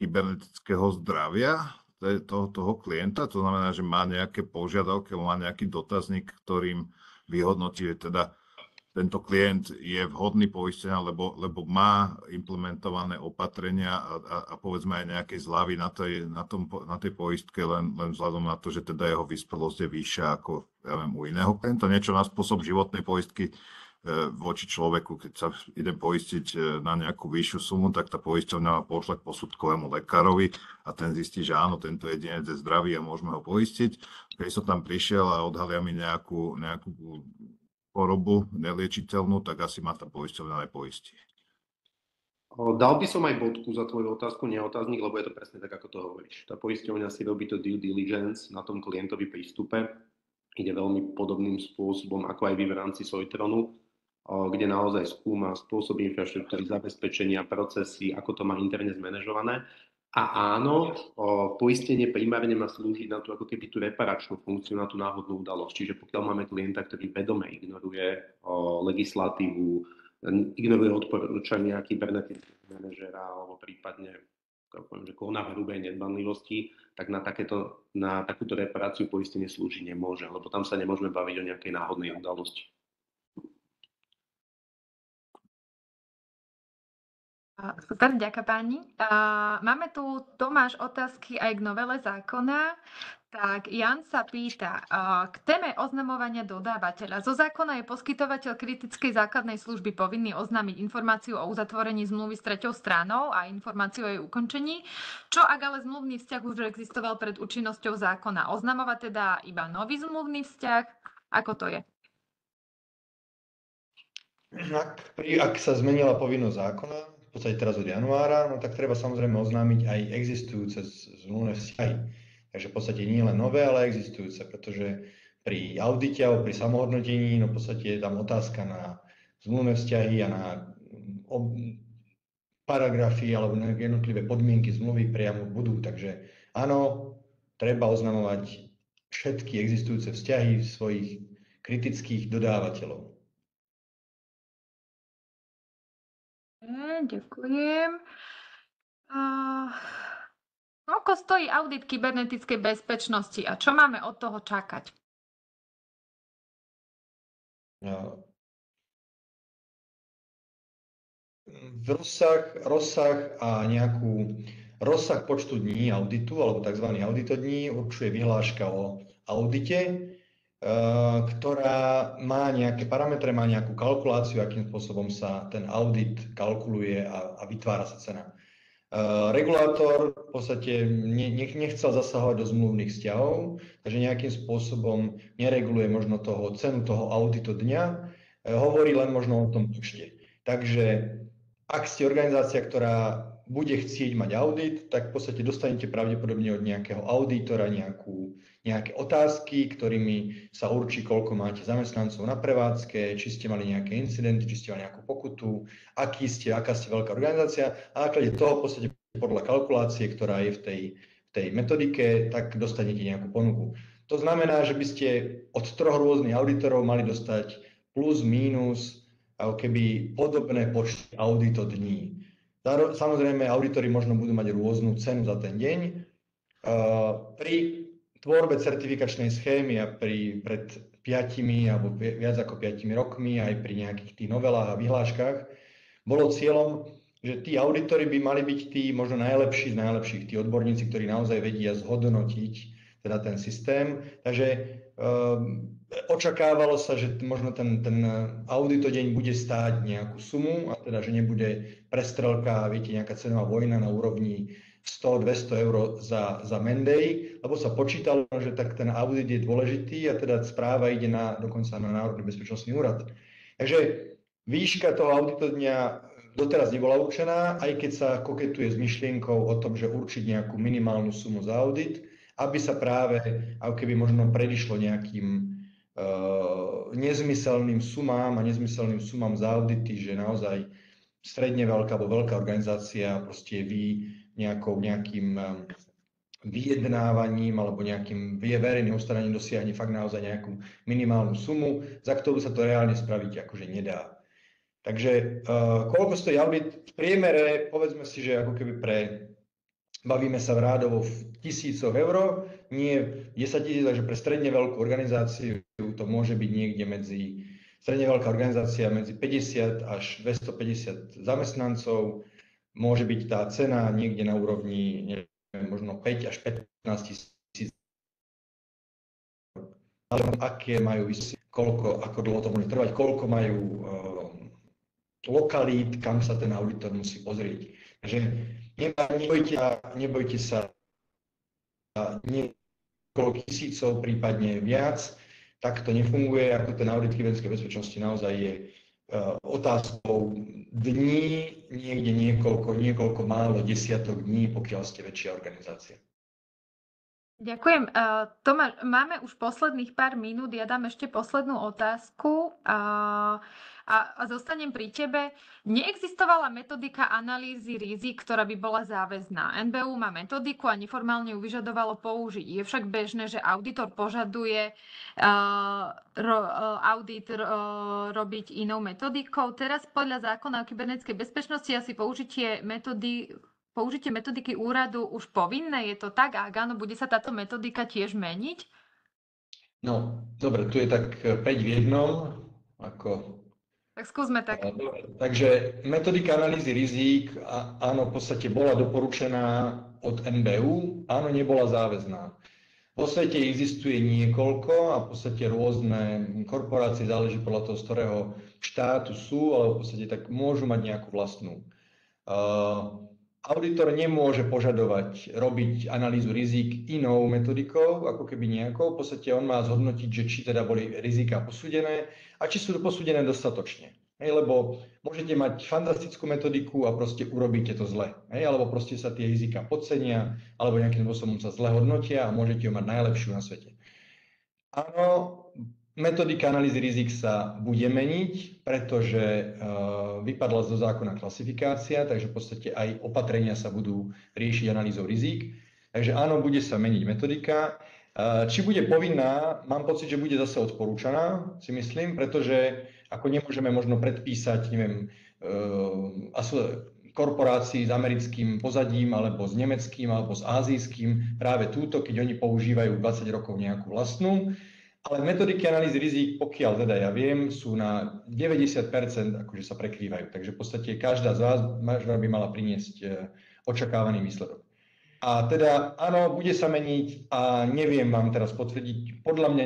kybernetického zdravia toho klienta, to znamená, že má nejaké požiadavky, má nejaký dotazník, ktorým vyhodnotí, že teda tento klient je vhodný poistenia, lebo má implementované opatrenia a povedzme aj nejaké zľavy na tej poistke, len vzhľadom na to, že teda jeho vyspelosť je vyššia ako u iného klienta. Niečo na spôsob životnej poistky voči človeku, keď sa ide poistiť na nejakú vyššiu sumu, tak tá poisťovňa pošle k posudkovému lekárovi a ten zistí, že áno, tento jedinec je zdravý a môžeme ho poistiť. Keď som tam prišiel a odhalia mi nejakú chorobu neliečiteľnú, tak asi ma tá poisťovňa nepoistí.
Dal by som aj bodku za tvoju otázku, neotáznik, lebo je to presne tak, ako to hovoríš. Tá poisťovňa si robí to due diligence na tom klientovi prístupe. Ide veľmi podobným spôsobom, ako aj vy v rámci Soitronu, kde naozaj skúma spôsob infraštruktúry, zabezpečenia, procesy, ako to má interne zmanéžované. A áno, poistenie primárne má slúžiť na tú ako keby tú reparačnú funkciu, na tú náhodnú udalosť. Čiže pokiaľ máme klienta, ktorý vedome ignoruje legislatívu, ignoruje odporúčania kybernetického manažera alebo prípadne koná v hrubej nedbanlivosti, tak na takúto reparáciu poistenie slúžiť nemôže, lebo tam sa nemôžeme baviť o nejakej náhodnej udalosti.
Super, ďakujem páni. Máme tu, Tomáš, otázky aj k novele zákona. Tak Jan sa pýta, k téme oznamovania dodávateľa. Zo zákona je poskytovateľ kritickej základnej služby povinný oznámiť informáciu o uzatvorení zmluvy s treťou stranou a informáciu o jej ukončení. Čo ak ale zmluvný vzťah už existoval pred účinnosťou zákona? Oznamovať teda iba nový zmluvný vzťah? Ako to je?
Ak sa zmenila povinnosť zákona, v podstate teraz od januára, no tak treba samozrejme oznámiť aj existujúce zmluvné vzťahy. Takže v podstate nie len nové, ale existujúce, pretože pri audite alebo pri samohodnotení, no v podstate je tam otázka na zmluvné vzťahy a na paragrafy alebo jednotlivé podmienky zmluvy priamo budú. Takže áno, treba oznamovať všetky existujúce vzťahy svojich kritických dodávateľov.
Ďakujem. Koľko stojí audit kybernetickej bezpečnosti a čo máme od toho čakať?
Rozsah a rozsah počtu dní auditu alebo tzv. Auditodní určuje vyhláška o audite, ktorá má nejaké parametre, má nejakú kalkuláciu, akým spôsobom sa ten audit kalkuluje a vytvára sa cena. Regulátor v podstate nechcel zasahovať do zmluvných vzťahov, takže nejakým spôsobom nereguluje možno cenu toho auditu dňa, hovorí len možno o tom počte. Takže ak ste organizácia, ktorá bude chcieť mať audit, tak v podstate dostanete pravdepodobne od nejakého auditora nejaké otázky, ktorými sa určí, koľko máte zamestnancov na prevádzke, či ste mali nejaké incidenty, či ste mali nejakú pokutu, aká ste veľká organizácia. A na základe toho v podstate podľa kalkulácie, ktorá je v tej metodike, tak dostanete nejakú ponuku. To znamená, že by ste od 3 rôznych auditorov mali dostať plus, mínus, ako keby podobné počty auditodní. Samozrejme, auditori možno budú mať rôznu cenu za ten deň. Pri tvorbe certifikačnej schémy a pred 5 alebo viac ako 5 rokmi, aj pri nejakých tých novelách a vyhláškach, bolo cieľom, že tí auditori by mali byť tí možno najlepší z najlepších, tí odborníci, ktorí naozaj vedia zhodnotiť teda ten systém. Takže očakávalo sa, že možno ten auditodeň bude stáť nejakú sumu, a teda, že nebude prestrelka, viete, nejaká cenová vojna na úrovni 100-200 eur za Menday, lebo sa počítalo, že tak ten audit je dôležitý a teda správa ide dokonca na Národný bezpečnostný úrad. Takže výška toho auditodňa doteraz nebola určená, aj keď sa koketuje s myšlienkou o tom, že určiť nejakú minimálnu sumu za audit, aby sa práve, ako keby možno predišlo nejakým nezmyselným sumám a nezmyselným sumám za audity, že naozaj stredne veľká alebo veľká organizácia proste nejakým vyjednávaním alebo nejakým verejným obstaraním dosiahne fakt naozaj nejakú minimálnu sumu, za ktorú sa to reálne spraviť akože nedá. Takže koľko stojí audit? V priemere, povedzme si, že ako keby bavíme sa v rádovo v tisícoch eur, nie 10 000, takže pre stredne veľkú organizáciu to môže byť niekde stredne veľká organizácia medzi 50 až 250 zamestnancov, môže byť tá cena niekde na úrovni neviem, možno 5 až 15 000. Ale aké majú koľko, ako dlho to môže trvať, koľko majú lokalít, kam sa ten auditor musí pozrieť. Takže nebojte sa niekoľko tisícov, prípadne viac. Tak to nefunguje, ako ten audit kybernetickej bezpečnosti naozaj je otázkou dní, niekde niekoľko málo desiatok dní, pokiaľ ste väčšia organizácia.
Ďakujem. Tomáš, máme už posledných pár minút, ja dám ešte poslednú otázku a zostanem pri tebe. Neexistovala metodika analýzy rizik, ktorá by bola záväzná. NBÚ má metodiku a neformálne ju vyžadovalo použiť. Je však bežné, že auditor požaduje audit robiť inou metodikou. Teraz podľa zákona o kybernetickej bezpečnosti asi použitie metodiky úradu už povinné? Je to tak? A ak áno, bude sa táto metodika tiež meniť?
No, dobre, tu je tak 5 v jednom.
Tak skúsme tak.
Takže metodika analýzy rizík, áno, v podstate bola doporučená od NBÚ, áno, nebola záväzná. Vo svete existuje niekoľko a v podstate rôzne korporácie, záleží podľa toho, z ktorého štátu sú, ale v podstate tak môžu mať nejakú vlastnú. Auditor nemôže požadovať robiť analýzu rizík inou metodikou, ako keby nejakou. V podstate on má zhodnotiť, že či teda boli rizika posúdené a či sú posúdené dostatočne. Lebo môžete mať fantastickú metodiku a proste urobíte to zle. Alebo proste sa tie rizika podcenia, alebo nejakým spôsobom sa zle hodnotia a môžete ju mať najlepšiu na svete. Áno, metodika analýzy rizik sa bude meniť, pretože vypadla zo zákona klasifikácia, takže v podstate aj opatrenia sa budú riešiť analýzou rizik. Takže áno, bude sa meniť metodika. Či bude povinná, mám pocit, že bude zase odporúčaná, si myslím, pretože ako nemôžeme možno predpísať, neviem, korporácií s americkým pozadím, alebo s nemeckým, alebo s ázijským, práve túto, keď oni používajú 20 rokov nejakú vlastnú. Ale metodiky analýzy rizik, pokiaľ teda ja viem, sú na 90% akože sa prekrývajú. Takže v podstate každá z vás by mala priniesť očakávaný výsledok. A teda áno, bude sa meniť a neviem vám teraz potvrdiť, podľa mňa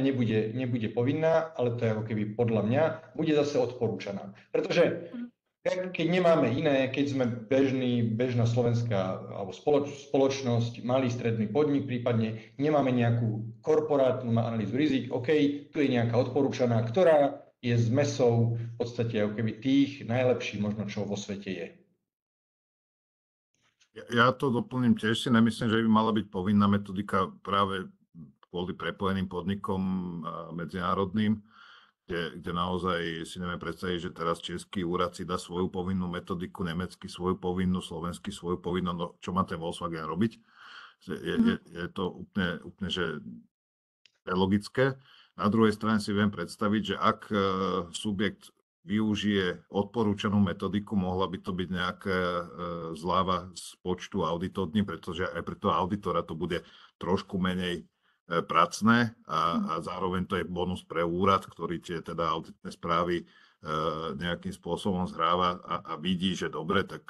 nebude povinná, ale to je ako keby podľa mňa, bude zase odporúčaná. Pretože keď nemáme iné, keď sme bežná slovenská alebo spoločnosť, malý stredný podnik, prípadne nemáme nejakú korporátnu analýzu rizik, OK, tu je nejaká odporúčaná, ktorá je zmesou v podstate ako keby tých najlepších možno, čo vo svete je.
Ja to doplním, tiež si nemyslím, že by mala byť povinná metodika práve kvôli prepojeným podnikom medzinárodným, kde naozaj si neviem predstaviť, že teraz český úrad si dá svoju povinnú metodiku, nemecký svoju povinnú, slovenský svoju povinnú, no čo má ten Volkswagen robiť? Je to úplne že je logické. Na druhej strane si viem predstaviť, že ak subjekt využije odporúčanú metodiku, mohla by to byť nejaká zľava z počtu auditov dní, pretože aj pre toho auditora to bude trošku menej pracné a zároveň to je bonus pre úrad, ktorý tie teda auditné správy nejakým spôsobom zhráva a vidí, že dobre, tak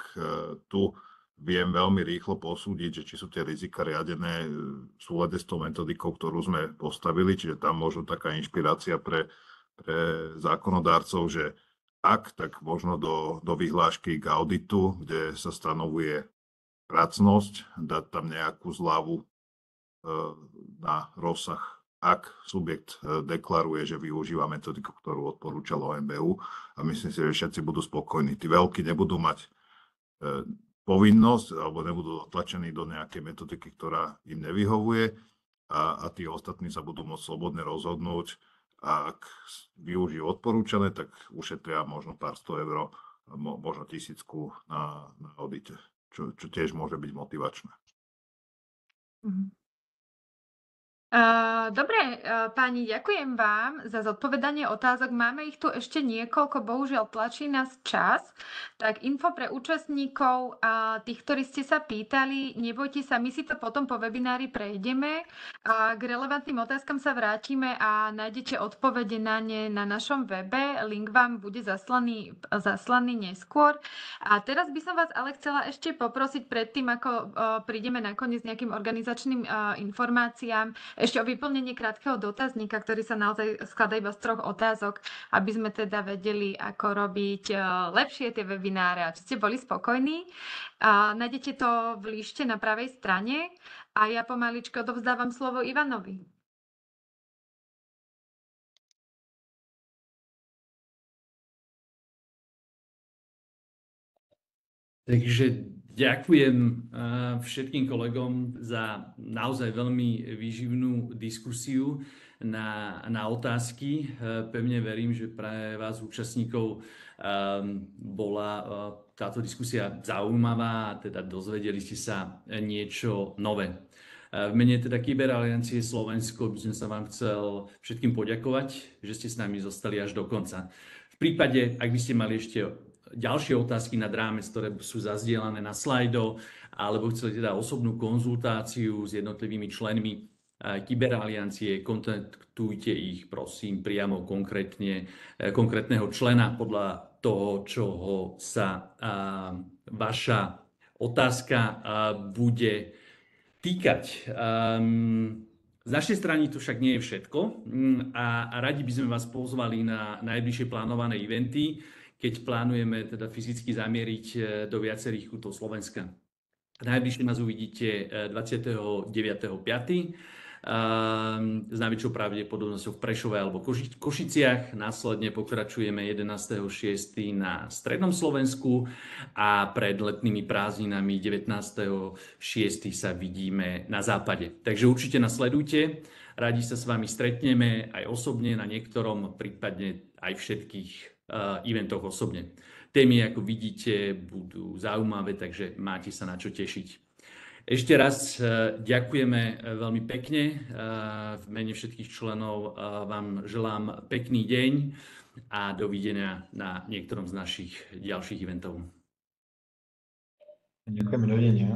tu viem veľmi rýchlo posúdiť, že či sú tie rizika riadené v súlade s tou metodikou, ktorú sme postavili, čiže tam možno taká inšpirácia pre zákonodárcov, že ak, tak možno do vyhlášky k auditu, kde sa stanovuje pracnosť, dať tam nejakú zľavu na rozsah, ak subjekt deklaruje, že využíva metodiku, ktorú odporúčalo MBU a myslím si, že všetci budú spokojní. Tí veľkí nebudú mať povinnosť alebo nebudú otlačení do nejakej metodiky, ktorá im nevyhovuje a tí ostatní sa budú môcť slobodne rozhodnúť a ak využijú odporúčané, tak ušetria možno pár 100 eur, možno 1000 na audite, čo tiež môže byť motivačné.
Dobre, páni, ďakujem vám za zodpovedanie otázok. Máme ich tu ešte niekoľko, bohužiaľ tlačí nás čas. Tak info pre účastníkov, tých, ktorí ste sa pýtali, nebojte sa, my si to potom po webinári prejdeme. K relevantným otázkam sa vrátime a nájdete odpovede na ne na našom webe. Link vám bude zaslaný neskôr. A teraz by som vás ale chcela ešte poprosiť predtým, ako prídeme nakoniec nejakým organizačným informáciám, ešte o vyplnenie krátkeho dotazníka, ktorý sa naozaj skladá iba z 3 otázok, aby sme teda vedeli, ako robiť lepšie tie webináre a či ste boli spokojní. Nájdete to v líšte na pravej strane a ja pomaličko odovzdávam slovo Ivanovi.
Takže ďakujem všetkým kolegom za naozaj veľmi výživnú diskusiu na otázky. Pevne verím, že pre vás účastníkov bola táto diskusia zaujímavá a teda dozvedeli ste sa niečo nové. V mene teda Kyberaliancie Slovensko by som sa vám chcel všetkým poďakovať, že ste s nami zostali až do konca. V prípade, ak by ste mali ešte ďalšie otázky nad rámec, ktoré sú zazdielané na slajdo, alebo chceli teda osobnú konzultáciu s jednotlivými členmi Kyberaliancie, kontaktujte ich, prosím, priamo konkrétneho člena podľa toho, čoho sa vaša otázka bude týkať. Z našej strany to však nie je všetko a radi by sme vás pozvali na najbližšie plánované eventy, keď plánujeme teda fyzicky zamieriť do viacerých kútov Slovenska. Najbližšie nás uvidíte 29.5. s najväčšou pravdepodobnosťou v Prešove alebo Košiciach. Následne pokračujeme 11.6. na Strednom Slovensku a pred letnými prázdninami 19.6. sa vidíme na západe. Takže určite nás sledujte. Radi sa s vami stretneme aj osobne na niektorom, prípadne aj všetkých eventoch osobne. Témy, ako vidíte, budú zaujímavé, takže máte sa na čo tešiť. Ešte raz ďakujeme veľmi pekne. V mene všetkých členov vám želám pekný deň a dovidenia na niektorom z našich ďalších eventov.
Ďakujeme, dovidenia.